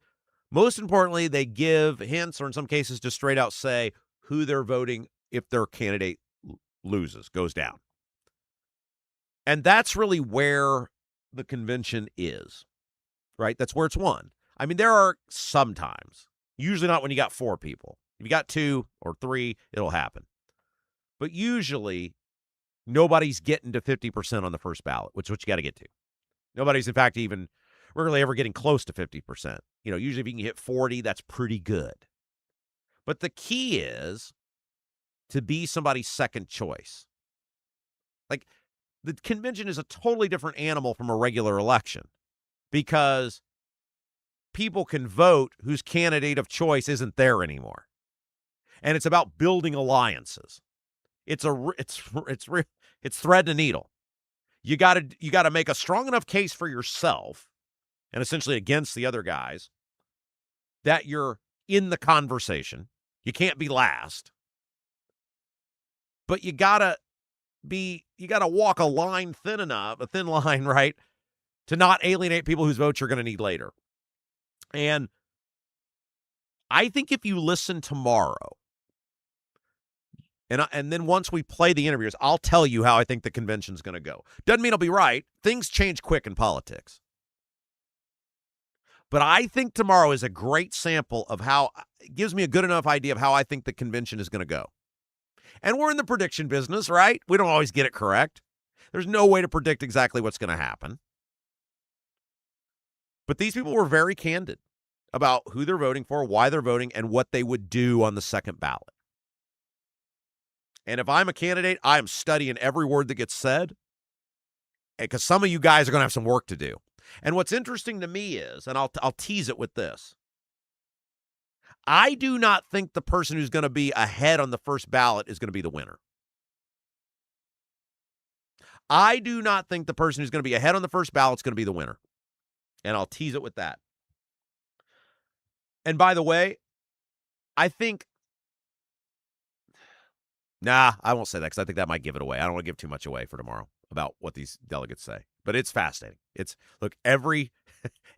most importantly, they give hints, or in some cases, just straight out say who they're voting if their candidate loses, goes down. And that's really where the convention is, right? That's where it's won. I mean, there are sometimes, usually not when you got 4 people. If you got 2 or 3, it'll happen. But usually, nobody's getting to 50% on the first ballot, which is what you got to get to. Nobody's, in fact, even rarely ever getting close to 50%. Usually if you can hit 40, that's pretty good. But the key is to be somebody's second choice. Like, the convention is a totally different animal from a regular election because people can vote whose candidate of choice isn't there anymore. And it's about building alliances. It's thread and needle. You got to make a strong enough case for yourself and essentially against the other guys that you're in the conversation. You can't be last. But you got to walk a thin line, right, to not alienate people whose votes you're going to need later. And I think if you listen tomorrow, and then once we play the interviews, I'll tell you how I think the convention's going to go. Doesn't mean I'll be right. Things change quick in politics. But I think tomorrow is a great sample of how it gives me a good enough idea of how I think the convention is going to go. And we're in the prediction business, right? We don't always get it correct. There's no way to predict exactly what's going to happen. But these people were very candid about who they're voting for, why they're voting, and what they would do on the second ballot. And if I'm a candidate, I'm studying every word that gets said, because some of you guys are going to have some work to do. And what's interesting to me is, and I'll tease it with this, I do not think the person who's going to be ahead on the first ballot is going to be the winner. I do not think the person who's going to be ahead on the first ballot is going to be the winner. And I'll tease it with that. And by the way, I think, I won't say that because I think that might give it away. I don't want to give too much away for tomorrow about what these delegates say. But it's fascinating. Look, every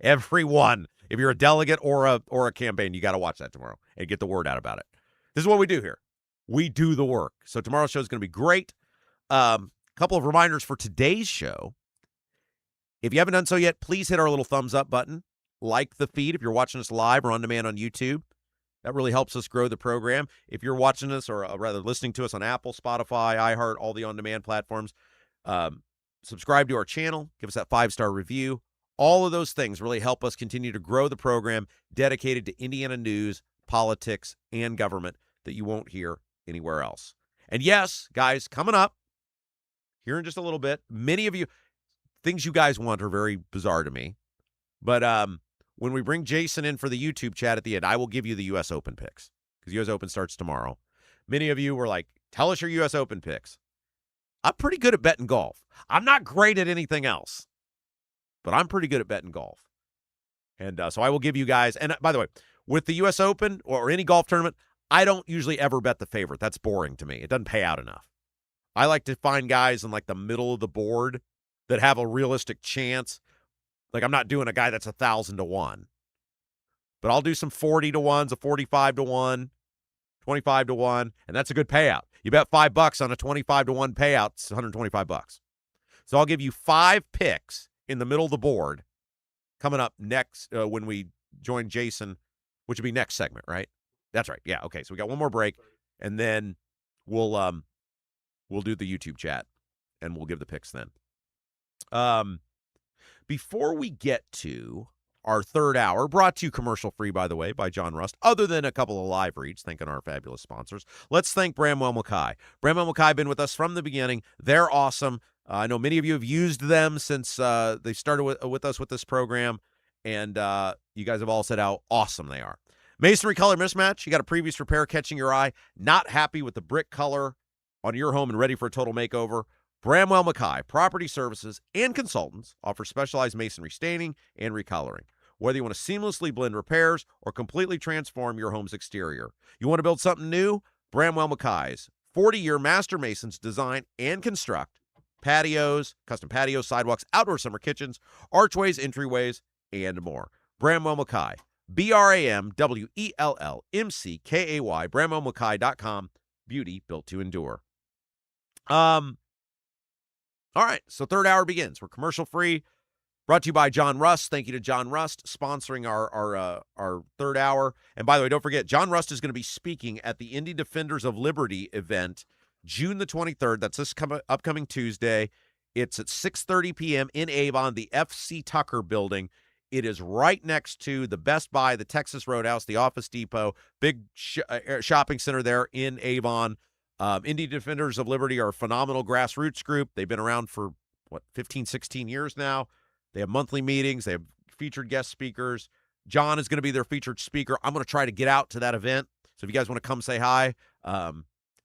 one, if you're a delegate or a campaign, you got to watch that tomorrow and get the word out about it. This is what we do here. We do the work. So tomorrow's show is going to be great. Couple of reminders for today's show. If you haven't done so yet, please hit our little thumbs up button. Like the feed if you're watching us live or on demand on YouTube. That really helps us grow the program. If you're watching us or rather listening to us on Apple, Spotify, iHeart, all the on-demand platforms, subscribe to our channel. Give us that 5-star review. All of those things really help us continue to grow the program dedicated to Indiana news, politics, and government that you won't hear anywhere else. And yes, guys, coming up here in just a little bit, many of you, things you guys want are very bizarre to me. But when we bring Jason in for the YouTube chat at the end, I will give you the U.S. Open picks because U.S. Open starts tomorrow. Many of you were like, tell us your U.S. Open picks. I'm pretty good at betting golf. I'm not great at anything else, but I'm pretty good at betting golf. And so I will give you guys, and by the way, with the U.S. Open or any golf tournament, I don't usually ever bet the favorite. That's boring to me. It doesn't pay out enough. I like to find guys in like the middle of the board that have a realistic chance. Like I'm not doing a guy that's 1,000 to 1, but I'll do some 40 to 1s, a 45 to 1, 25 to 1, and that's a good payout. You bet $5 on a 25 to 1 payout, it's $125. So I'll give you 5 picks in the middle of the board coming up next when we join Jason, which would be next segment, right? That's right. Yeah. Okay. So we got one more break, and then we'll do the YouTube chat, and we'll give the picks then. Before we get to our third hour, brought to you commercial-free, by the way, by John Rust, other than a couple of live reads, thanking our fabulous sponsors, let's thank Bramwell Mackay. Bramwell Mackay been with us from the beginning. They're awesome. I know many of you have used them since they started with us with this program, and you guys have all said how awesome they are. Masonry color mismatch. You got a previous repair catching your eye, not happy with the brick color on your home and ready for a total makeover. Bramwell Mackay Property Services and Consultants offer specialized masonry staining and recoloring. Whether you want to seamlessly blend repairs or completely transform your home's exterior. You want to build something new? Bramwell Mackay's 40-year master masons design and construct patios, custom patios, sidewalks, outdoor summer kitchens, archways, entryways, and more. Bramwell Mackay, BRAMWELLMCKAY, BramwellMackay.com. Beauty built to endure. All right, so third hour begins. We're commercial free. Brought to you by John Rust. Thank you to John Rust sponsoring our third hour. And by the way, don't forget, John Rust is going to be speaking at the Indie Defenders of Liberty event June the 23rd. That's this upcoming Tuesday. It's at 6:30 p.m. in Avon, the F.C. Tucker building. It is right next to the Best Buy, the Texas Roadhouse, the Office Depot, big shopping center there in Avon. Indie Defenders of Liberty are a phenomenal grassroots group. They've been around for, 15, 16 years now. They have monthly meetings. They have featured guest speakers. John is going to be their featured speaker. I'm going to try to get out to that event. So if you guys want to come say hi, as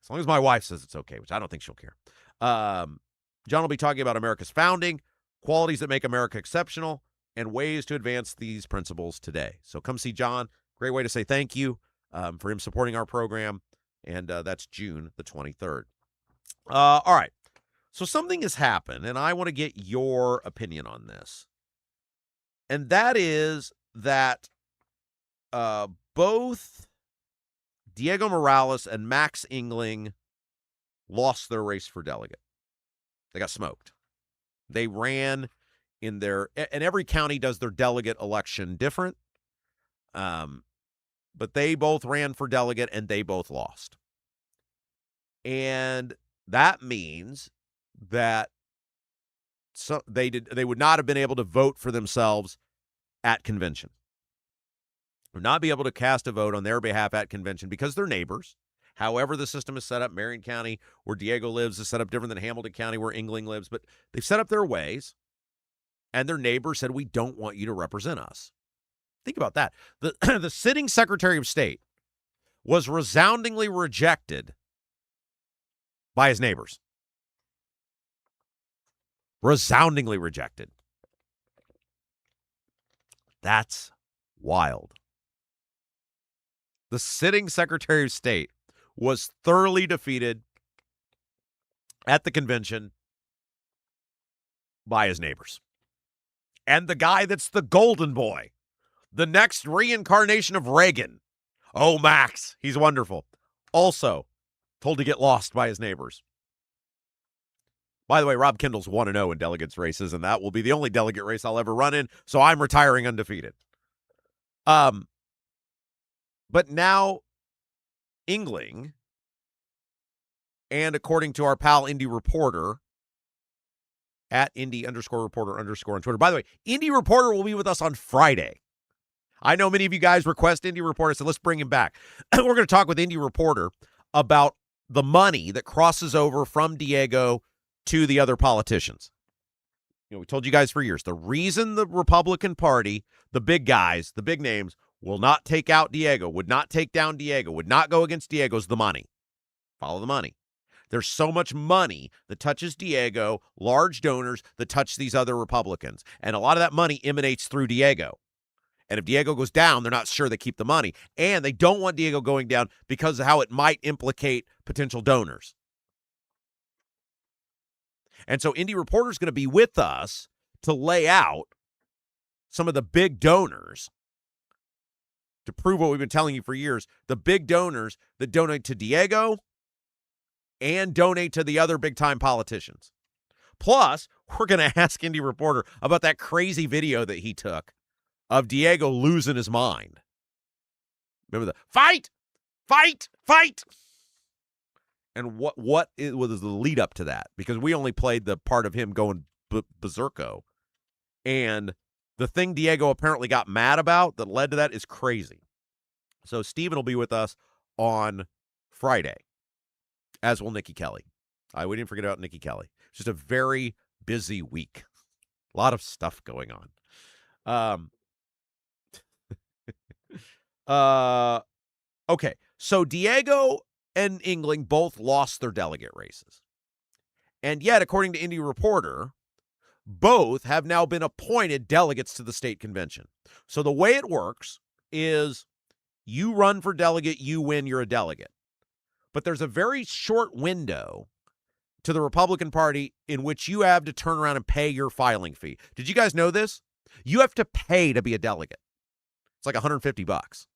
long as my wife says it's okay, which I don't think she'll care. John will be talking about America's founding, qualities that make America exceptional, and ways to advance these principles today. So come see John. Great way to say thank you for him supporting our program. And that's June the 23rd. All right. So something has happened, and I want to get your opinion on this. And that is that both Diego Morales and Max Engling lost their race for delegate. They got smoked. They ran in their, and every county does their delegate election different. But they both ran for delegate, and they both lost. And that means that they would not have been able to vote for themselves at convention. Would not be able to cast a vote on their behalf at convention because they're neighbors. However the system is set up, Marion County, where Diego lives, is set up different than Hamilton County, where Engling lives. But they've set up their ways, and their neighbors said, we don't want you to represent us. Think about that. The sitting Secretary of State was resoundingly rejected by his neighbors. Resoundingly rejected. That's wild. The sitting Secretary of State was thoroughly defeated at the convention by his neighbors. And the guy that's the golden boy, the next reincarnation of Reagan. Oh, Max, he's wonderful. Also told to get lost by his neighbors. By the way, Rob Kendall's 1-0 in delegates races, and that will be the only delegate race I'll ever run in, so I'm retiring undefeated. But now Engling, and according to our pal Indy Reporter, at Indy_reporter_ on Twitter. By the way, Indy Reporter will be with us on Friday. I know many of you guys request Indy Reporter, so let's bring him back. We're going to talk with Indy Reporter about the money that crosses over from Diego to the other politicians. You know, we told you guys for years, the reason the Republican Party, the big guys, the big names, will not take out Diego, would not take down Diego, would not go against Diego is the money. Follow the money. There's so much money that touches Diego, large donors that touch these other Republicans. And a lot of that money emanates through Diego. And if Diego goes down, they're not sure they keep the money. And they don't want Diego going down because of how it might implicate potential donors. And so Indy Reporter is going to be with us to lay out some of the big donors to prove what we've been telling you for years, the big donors that donate to Diego and donate to the other big-time politicians. Plus, we're going to ask Indy Reporter about that crazy video that he took of Diego losing his mind. Remember the fight, fight, fight. And what was the lead up to that? Because we only played the part of him going berserko. And the thing Diego apparently got mad about that led to that is crazy. So Stephen will be with us on Friday, as will Nikki Kelly. We didn't forget about Nikki Kelly. It's just a very busy week. A lot of stuff going on. Okay, so Diego and Engling both lost their delegate races. And yet, according to Indy Reporter, both have now been appointed delegates to the state convention. So the way it works is you run for delegate, you win, you're a delegate. But there's a very short window to the Republican Party in which you have to turn around and pay your filing fee. Did you guys know this? You have to pay to be a delegate. It's like $150.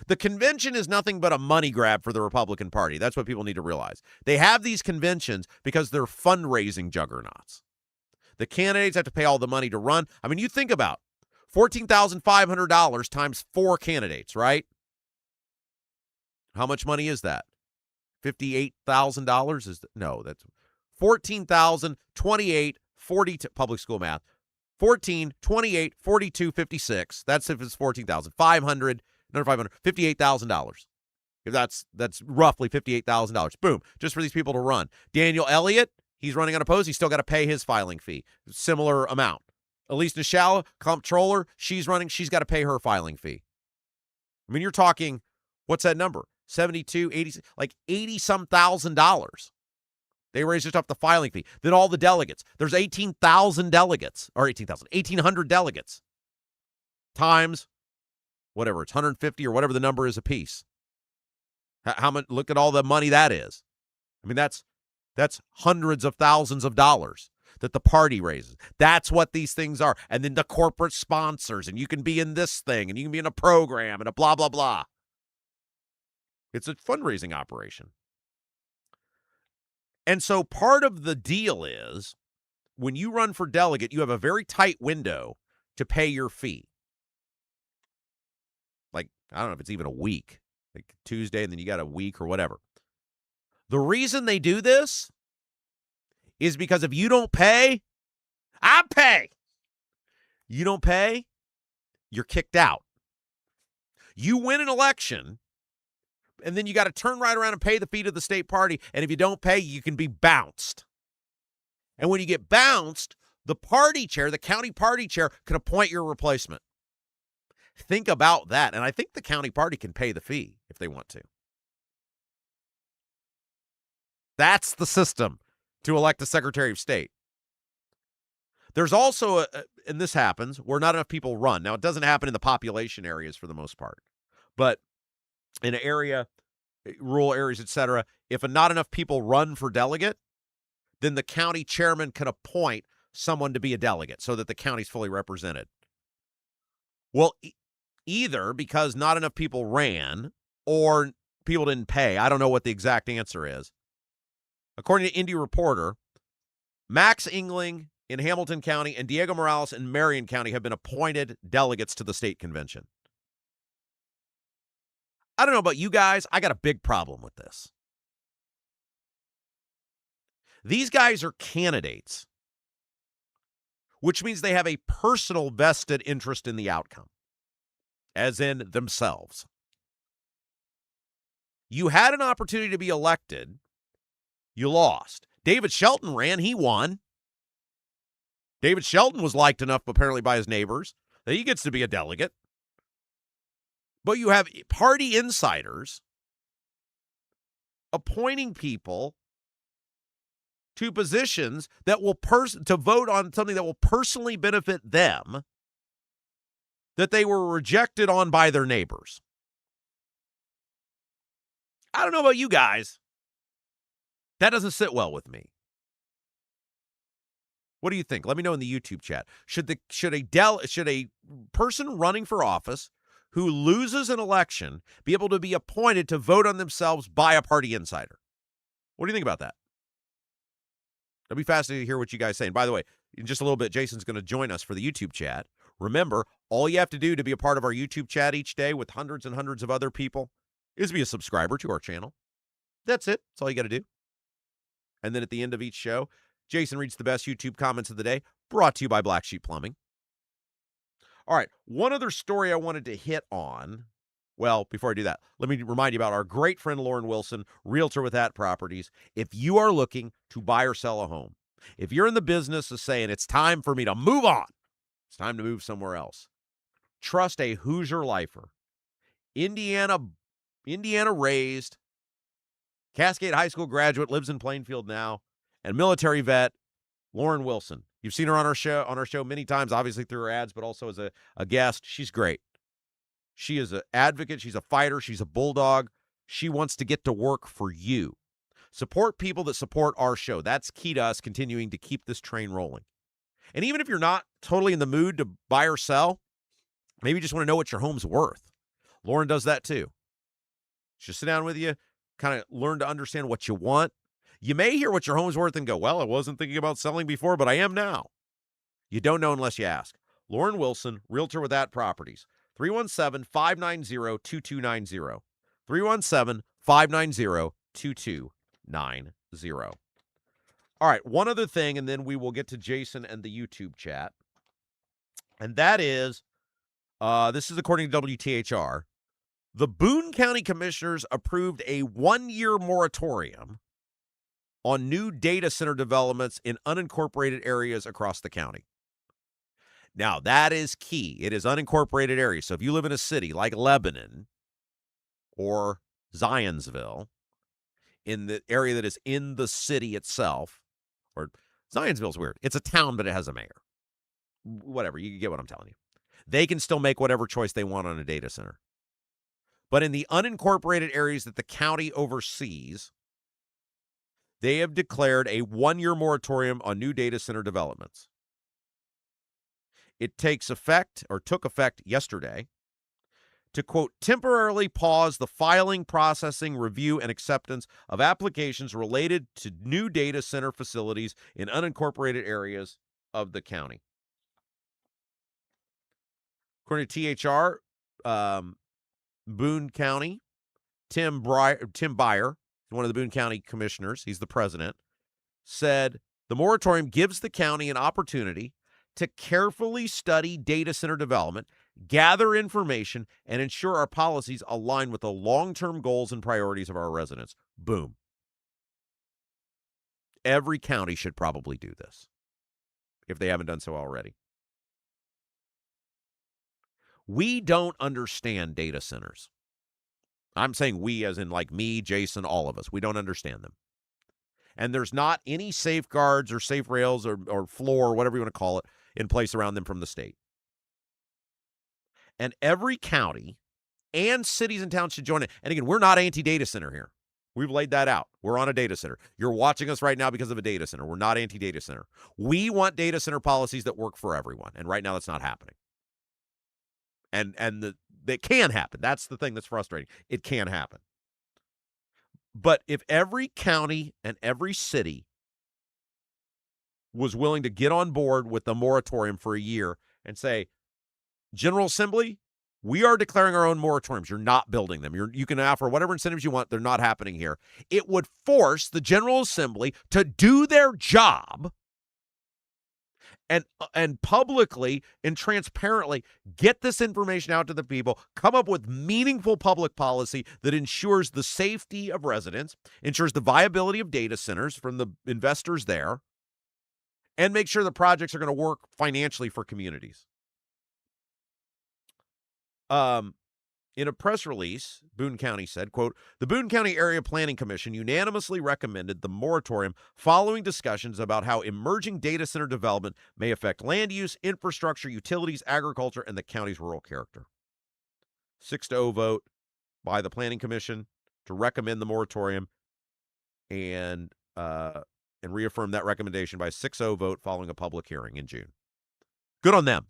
The convention is nothing but a money grab for the Republican Party. That's what people need to realize. They have these conventions because they're fundraising juggernauts. The candidates have to pay all the money to run. I mean, you think about $14,500 times 4 candidates, right? How much money is that? $58,000 is no, that's 14,000, 28, 42 public school math. 14, 28, 42, 56. That's if it's 14,000. 500, another 500, $58,000. If that's roughly $58,000. Boom, just for these people to run. Daniel Elliott, he's running unopposed. He's still got to pay his filing fee. Similar amount. Elise Nishala, comptroller, she's running. She's got to pay her filing fee. I mean, you're talking, what's that number? 72, 80, like 80-some thousand dollars. They raised just off the filing fee. Then all the delegates. There's 18,000 delegates, or 1,800 delegates. Times, whatever, it's 150 or whatever the number is a piece. How much? Look at all the money that is. I mean, that's hundreds of thousands of dollars that the party raises. That's what these things are. And then the corporate sponsors, and you can be in this thing, and you can be in a program, and a blah, blah, blah. It's a fundraising operation. And so part of the deal is when you run for delegate, you have a very tight window to pay your fee. Like, I don't know if it's even a week, like Tuesday, and then you got a week or whatever. The reason they do this is because if you don't pay, I pay. You don't pay, you're kicked out. You win an election, and then you got to turn right around and pay the fee to the state party. And if you don't pay, you can be bounced. And when you get bounced, the party chair, the county party chair, can appoint your replacement. Think about that. And I think the county party can pay the fee if they want to. That's the system to elect a Secretary of State. There's also, and this happens, where not enough people run. Now, it doesn't happen in the population areas for the most part. But in an area, rural areas, etc., if not enough people run for delegate, then the county chairman can appoint someone to be a delegate so that the county's fully represented. Well, either because not enough people ran or people didn't pay. I don't know what the exact answer is. According to Indy Reporter, Max Engling in Hamilton County and Diego Morales in Marion County have been appointed delegates to the state convention. I don't know about you guys. I got a big problem with this. These guys are candidates, which means they have a personal vested interest in the outcome, as in themselves. You had an opportunity to be elected. You lost. David Shelton ran. He won. David Shelton was liked enough, apparently, by his neighbors that he gets to be a delegate. But you have party insiders appointing people to positions that will to vote on something that will personally benefit them that they were rejected on by their neighbors. I don't know about you guys. That doesn't sit well with me. What do you think? Let me know in the YouTube chat. Should a person running for office who loses an election be able to be appointed to vote on themselves by a party insider? What do you think about that? I'd be fascinated to hear what you guys say. And by the way, in just a little bit, Jason's going to join us for the YouTube chat. Remember, all you have to do to be a part of our YouTube chat each day with hundreds and hundreds of other people is be a subscriber to our channel. That's it. That's all you got to do. And then at the end of each show, Jason reads the best YouTube comments of the day, brought to you by Black Sheep Plumbing. All right, one other story I wanted to hit on. Well, before I do that, let me remind you about our great friend Lauren Wilson, realtor with At Properties. If you are looking to buy or sell a home, if you're in the business of saying it's time for me to move on, it's time to move somewhere else, trust a Hoosier lifer. Indiana raised, Cascade High School graduate, lives in Plainfield now, and military vet, Lauren Wilson. You've seen her on our show many times, obviously through her ads, but also as a guest. She's great. She is an advocate. She's a fighter. She's a bulldog. She wants to get to work for you. Support people that support our show. That's key to us continuing to keep this train rolling. And even if you're not totally in the mood to buy or sell, maybe you just want to know what your home's worth. Lauren does that too. She'll sit down with you, kind of learn to understand what you want. You may hear what your home's worth and go, well, I wasn't thinking about selling before, but I am now. You don't know unless you ask. Lauren Wilson, Realtor with At Properties, 317-590-2290. 317-590-2290. All right, one other thing, and then we will get to Jason and the YouTube chat. And that is, this is according to WTHR, the Boone County Commissioners approved a 1-year moratorium on new data center developments in unincorporated areas across the county. Now, that is key. It is unincorporated areas. So if you live in a city like Lebanon or Zionsville, in the area that is in the city itself, or Zionsville's weird. It's a town, but it has a mayor. Whatever, you get what I'm telling you. They can still make whatever choice they want on a data center. But in the unincorporated areas that the county oversees, they have declared a 1-year moratorium on new data center developments. It takes effect, or took effect yesterday, to, quote, temporarily pause the filing, processing, review, and acceptance of applications related to new data center facilities in unincorporated areas of the county. According to THR, Boone County, Tim Byer, one of the Boone County commissioners, he's the president, said the moratorium gives the county an opportunity to carefully study data center development, gather information, and ensure our policies align with the long-term goals and priorities of our residents. Boom. Every county should probably do this, if they haven't done so already. We don't understand data centers. I'm saying we as in like me, Jason, all of us. We don't understand them. And there's not any safeguards or safe rails or floor, or whatever you want to call it, in place around them from the state. And every county and cities and towns should join it. And again, we're not anti-data center here. We've laid that out. We're on a data center. You're watching us right now because of a data center. We're not anti-data center. We want data center policies that work for everyone. And right now that's not happening. And that can happen. That's the thing that's frustrating. It can happen. But if every county and every city was willing to get on board with the moratorium for a year and say, General Assembly, we are declaring our own moratoriums. You're not building them. You can offer whatever incentives you want. They're not happening here. It would force the General Assembly to do their job and publicly and transparently get this information out to the people, come up with meaningful public policy that ensures the safety of residents, ensures the viability of data centers from the investors there, and make sure the projects are going to work financially for communities. In a press release, Boone County said, quote, the Boone County Area Planning Commission unanimously recommended the moratorium following discussions about how emerging data center development may affect land use, infrastructure, utilities, agriculture, and the county's rural character. 6-0 vote by the Planning Commission to recommend the moratorium and reaffirm that recommendation by a 6-0 vote following a public hearing in June. Good on them.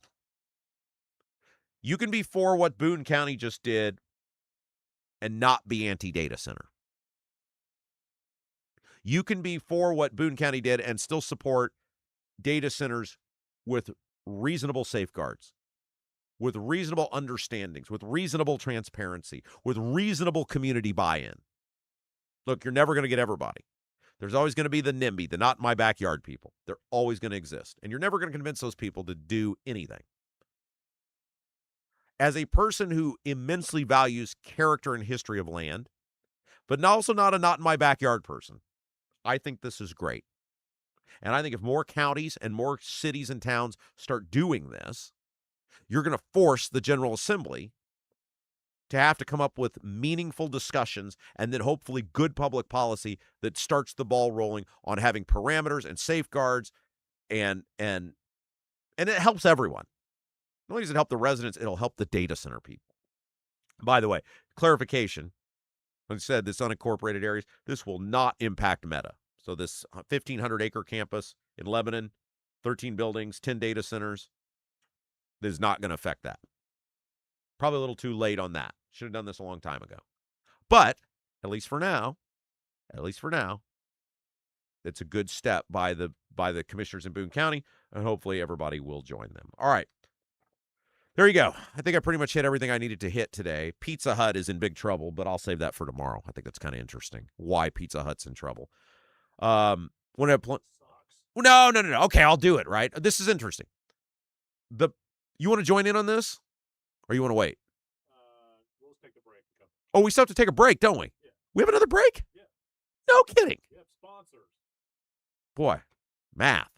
You can be for what Boone County just did and not be anti-data center. You can be for what Boone County did and still support data centers with reasonable safeguards, with reasonable understandings, with reasonable transparency, with reasonable community buy-in. Look, you're never going to get everybody. There's always going to be the NIMBY, the not in my backyard people. They're always going to exist. And you're never going to convince those people to do anything. As a person who immensely values character and history of land, but also not a not in my backyard person, I think this is great. And I think if more counties and more cities and towns start doing this, you're going to force the General Assembly to have to come up with meaningful discussions and then hopefully good public policy that starts the ball rolling on having parameters and safeguards, and it helps everyone. Not only does it help the residents, it'll help the data center people. By the way, clarification, Like I said, this unincorporated areas, this will not impact Meta. So this 1,500-acre campus in Lebanon, 13 buildings, 10 data centers, is not going to affect that. Probably a little too late on that. Should have done this a long time ago. But at least for now, it's a good step by the commissioners in Boone County, and hopefully everybody will join them. All right. There you go. I think I pretty much hit everything I needed to hit today. Pizza Hut is in big trouble, but I'll save that for tomorrow. I think that's kind of interesting. Why Pizza Hut's in trouble. No. Okay, I'll do it, right? This is interesting. You want to join in on this? Or you want to wait? We'll take a break. Oh, we still have to take a break, don't we? Yeah. We have another break? Yeah. No kidding. We have sponsors. Boy, math.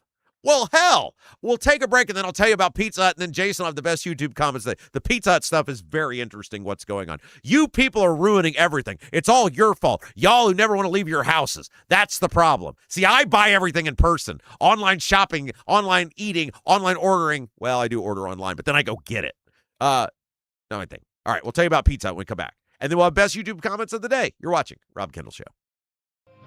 Well, hell, we'll take a break, and then I'll tell you about Pizza Hut, and then Jason will have the best YouTube comments today. The Pizza Hut stuff is very interesting, what's going on. You people are ruining everything. It's all your fault. Y'all who never want to leave your houses. That's the problem. See, I buy everything in person. Online shopping, online eating, online ordering. Well, I do order online, but then I go get it. No, I think. All right, we'll tell you about Pizza Hut when we come back. And then we'll have best YouTube comments of the day. You're watching Rob Kendall Show.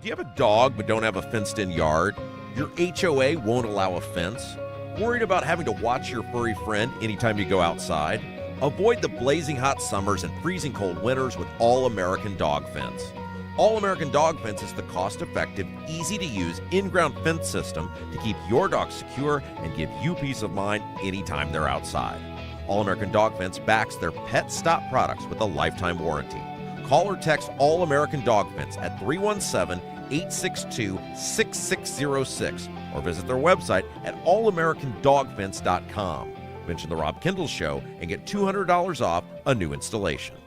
Do you have a dog but don't have a fenced-in yard? Your HOA won't allow a fence? Worried about having to watch your furry friend anytime you go outside? Avoid the blazing hot summers and freezing cold winters with All-American Dog Fence. All-American Dog Fence is the cost-effective, easy-to-use in-ground fence system to keep your dog secure and give you peace of mind anytime they're outside. All-American Dog Fence backs their Pet Stop products with a lifetime warranty. Call or text All-American Dog Fence at 317-862-6606 or visit their website at allamericandogfence.com. Mention the Rob Kendall Show and get $200 off a new installation.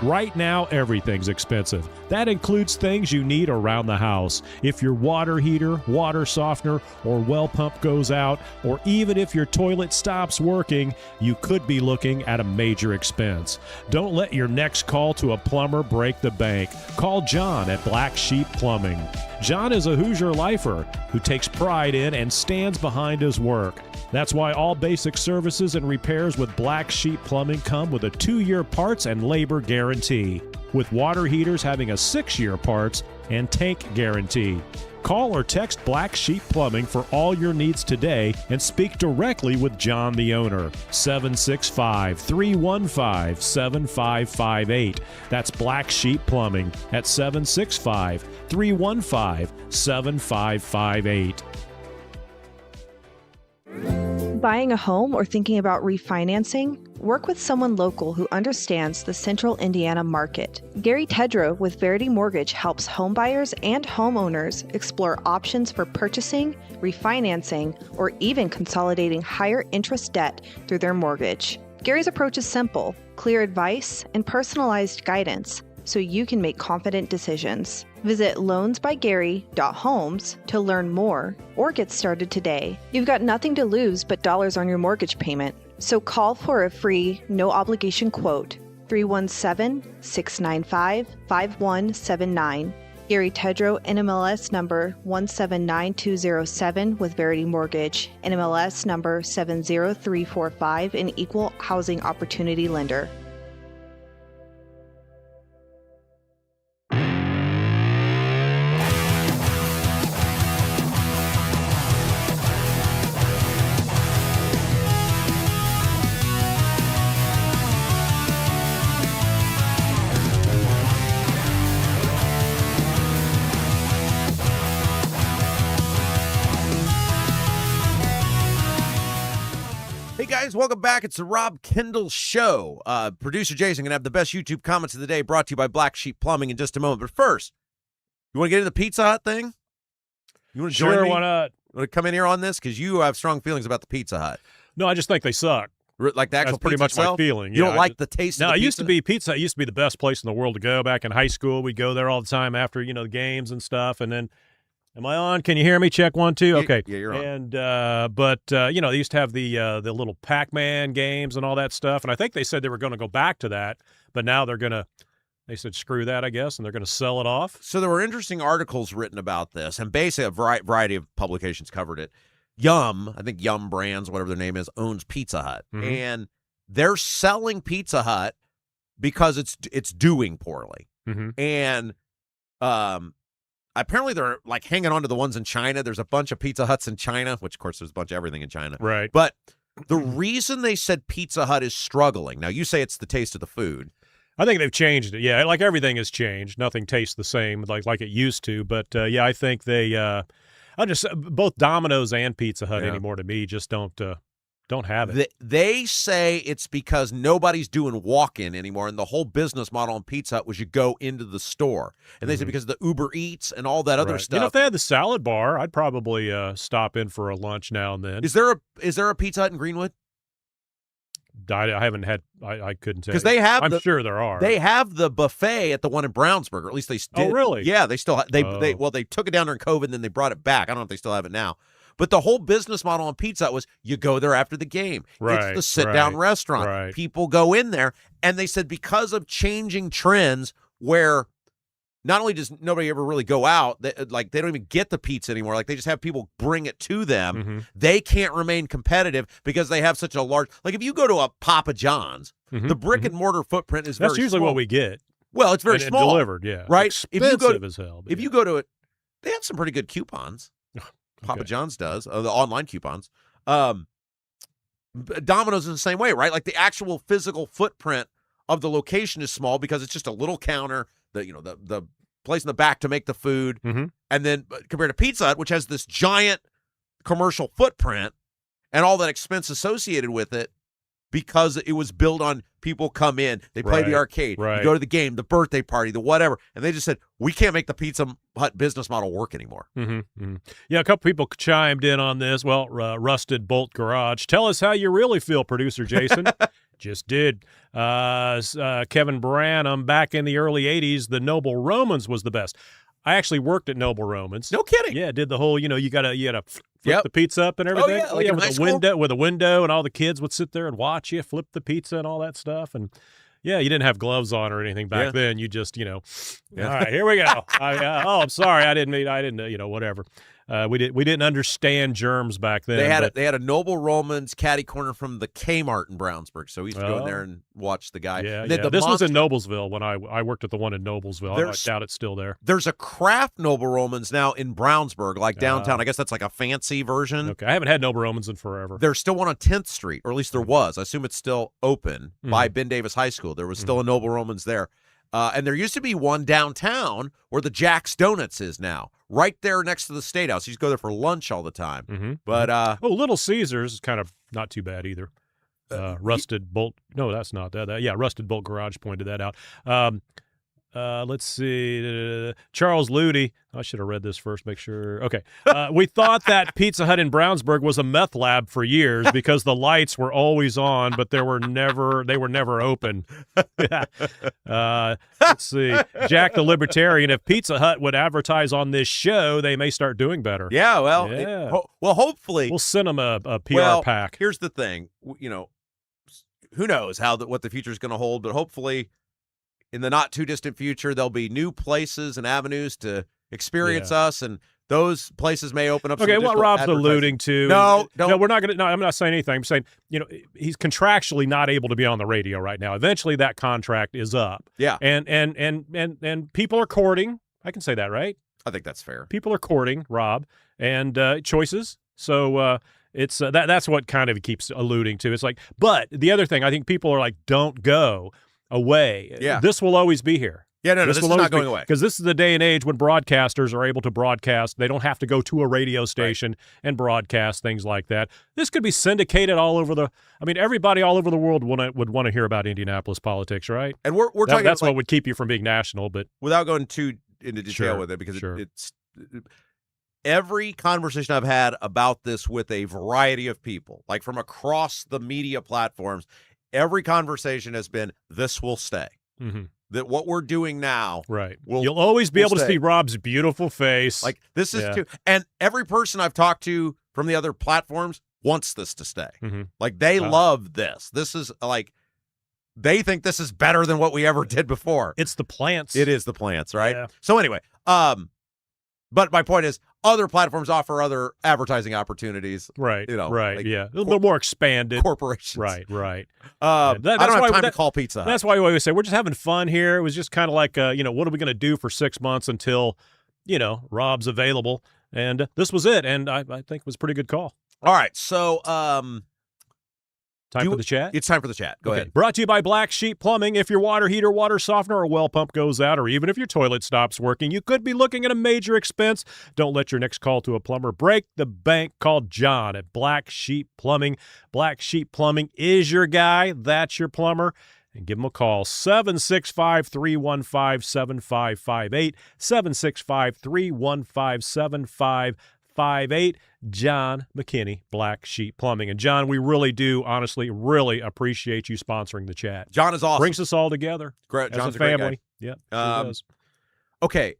Right now, everything's expensive. That includes things you need around the house. If your water heater, water softener, or well pump goes out, or even if your toilet stops working, you could be looking at a major expense. Don't let your next call to a plumber break the bank. Call John at Black Sheep Plumbing. John is a Hoosier lifer who takes pride in and stands behind his work. That's why all basic services and repairs with Black Sheep Plumbing come with a 2-year parts and labor guarantee, with water heaters having a 6-year parts and tank guarantee. Call or text Black Sheep Plumbing for all your needs today and speak directly with John, the owner. 765-315-7558. That's Black Sheep Plumbing at 765-315-7558. Buying a home or thinking about refinancing? Work with someone local who understands the central Indiana market. Gary Tedrow with Verity Mortgage helps homebuyers and homeowners explore options for purchasing, refinancing, or even consolidating higher interest debt through their mortgage. Gary's approach is simple, clear advice, and personalized guidance so you can make confident decisions. Visit loansbygary.homes to learn more or get started today. You've got nothing to lose but dollars on your mortgage payment. So call for a free, no-obligation quote, 317-695-5179. Gary Tedrow, NMLS number 179207 with Verity Mortgage, NMLS number 70345, an equal housing opportunity lender. Hey guys, welcome back. It's the Rob Kendall Show. Producer Jason going to have the best YouTube comments of the day brought to you by Black Sheep Plumbing in just a moment. But first, you want to get into the Pizza Hut thing? You want to join me? Why not? You want to come in here on this? Because you have strong feelings about the Pizza Hut. No, I just think they suck. Like the actual That's pretty pizza much itself? my feeling. You Yeah, don't like the taste No, of the it pizza? used to be Pizza Hut used to be the best place in the world to go. Back in high school, we'd go there all the time after, the games and stuff. And then, am I on? Can you hear me? Check 1, 2. Okay. Yeah, you're on. And they used to have the little Pac-Man games and all that stuff. And I think they said they were going to go back to that, but now they said screw that, I guess, and they're going to sell it off. So there were interesting articles written about this, and basically a variety of publications covered it. Yum, I think Yum Brands, whatever their name is, owns Pizza Hut. Mm-hmm. And they're selling Pizza Hut because it's doing poorly. Mm-hmm. And apparently they're like hanging on to the ones in China. There's a bunch of Pizza Huts in China, which of course there's a bunch of everything in China. Right. But the reason they said Pizza Hut is struggling, now you say it's the taste of the food. I think they've changed it. Yeah, like everything has changed. Nothing tastes the same like it used to. But yeah, I think they both Domino's and Pizza Hut anymore to me just don't have it. They say it's because nobody's doing walk-in anymore, and the whole business model on Pizza Hut was you go into the store. And they say because of the Uber Eats and all that other stuff. You know, if they had the salad bar, I'd probably stop in for a lunch now and then. Is there a Pizza Hut in Greenwood? I haven't had. I couldn't tell. Because they have. I'm sure there are. They have the buffet at the one in Brownsburg, or at least they did. Oh, really? Yeah, they still. They took it down during COVID, and then they brought it back. I don't know if they still have it now. But the whole business model on Pizza Hut was you go there after the game. Right, it's the sit-down restaurant. Right. People go in there, and they said because of changing trends where not only does nobody ever really go out, they don't even get the pizza anymore. Like they just have people bring it to them. Mm-hmm. They can't remain competitive because they have such a large. Like if you go to a Papa John's, the brick and mortar footprint is that's very usually small. what we get. Well, it's very and small. Delivered, yeah. Right. Expensive as hell. If you go to it, they have some pretty good coupons. Okay. Papa John's does, the online coupons. Domino's is the same way, right? Like the actual physical footprint of the location is small because it's just a little counter, the place in the back to make the food. Mm-hmm. And then compared to Pizza Hut, which has this giant commercial footprint and all that expense associated with it because it was built on people come in, they play the arcade, you go to the game, the birthday party, the whatever. And they just said, we can't make the Pizza Hut business model work anymore. Mm-hmm. Mm-hmm. Yeah, a couple people chimed in on this. Well, Rusted Bolt Garage. Tell us how you really feel, producer Jason. Just did. Kevin Branham, back in the early 80s, the Noble Romans was the best. I actually worked at Noble Romans. No kidding. Yeah, did the whole, you gotta flip the pizza up and everything. Oh, yeah, like with a window, and all the kids would sit there and watch you flip the pizza and all that stuff. And yeah, you didn't have gloves on or anything back then. You just, all right, here we go. I'm sorry, I didn't, whatever. We didn't understand germs back then. They had a Noble Romans catty corner from the Kmart in Brownsburg, so we used to go in there and watch the guy. Yeah, this was in Noblesville when I worked at the one in Noblesville. I doubt it's still there. There's a Kraft Noble Romans now in Brownsburg, like downtown. I guess that's like a fancy version. Okay, I haven't had Noble Romans in forever. There's still one on 10th Street, or at least there was. I assume it's still open by Ben Davis High School. There was still a Noble Romans there. And there used to be one downtown where the Jack's Donuts is now, right there next to the Statehouse. You used to go there for lunch all the time. Mm-hmm. But Little Caesars is kind of not too bad either. Rusted Bolt. No, that's not that. Yeah, Rusted Bolt Garage pointed that out. Let's see. Charles Ludy. I should have read this first, make sure. Okay. We thought that Pizza Hut in Brownsburg was a meth lab for years because the lights were always on, but they were never open. Let's see. Jack the Libertarian. If Pizza Hut would advertise on this show, they may start doing better. Yeah, well, hopefully. We'll send them a PR pack. Here's the thing. Who knows what the future is going to hold, but hopefully in the not too distant future, there'll be new places and avenues to experience us, and those places may open up. Okay, what Rob's alluding to? No, we're not going to. No, I'm not saying anything. I'm saying, he's contractually not able to be on the radio right now. Eventually, that contract is up. Yeah, and people are courting. I can say that, right? I think that's fair. People are courting Rob and choices. So it's that's what kind of he keeps alluding to. It's like, but the other thing, I think people are like, don't go away. Yeah. This will always be here. Yeah, no, this is not going away. Because this is the day and age when broadcasters are able to broadcast. They don't have to go to a radio station and broadcast things like that. This could be syndicated all over everybody all over the world would want to hear about Indianapolis politics, right? And we're talking that's what would keep you from being national, but without going too into detail with it, because it's every conversation I've had about this with a variety of people, like from across the media platforms, every conversation has been, this will stay. Mm-hmm. That what we're doing now, you'll always be able to see Rob's beautiful face. Like this is too, and every person I've talked to from the other platforms wants this to stay. Mm-hmm. Like they love this. This is like they think this is better than what we ever did before. It's the plants. It is the plants, right? Yeah. So anyway, But my point is, other platforms offer other advertising opportunities. Right. Right. Like yeah. A little more expanded. Corporations. Right. I don't have time to call Pizza Hut. That's why we always say we're just having fun here. It was just kind of like, what are we going to do for 6 months until, Rob's available? And this was it. And I think it was a pretty good call. All right. So, Time for the chat? It's time for the chat. Go ahead. Brought to you by Black Sheep Plumbing. If your water heater, water softener, or well pump goes out, or even if your toilet stops working, you could be looking at a major expense. Don't let your next call to a plumber break the bank. Call John at Black Sheep Plumbing. Black Sheep Plumbing is your guy. That's your plumber. And give them a call, 765-315-7558, 765-315-7558. John McKinney, Black Sheep Plumbing. And John, we really do, honestly, really appreciate you sponsoring the chat. John is awesome. Brings us all together. Great. As John's a family. Great guy. Yeah, sure does. Okay.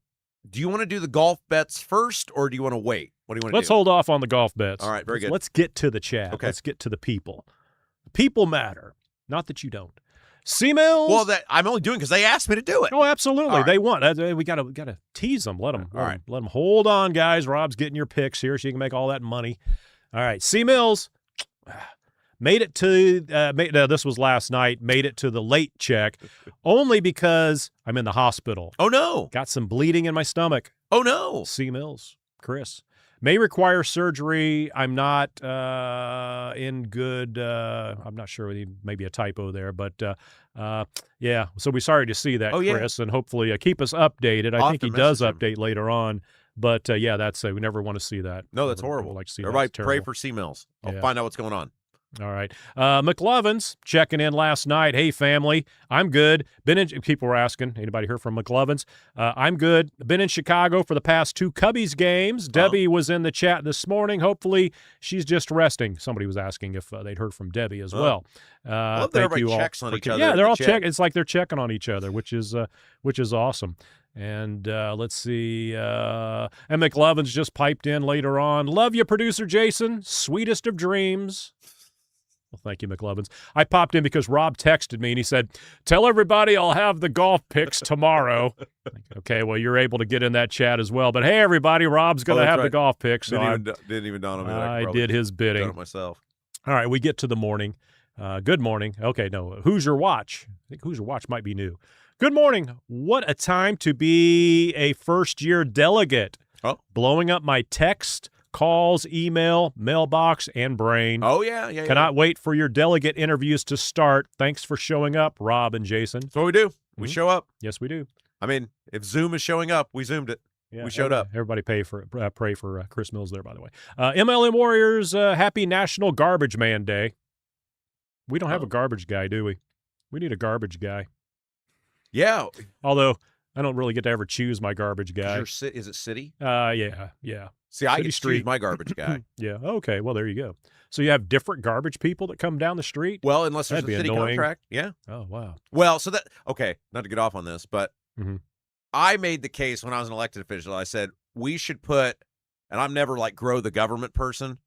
Do you want to do the golf bets first, or do you want to wait? What do you want to do? Let's hold off on the golf bets. All right, very good. Let's get to the chat. Okay. Let's get to the people. People matter. Not that you don't. C-Mills. Well, I'm only doing because they asked me to do it. Oh, absolutely. Right. They want. We gotta tease them. Let them. All right. Let them hold on, guys. Rob's getting your picks here, so you can make all that money. All right. C-Mills made it to. This was last night. Made it to the late check, only because I'm in the hospital. Oh no! Got some bleeding in my stomach. Oh no! C-Mills, Chris. May require surgery. I'm not in good. I'm not sure. Maybe a typo there, but yeah. So we're sorry to see that, Chris, and hopefully keep us updated. I think he does update later on, but yeah, that's we never want to see that. No, that's horrible. Like to see everybody that. pray for C-Mills. I'll find out what's going on. All right. McLovin's checking in last night. Hey, family. I'm good. People were asking, anybody heard from McLovin's? I'm good. Been in Chicago for the past 2 Cubbies games. Debbie was in the chat this morning. Hopefully she's just resting. Somebody was asking if they'd heard from Debbie as well. I love that everybody checks on each other. Yeah, they're all checking. It's like they're checking on each other, which is awesome. And let's see. And McLovin's just piped in later on. Love you, producer Jason. Sweetest of dreams. Well, thank you, McLovins. I popped in because Rob texted me, and he said, tell everybody I'll have the golf picks tomorrow. Okay, well, you're able to get in that chat as well. But, hey, everybody, Rob's going to have the golf picks. So didn't even dawn on me. I did his bidding. Done it myself. All right, we get to the morning. Good morning. Okay, no, Who's Your Watch? I think Who's Your Watch might be new. Good morning. What a time to be a first-year delegate. Oh. Blowing up my text, calls, email, mailbox, and brain. Oh, yeah. Cannot wait for your delegate interviews to start. Thanks for showing up, Rob and Jason. That's what we do. We show up. Yes, we do. I mean, if Zoom is showing up, we Zoomed it. Yeah, we showed up. Everybody pray for Chris Mills there, by the way. MLM Warriors, happy National Garbage Man Day. We don't have a garbage guy, do we? We need a garbage guy. Yeah. Although I don't really get to ever choose my garbage guy. Is it city? Yeah. See, I City get to choose my garbage guy. Yeah. Okay. Well, there you go. So you have different garbage people that come down the street? Well, unless there's That'd a be city annoying. contract. Yeah. Oh, wow. Well, okay, not to get off on this, but Mhm. I made the case when I was an elected official. I said we should put, and I'm never like grow the government person,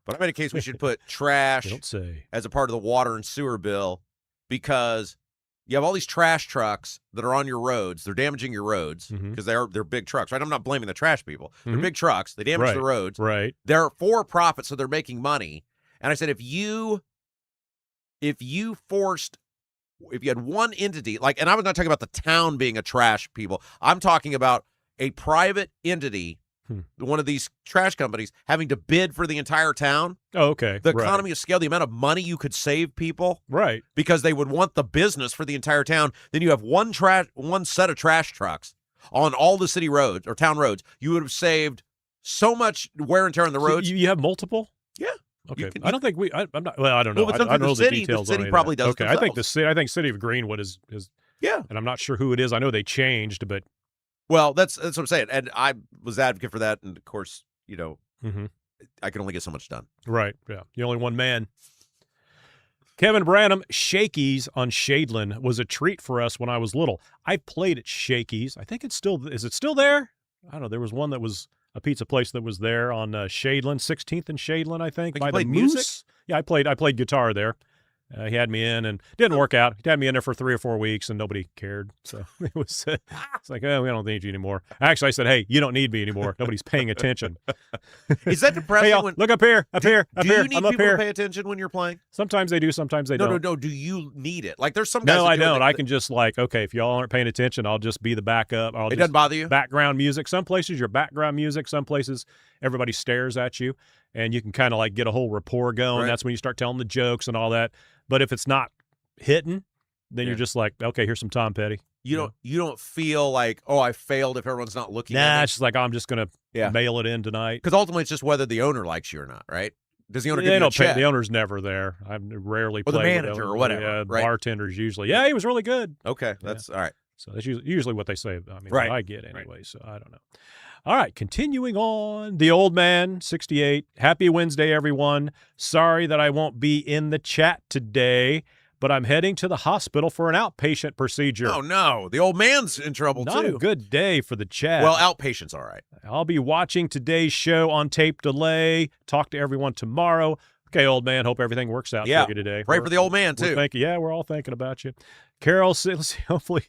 but I made a case we should put trash Don't say. as a part of the water and sewer bill because you have all these trash trucks that are on your roads. They're damaging your roads because they're big trucks, right? I'm not blaming the trash people. They're big trucks. They damage the roads. Right. They're for profit, so they're making money. And I said, if you had one entity, and I was not talking about the town being a trash people. I'm talking about a private entity, one of these trash companies, having to bid for the entire town. Oh, okay. The economy of scale, the amount of money you could save people. Right. Because they would want the business for the entire town. Then you have one set of trash trucks on all the city roads or town roads. You would have saved so much wear and tear on the roads. So you have multiple? Yeah. Okay. I don't think I'm not. Well, I don't know. Well, I don't know the details. The city on probably does. Okay. I think City of Greenwood is. Yeah. And I'm not sure who it is. I know they changed, but. Well, that's what I'm saying, and I was advocate for that, and of course, I can only get so much done. Right. Yeah. You're only one man. Kevin Branham, Shakey's on Shadeland was a treat for us when I was little. I played at Shakey's. I think is it still there? I don't know. There was one that was a pizza place that was there on Shadeland, 16th and Shadeland, I think. Like by you played the music? Moose. Yeah, I played guitar there. He had me in and didn't work out. He had me in there for 3 or 4 weeks and nobody cared. So it was it's like, oh, we don't need you anymore. Actually, I said, hey, you don't need me anymore. Nobody's paying attention. Is that depressing? Hey, y'all, look up here, up here. Do you need I'm up people here. to pay attention when you're playing? Sometimes they do, sometimes they don't. No. Do you need it? Like there's some guys. No, that I do it don't. that- I can just like, okay, if y'all aren't paying attention, I'll just be the backup. It doesn't bother you? Background music. Some places your background music. Some places everybody stares at you, and you can kind of like get a whole rapport going. Right. That's when you start telling the jokes and all that. But if it's not hitting, then you're just like, okay, here's some Tom Petty. You don't feel like, oh, I failed if everyone's not looking at Nah, me. it's just like, I'm just going to mail it in tonight. Because ultimately it's just whether the owner likes you or not, right? Does the owner give They you a don't pay. check? The owner's never there. I rarely Or the play with manager owners. or whatever, Yeah, right? bartenders usually. Yeah, he was really good. Okay, that's all right. So that's usually what they say. I mean, Right. what I get anyway, so I don't know. All right, continuing on. The old man, 68. Happy Wednesday, everyone. Sorry that I won't be in the chat today, but I'm heading to the hospital for an outpatient procedure. Oh, no. The old man's in trouble, Not too. a good day for the chat. Well, outpatient's all right. I'll be watching today's show on tape delay. Talk to everyone tomorrow. Okay, old man, hope everything works out Yeah. for you today. Pray for the old man, too. We're all thinking about you. Carol, let's see, hopefully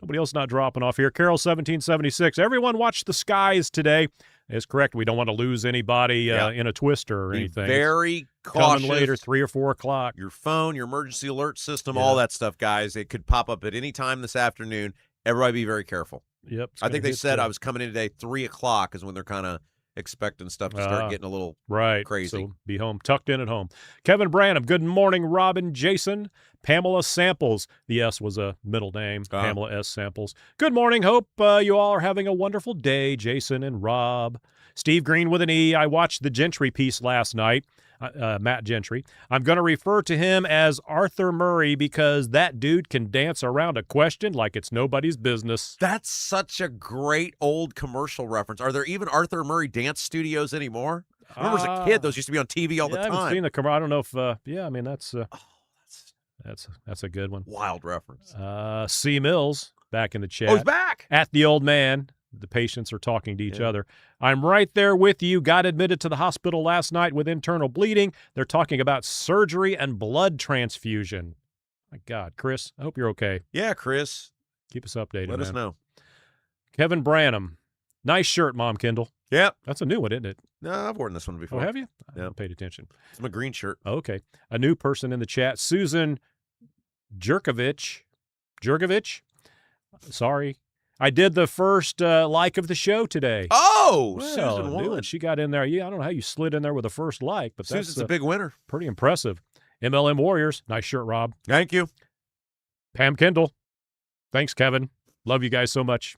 nobody else not dropping off here. Carol 1776. Everyone watch the skies today. It's correct. We don't want to lose anybody in a twister or Be anything. very cautious. Coming later, 3 or 4 o'clock. Your phone, your emergency alert system, Yeah. all that stuff, guys. It could pop up at any time this afternoon. Everybody be very careful. Yep. I think they said I was coming in today 3 o'clock is when they're kind of expecting stuff to start getting a little crazy. So be home, tucked in at home. Kevin Branham, good morning, Robin, Jason. Pamela Samples. The S was a middle name. Pamela S. Samples. Good morning. Hope you all are having a wonderful day, Jason and Rob. Steve Green with an E. I watched the Gentry piece last night. Matt Gentry. I'm going to refer to him as Arthur Murray because that dude can dance around a question like it's nobody's business. That's such a great old commercial reference. Are there even Arthur Murray dance studios anymore? I remember as a kid, those used to be on TV all the I time. haven't seen the commercial. I don't know if, I mean, that's a good one. Wild reference. C. Mills back in the chat. Oh, he's back. At the old man. The patients are talking to each other. I'm right there with you. Got admitted to the hospital last night with internal bleeding. They're talking about surgery and blood transfusion. My God, Chris, I hope you're okay. Yeah, Chris. Keep us updated. Let us know. Kevin Branham. Nice shirt, Mom Kendall. Yep. That's a new one, isn't it? No, I've worn this one before. Oh, have you? I Yeah. haven't paid attention. It's my green shirt. Okay. A new person in the chat. Susan Jerkovich. Sorry. I did the first like of the show today. Oh, Well, Susan new won. one. She got in there. Yeah, I don't know how you slid in there with the first like, but Susan's that's a big winner. pretty impressive. MLM Warriors. Nice shirt, Rob. Thank you. Pam Kendall. Thanks, Kevin. Love you guys so much.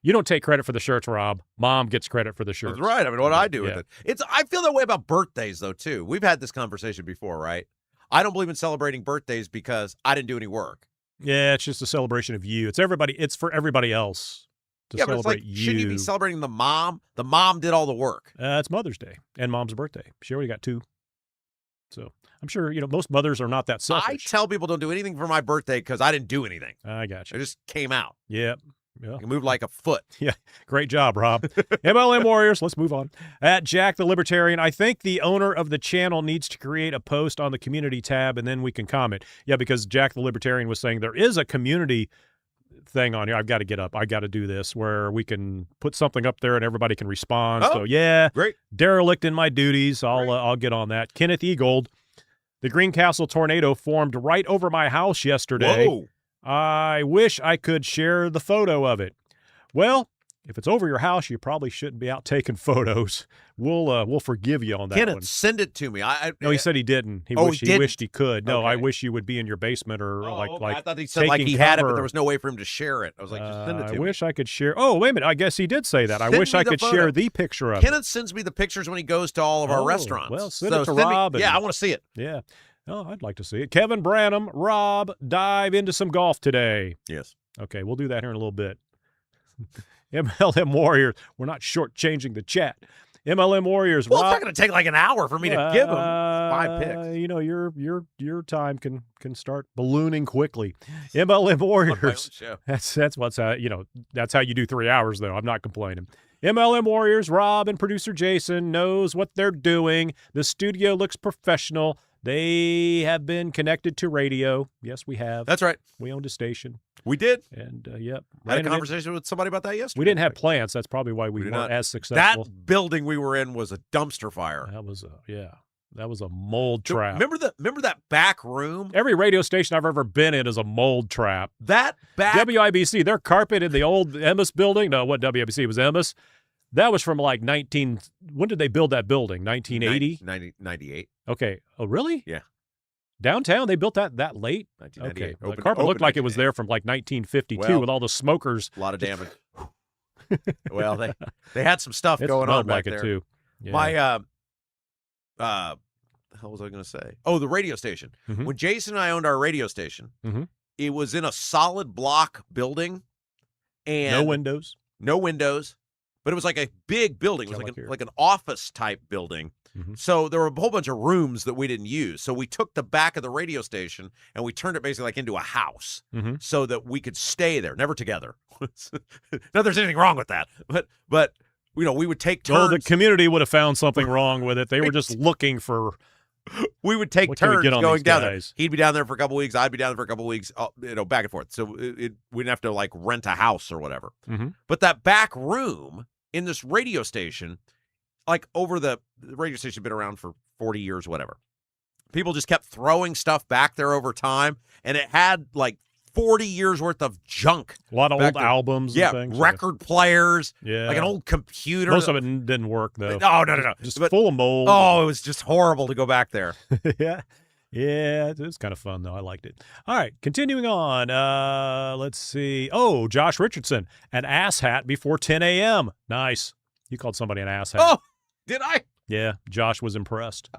You don't take credit for the shirts, Rob. Mom gets credit for the shirts. That's right. I mean, what do I do Yeah. with it? I feel that way about birthdays, though, too. We've had this conversation before, right? I don't believe in celebrating birthdays because I didn't do any work. Yeah, it's just a celebration of you. It's for everybody else to Yeah, but it's celebrate like, you. shouldn't you be celebrating the mom? The mom did all the work. It's Mother's Day and Mom's birthday. She already got 2. So I'm sure, most mothers are not that I selfish. tell people don't do anything for my birthday because I didn't do anything. I got It you. just came out. Yeah. Yeah. I moved like a foot. Great job, Rob. MLM Warriors, let's move on. At Jack the Libertarian, I think the owner of the channel needs to create a post on the community tab and then we can comment. Yeah, because Jack the Libertarian was saying there is a community thing on here. I've got to get up. I got to do this where we can put something up there and everybody can respond. Oh, So yeah, great. Derelict in my duties. I'll get on that. Kenneth Egold, the Greencastle tornado formed right over my house yesterday. Whoa. I wish I could share the photo of it. Well, if it's over your house, you probably shouldn't be out taking photos. We'll forgive you on that Kenneth, one. send it to me. No, he said he didn't. He Oh, wished he didn't? wished he could. No, I Okay. wish you would be in your basement or like I thought he said like taking he had it, but cover. there was no way for him to share it. I was like, just send it to I me. wish I could share. Oh, wait a minute. I guess he did say that. I Send wish me I the could photo. share the picture of it. Kenneth sends me the pictures when he goes to all of our Oh, restaurants. well, send it to Rob and- Yeah, I want to see it. Yeah. Oh, I'd like to see it. Kevin Branham, Rob, dive into some golf today. Yes. Okay, we'll do that here in a little bit. MLM Warriors. We're not shortchanging the chat. MLM Warriors. Well, it's Rob, not going to take like an hour for me to give him 5 picks. Your time can start ballooning quickly. MLM Warriors. Show. That's what's that's how you do 3 hours though. I'm not complaining. MLM Warriors, Rob and producer Jason knows what they're doing. The studio looks professional. They have been connected to radio. Yes, we have. That's right. We owned a station. We did. And, yep. I had a conversation with somebody about that yesterday. We didn't have plants. That's probably why we did weren't not. as successful. That building we were in was a dumpster fire. That was a mold trap. Remember that back room? Every radio station I've ever been in is a mold trap. That back WIBC, their carpet in the old Emmis building. No, what WIBC was Emmis. That was from like when did they build that building? 1980? 98. Okay. Oh, really? Yeah. Downtown, they built that late? 1998. Okay. The carpet looked like it was there from like 1952 with all the smokers. A lot of damage. Well, they had some stuff going on back like there. It too. Yeah. My the hell was I going to say? Oh, the radio station. Mm-hmm. When Jason and I owned our radio station, it was in a solid block building, and no windows, but it was like a big building. It was like an office type building. Mm-hmm. So there were a whole bunch of rooms that we didn't use. So we took the back of the radio station and we turned it basically like into a house so that we could stay there, never together. Not that there's anything wrong with that, but we would take turns. Well, the community would have found something wrong with it. They were just looking for. We would take turns going down there. Guys? He'd be down there for a couple weeks. I'd be down there for a couple weeks. Back and forth. So we didn't have to like rent a house or whatever. Mm-hmm. But that back room in this radio station, like over the radio station had been around for 40 years, whatever. People just kept throwing stuff back there over time, and it had like 40 years worth of junk. A lot of old there. albums and things. Record players. Yeah. Like an old computer. Most of it didn't work, though. No. Just full of mold. Oh, it was just horrible to go back there. Yeah. Yeah, it was kind of fun, though. I liked it. All right, continuing on. Let's see. Oh, Josh Richardson, an asshat before 10 a.m. Nice. You called somebody an asshat. Oh, did I? Yeah, Josh was impressed.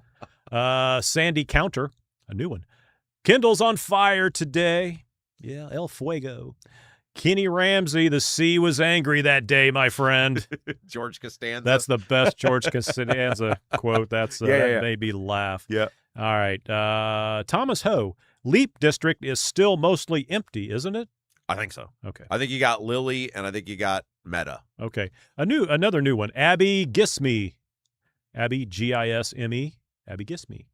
Sandy Counter, a new one. Kendall's on fire today. Yeah, El Fuego. Kenny Ramsey, the sea was angry that day, my friend. George Costanza. That's the best George Costanza quote. That made me laugh. Yeah. All right. Thomas Ho, Leap District is still mostly empty, isn't it? I think so. Okay. I think you got Lily, and I think you got Meta. Okay. Another new one. Abby Gisme. Abby, Gisme. Abby Gisme.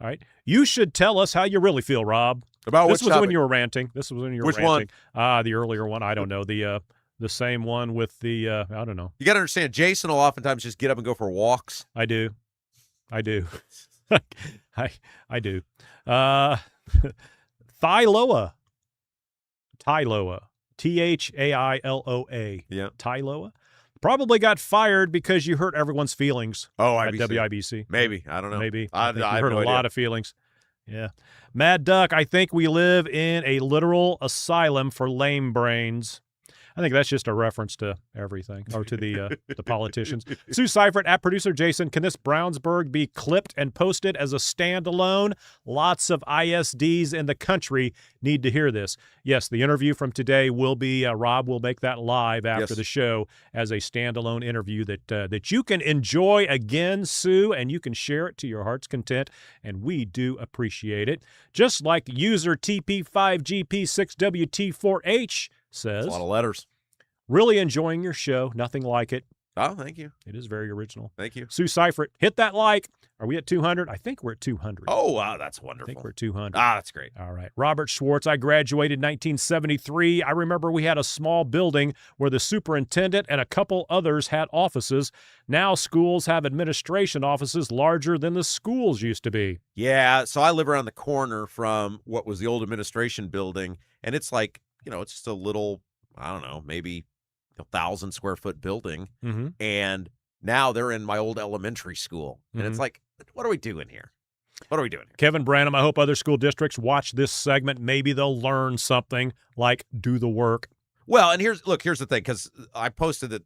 All right. You should tell us how you really feel, Rob. About this which was topic? when you were ranting. Which one? The earlier one. I don't know. The same one with the I don't know. You got to understand, Jason will oftentimes just get up and go for walks. I do. I do. Thailoa. Thailoa. Yeah. Thailoa. Probably got fired because you hurt everyone's feelings. Oh, at IBC. WIBC. Maybe. I don't know. Maybe. I think you have hurt no a lot idea. of feelings. Yeah. Mad Duck, I think we live in a literal asylum for lame brains. I think that's just a reference to everything, or to the politicians. Sue Seifert at producer Jason, can this Brownsburg be clipped and posted as a standalone? Lots of ISDs in the country need to hear this. Yes, the interview from today will be, Rob will make that live after the show as a standalone interview that you can enjoy again, Sue, and you can share it to your heart's content, and we do appreciate it. Just like user TP5GP6WT4H says, That's a lot of letters. Really enjoying your show. Nothing like it. Oh, thank you. It is very original. Thank you. Sue Seifert, hit that like. Are we at 200? I think we're at 200. Oh, wow, that's I wonderful. think we're at 200. That's great. All right. Robert Schwartz, I graduated 1973. I remember we had a small building where the superintendent and a couple others had offices. Now schools have administration offices larger than the schools used to be. Yeah, so I live around the corner from what was the old administration building, and it's like, it's just a little, I don't know, maybe 1,000 square foot building. Mm-hmm. And now they're in my old elementary school. And it's like, what are we doing here? What are we doing here? Kevin Branham, I hope other school districts watch this segment. Maybe they'll learn something, like do the work. Well, and here's the thing, because I posted that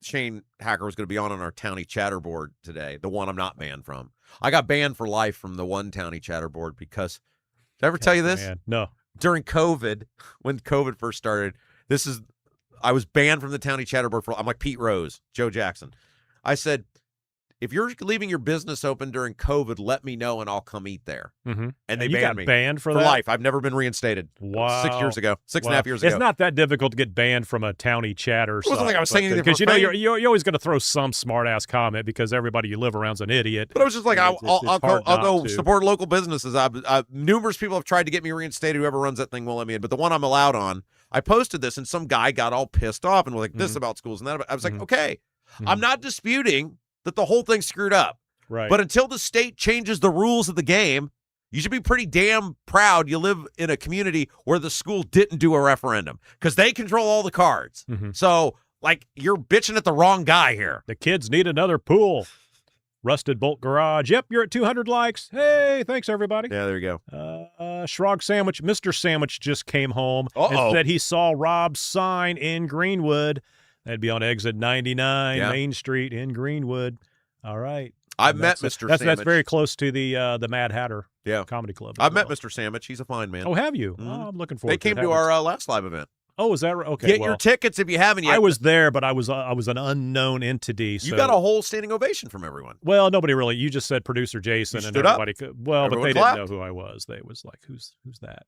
Shane Hacker was going to be on our Townie Chatter board today, the one I'm not banned from. I got banned for life from the one Townie Chatter board because, did I ever tell you this? Man. No. During COVID, when COVID first started, I was banned from the Townie Chatter board I'm like Pete Rose, Joe Jackson. I said, if you're leaving your business open during COVID, let me know and I'll come eat there. Mm-hmm. And they you banned got me banned for for that? life. I've never been reinstated. Wow. 6 years ago, 6.5 years ago. It's not that difficult to get banned from a towny chatter. It wasn't like I was saying anything because profane. you're always going to throw some smart ass comment because everybody you live around's an idiot. But I was just like, I'll go to. support local businesses. Numerous people have tried to get me reinstated. Whoever runs that thing won't let me in. But the one I'm allowed on, I posted this, and some guy got all pissed off and was like, this about schools and that. I was like, okay, I'm not disputing that the whole thing's screwed up. Right. But until the state changes the rules of the game, you should be pretty damn proud you live in a community where the school didn't do a referendum because they control all the cards. So, like, you're bitching at the wrong guy here. The kids need another pool. Rusted Bolt Garage. Yep, you're at 200 likes. Hey, thanks, everybody. Yeah, there you go. Shrog Sandwich. Mr. Sandwich just came home and said he saw Rob's sign in Greenwood. That'd be on exit 99, Main Street in Greenwood. All right. I've met Mr. Sandwich. That's very close to the Mad Hatter Comedy Club. I've met Mr. Sandwich. He's a fine man. Oh, have you? Oh, I'm looking forward to it. They came to our last live event. Oh, is that right? Okay. Get your tickets if you haven't yet. I was there, but I was an unknown entity. So. You got a whole standing ovation from everyone. Well, nobody really. You just said producer Jason, and everybody could. Well, everyone but they clapped. didn't know who I was. They was like, "Who's that?"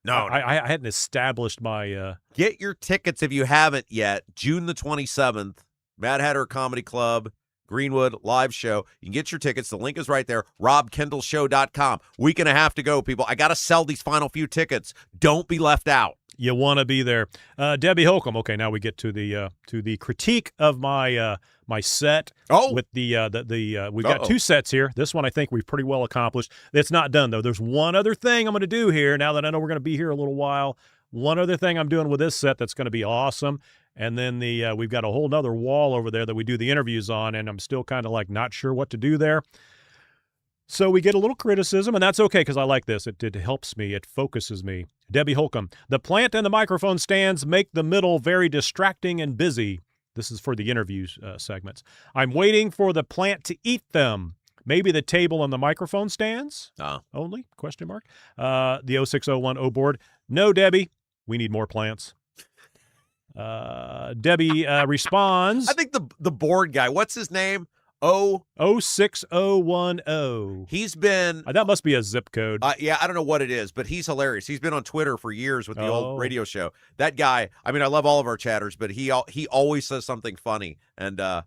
No, I hadn't established my. Get your tickets if you haven't yet. June the 27th, Mad Hatter Comedy Club, Greenwood live show. You can get your tickets. The link is right there. RobKendallShow.com. Week and a half to go, people. I got to sell these final few tickets. Don't be left out. You want to be there. Debbie Holcomb. Okay, now we get to the critique of my my set. With we've got two sets here. This one I think we've pretty well accomplished. It's not done though. There's one other thing I'm going to do here. Now that I know we're going to be here a little while, one other thing I'm doing with this set that's going to be awesome. And then we've got a whole nother wall over there that we do the interviews on, and I'm still kind of like not sure what to do there. So we get a little criticism, and that's okay because I like this. It helps me. It focuses me. Debbie Holcomb. The plant and the microphone stands make the middle very distracting and busy. This is for the interview segments. I'm waiting for the plant to eat them. Maybe the table and the microphone stands only? Question mark. The 0601 O board. No, Debbie. We need more plants. Debbie responds. I think the board guy, what's his name? 06010. He's been that must be a zip code. Yeah, I don't know what it is, but he's hilarious. He's been on Twitter for years with the old radio show. That guy, I mean, I love all of our chatters, but he always says something funny, and I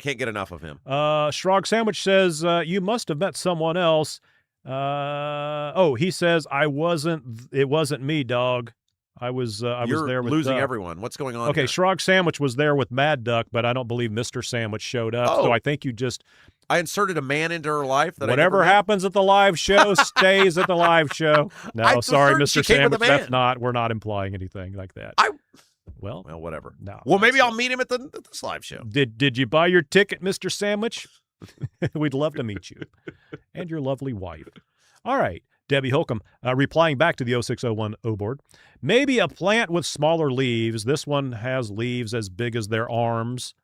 can't get enough of him. Shrog Sandwich says you must have met someone else. He says it wasn't me, dog. I was there with losing everyone. What's going on? Okay, here? Shrog Sandwich was there with Mad Duck, but I don't believe Mr. Sandwich showed up. So I think you just I inserted a man into her life. Whatever happens at the live show stays at the live show. No, sorry, Mr. Sandwich. We're not implying anything like that. Well, whatever. No. Well, maybe I'll meet him at this live show. Did you buy your ticket, Mr. Sandwich? We'd love to meet you and your lovely wife. All right. Debbie Holcomb, replying back to the 0601 O board. Maybe a plant with smaller leaves. This one has leaves as big as their arms.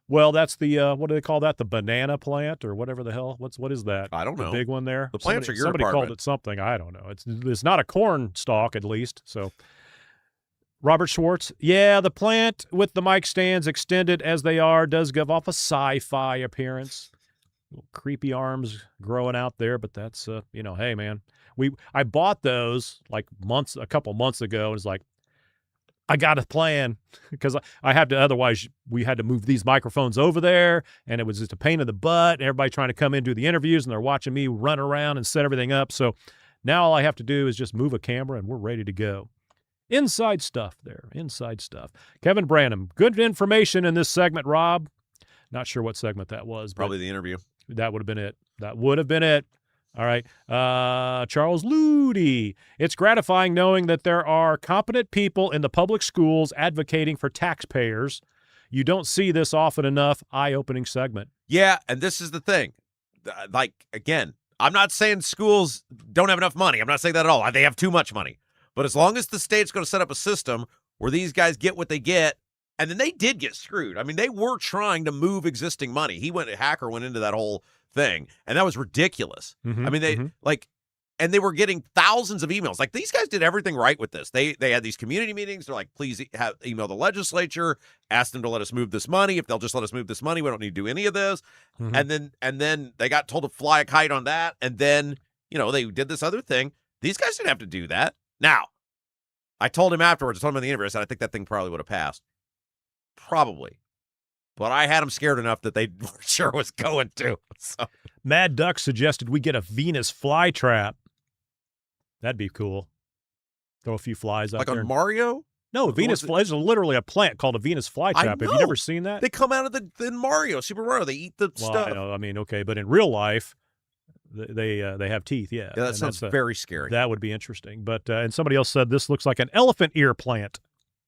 Well, that's the, what do they call that? The banana plant or whatever the hell? What is that? I don't know. The big one there? The plants are your Somebody department. called it something. I don't know. It's not a corn stalk, at least. So, Robert Schwartz. Yeah, the plant with the mic stands extended as they are does give off a sci-fi appearance. Little creepy arms growing out there, but that's, hey, man. I bought those like a couple months ago, and it's like, I got a plan because I have to, otherwise we had to move these microphones over there, and it was just a pain in the butt, and everybody trying to come in and do the interviews, and they're watching me run around and set everything up. So now all I have to do is just move a camera, and we're ready to go. Inside stuff there, inside stuff. Kevin Branham, good information in this segment, Rob. Not sure what segment that was. Probably the interview. That would have been it. All right. Charles Ludi. It's gratifying knowing that there are competent people in the public schools advocating for taxpayers. You don't see this often enough. Eye-opening segment. Yeah, and this is the thing. Like, again, I'm not saying schools don't have enough money. I'm not saying that at all. They have too much money. But as long as the state's going to set up a system where these guys get what they get, and then they did get screwed. I mean, they were trying to move existing money. A hacker went into that whole thing, and that was ridiculous. I mean, And they were getting thousands of emails. Like, these guys did everything right with this. They had these community meetings. They're like, please email the legislature, ask them to let us move this money. If they'll just let us move this money, we don't need to do any of this. Mhm. And then they got told to fly a kite on that. And then, they did this other thing. These guys didn't have to do that. Now, I told him afterwards, I told him in the interview, I said, I think that thing probably would have passed. Probably. But I had them scared enough that they weren't sure it was going to. So. Mad Duck suggested we get a Venus flytrap. That'd be cool. Throw a few flies out like there. on Mario? No, Venus fly is literally a plant called a Venus flytrap. Have you never seen that? They come out of in Mario, Super Mario. They eat the stuff. I know. I mean, okay, but in real life, they have teeth. Yeah, Yeah, that sounds very scary. That would be interesting. But and somebody else said this looks like an elephant ear plant.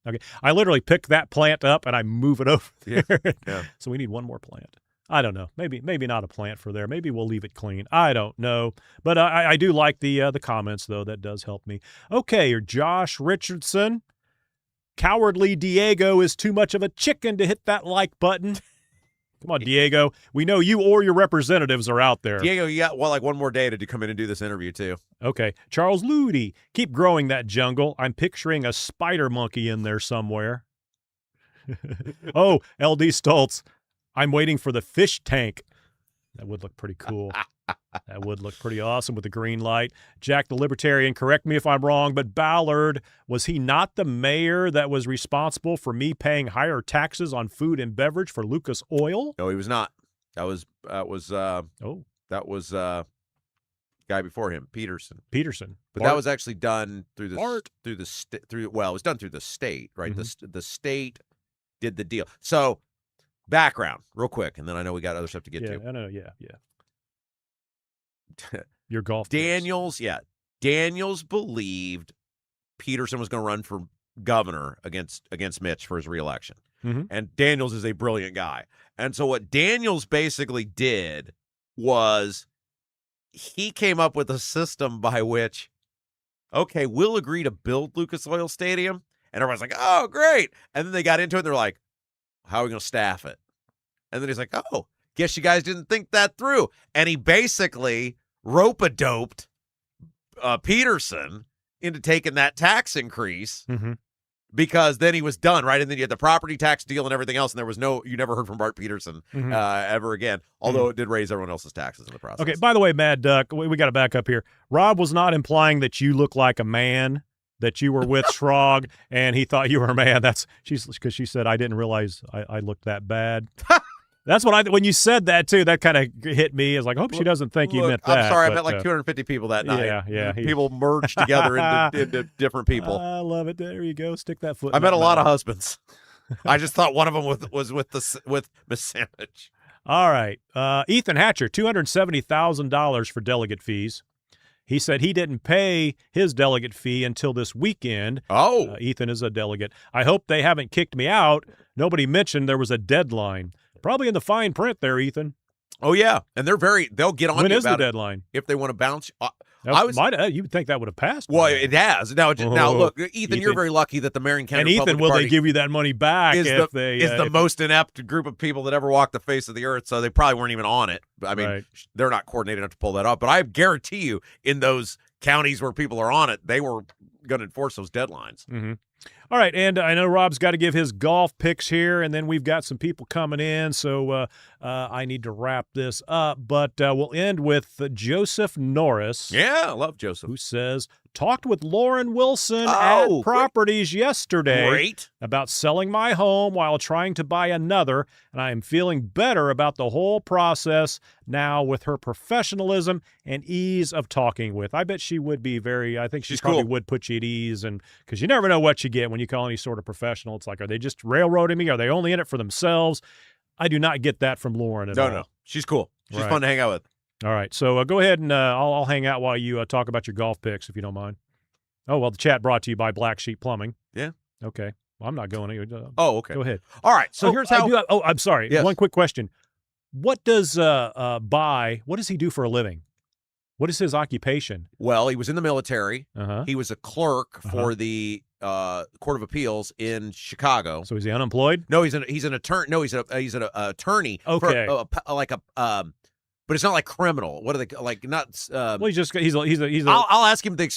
Okay, I literally pick that plant up and I move it over there. Yeah. So we need one more plant. I don't know. Maybe not a plant for there. Maybe we'll leave it clean. I don't know. But I do like the comments, though. That does help me. Okay, Josh Richardson. Cowardly Diego is too much of a chicken to hit that like button. Come on, Diego. We know you or your representatives are out there. Diego, you got one more day to come in and do this interview, too. Okay. Charles Ludi. Keep growing that jungle. I'm picturing a spider monkey in there somewhere. Oh, LD Stoltz. I'm waiting for the fish tank. That would look pretty cool. That would look pretty awesome with the green light. Jack the Libertarian, correct me if I'm wrong, but Ballard, was he not the mayor that was responsible for me paying higher taxes on food and beverage for Lucas Oil? No, he was not. That was guy before him, Peterson. But Bart. that was actually done through it was done through the state, right? Mm-hmm. The state did the deal. So, background, real quick, and then I know we got other stuff to get to. I know, yeah. Your golf Daniels believed Peterson was going to run for governor against Mitch for his reelection. Mm-hmm. And Daniels is a brilliant guy. And so what Daniels basically did was he came up with a system by which, okay, we'll agree to build Lucas Oil Stadium. And everyone's like, oh, great. And then they got into it and they're like, how are we going to staff it? And then he's like, oh, guess you guys didn't think that through. And he basically rope-a-doped Peterson into taking that tax increase because then he was done, right? And then you had the property tax deal and everything else, and you never heard from Bart Peterson ever again, although it did raise everyone else's taxes in the process. Okay, by the way, Mad Duck, we got to back up here. Rob was not implying that you look like a man, that you were with Schrog, and he thought you were a man. Because she said, I didn't realize I looked that bad. That's what when you said that too, that kind of hit me. I was like, I hope she doesn't think you meant that. I'm sorry, I met like 250 people that night. Yeah. People merged together into different people. I love it. There you go. Stick that foot. I met a lot of husbands. I just thought one of them was with Miss Sandwich. All right. Ethan Hatcher, $270,000 for delegate fees. He said he didn't pay his delegate fee until this weekend. Oh. Ethan is a delegate. I hope they haven't kicked me out. Nobody mentioned there was a deadline. Probably in the fine print there, Ethan. Oh, yeah. And they'll get on When you is about the deadline? If they want to bounce. You would think that would have passed. Well, it has. Now, look, Ethan, Ethan, you're very lucky that the Marion County and Ethan, Republican will Party they give you that money back is if the most inept group of people that ever walked the face of the earth, so they probably weren't even on it. I mean, They're not coordinated enough to pull that off. But I guarantee you, in those counties where people are on it, they were going to enforce those deadlines. Mm-hmm. All right, and I know Rob's got to give his golf picks here, and then we've got some people coming in, so I need to wrap this up. But we'll end with Joseph Norris. Yeah, I love Joseph. Who says, talked with Lauren Wilson at Properties yesterday about selling my home while trying to buy another, and I am feeling better about the whole process now with her professionalism and ease of talking with. I bet she would be I think she probably would put you at ease, and because you never know what you get when you call any sort of professional. It's like, are they just railroading me? Are they only in it for themselves? I do not get that from Lauren at all. No. She's cool. She's fun to hang out with. All right, so go ahead and I'll hang out while you talk about your golf picks, if you don't mind. Oh, well, the chat brought to you by Black Sheep Plumbing. Yeah. Okay. Well, I'm not going anywhere. Okay. Go ahead. All right, so here's how... I'm sorry. Yes. One quick question. What does what does he do for a living? What is his occupation? Well, he was in the military. Uh-huh. He was a clerk for the Court of Appeals in Chicago. So is he unemployed? No, he's an attorney. No, he's an attorney. Okay. For, but it's not like criminal. What are they like? Not. Well, he's a. I'll ask him the.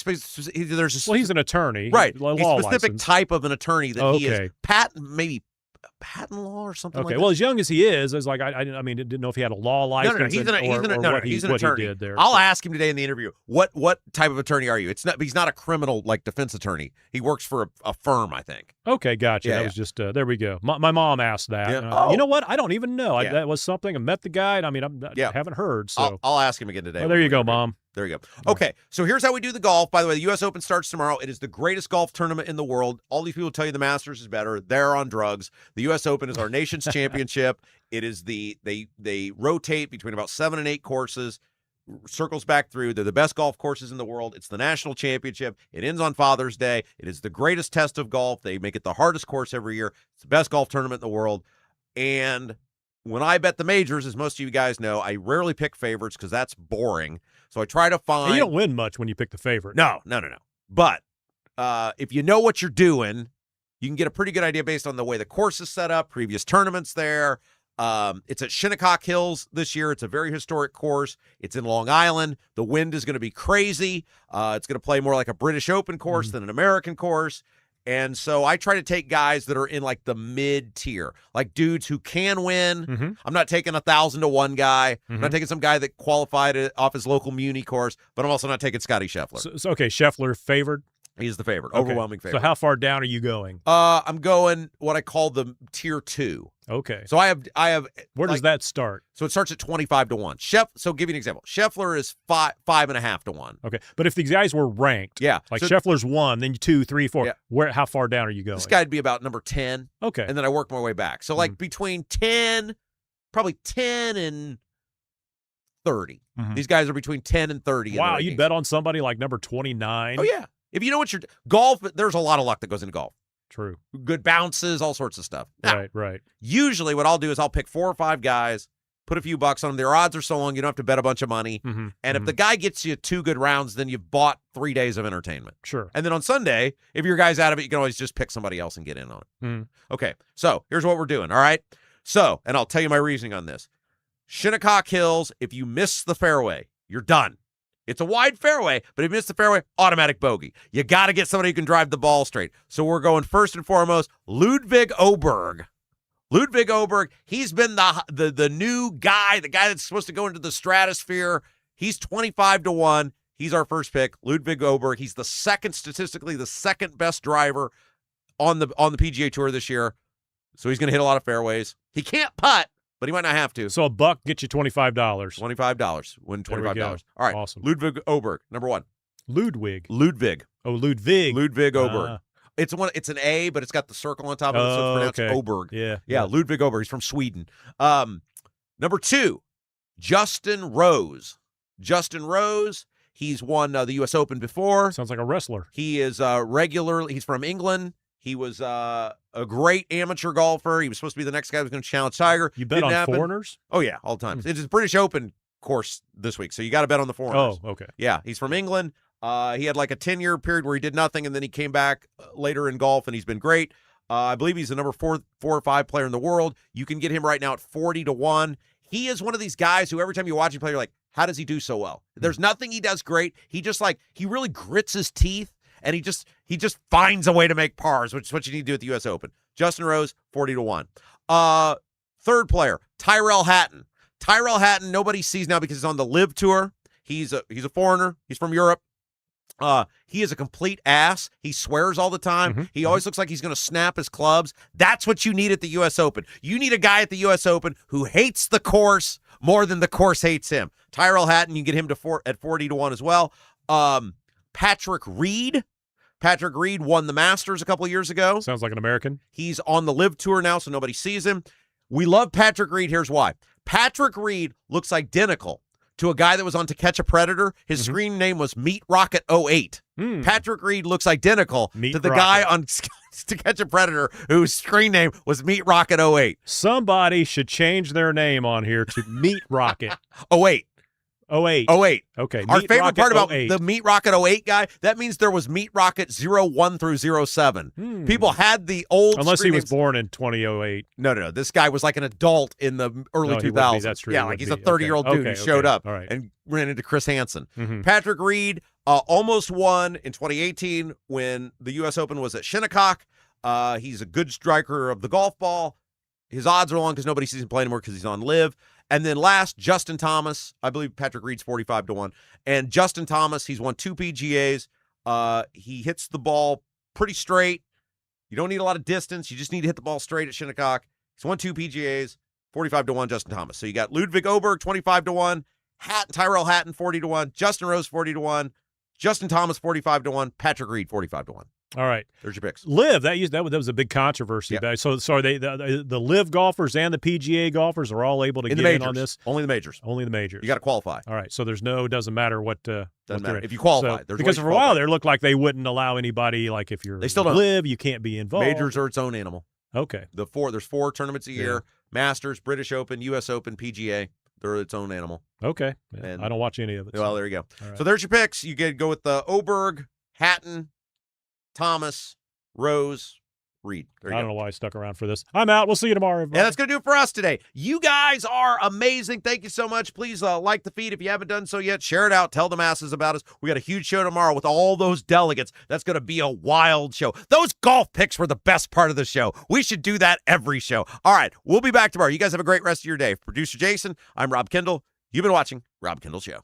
There's a. Well, he's an attorney, right? Law a specific license. type of an attorney that he Okay. is maybe patent law or something. Okay. Like well, that. as young as he is mean, didn't know if he had a law license. He's an attorney. He did there. I'll ask him today in the interview. What type of attorney are you? He's not a criminal like defense attorney. He works for a firm, I think. Okay, gotcha. Yeah, that was just there. We go. My mom asked that. Yeah. You know what? I don't even know. Yeah. That was something. I met the guy. And I haven't heard. So I'll ask him again today. Well, there you go, Mom. There you go. Okay, so here's how we do the golf. By the way, the U.S. Open starts tomorrow. It is the greatest golf tournament in the world. All these people tell you the Masters is better. They're on drugs. The U.S. Open is our nation's championship. It is they rotate between about 7 and 8 courses, circles back through. They're the best golf courses in the world. It's the national championship. It ends on Father's Day. It is the greatest test of golf. They make it the hardest course every year. It's the best golf tournament in the world. And when I bet the majors, as most of you guys know, I rarely pick favorites because that's boring. So I try to find. And you don't win much when you pick the favorite. No. But if you know what you're doing, you can get a pretty good idea based on the way the course is set up, previous tournaments there. It's at Shinnecock Hills this year. It's a very historic course. It's in Long Island. The wind is going to be crazy. It's going to play more like a British Open course than an American course. And so I try to take guys that are in like the mid tier, like dudes who can win. Mm-hmm. I'm not taking 1,000 to 1 guy. I'm not taking some guy that qualified off his local Muni course, but I'm also not taking Scotty Scheffler. So okay, Scheffler favored. He's the favorite, Okay. overwhelming favorite. So how far down are you going? I'm going what I call the tier 2. Okay. So I have. Where does that start? So it starts at 25 to 1. So give you an example. Scheffler is 5.5 to 1. Okay, but if these guys were ranked, Yeah. like So Scheffler's 1, then 2, 3, 4. Yeah. How far down are you going? this guy'd be about number 10. Okay. And then I work my way back. So like between 10, probably 10 and 30. These guys are between 10 and 30. Wow, in the you'd rankings. bet on somebody like number 29? Oh yeah. If you know what you're golf, there's a lot of luck that goes into golf. True. Good bounces, all sorts of stuff. Now, Right. usually what I'll do is I'll pick 4 or 5 guys, put a few bucks on them. Their odds are so long you don't have to bet a bunch of money. And if the guy gets you 2 good rounds, then you've bought 3 days of entertainment. Sure. And then on Sunday, if your guy's out of it, you can always just pick somebody else and get in on it. Okay, so here's what we're doing, all right? So, and I'll tell you my reasoning on this. Shinnecock Hills, if you miss the fairway, you're done. It's a wide fairway, but if you miss the fairway, automatic bogey. You got to get somebody who can drive the ball straight. So we're going first and foremost, Ludwig Oberg. Ludwig Oberg, he's been the new guy, the guy that's supposed to go into the stratosphere. He's 25 to 1. He's our first pick, Ludwig Oberg. He's statistically the second best driver on the PGA Tour this year. So he's going to hit a lot of fairways. He can't putt, but he might not have to. So a buck gets you $25. $25. Win $25. All right. Awesome. Ludwig Oberg, number 1. Ludwig. Oh, Ludwig. Ludwig Oberg. It's an A, but it's got the circle on top of it, so it's pronounced Oberg. Yeah. Ludwig Oberg. He's from Sweden. Number 2, Justin Rose. Justin Rose, he's won the U.S. Open before. Sounds like a wrestler. He is he's from England. He was a great amateur golfer. He was supposed to be the next guy who was going to challenge Tiger. You bet on foreigners? Oh, yeah, all the time. It's his British Open course this week, so you got to bet on the foreigners. Oh, okay. Yeah, he's from England. He had like a 10-year period where he did nothing, and then he came back later in golf, and he's been great. I believe he's the number 4 or 5 player in the world. You can get him right now at 40 to 1. He is one of these guys who every time you watch him play, you're like, how does he do so well? There's nothing he does great. He just he really grits his teeth, and he just finds a way to make pars, which is what you need to do at the U.S. Open. Justin Rose, 40 to 1. Third player, Tyrell Hatton. Tyrell Hatton, nobody sees now because he's on the Live Tour. He's a foreigner. He's from Europe. He is a complete ass. He swears all the time. He always looks like he's going to snap his clubs. That's what you need at the U.S. Open. You need a guy at the U.S. Open who hates the course more than the course hates him. Tyrell Hatton, you can get him at 40 to 1 as well. Patrick Reed. Patrick Reed won the Masters a couple of years ago. Sounds like an American. He's on the Live Tour now, so nobody sees him. We love Patrick Reed. Here's why. Patrick Reed looks identical to a guy that was on To Catch a Predator. His screen name was Meat Rocket 08. Patrick Reed looks identical to the guy on To Catch a Predator whose screen name was Meat Rocket 08. Somebody should change their name on here to Meat Rocket. 08. 08. 08. Okay. Our Meat favorite Rocket part about 08. the Meat Rocket 08 guy, that means there was Meat Rocket 01 through 07. People had the old Unless he was names. born in 2008. No. This guy was like an adult in the early No, he wouldn't be. 2000s. That's true. Yeah, He like would he's a be. 30-year-old dude who Okay, showed up all right. and ran into Chris Hansen. Mhm. Patrick Reed almost won in 2018 when the U.S. Open was at Shinnecock. He's a good striker of the golf ball. His odds are long because nobody sees him play anymore because he's on live. And then last, Justin Thomas. I believe Patrick Reed's 45-1. And Justin Thomas, he's won 2 PGAs. He hits the ball pretty straight. You don't need a lot of distance. You just need to hit the ball straight at Shinnecock. He's won 2 PGAs, 45-1, Justin Thomas. So you got Ludwig Oberg, 25-1. Tyrell Hatton, 40-1. Justin Rose, 40-1. Justin Thomas, 45-1. Patrick Reed, 45-1. All right. There's your picks. Live, that was a big controversy. Yeah. So are they the Live golfers and the PGA golfers are all able to In get the majors. in on this? Only the majors. Only the majors. You got to qualify. All right. So doesn't matter what. Doesn't what matter. they're- If you qualify. There's because ways for to a while qualify. there looked like they wouldn't allow anybody, like if you're They still don't. Live, you can't be involved. Majors are its own animal. Okay. There's 4 tournaments a year. Masters, British Open, U.S. Open, PGA. They're its own animal. Okay. Yeah, And- I don't watch any of it. Well, there you go. All right. So there's your picks. You could go with the Oberg, Hatton, Thomas, Rose, Reed. There you I go. don't know why I stuck around for this. I'm out. We'll see you tomorrow. And that's going to do it for us today. You guys are amazing. Thank you so much. Please like the feed if you haven't done so yet. Share it out. Tell the masses about us. We got a huge show tomorrow with all those delegates. That's going to be a wild show. Those golf picks were the best part of the show. We should do that every show. All right. We'll be back tomorrow. You guys have a great rest of your day. Producer Jason, I'm Rob Kendall. You've been watching Rob Kendall Show.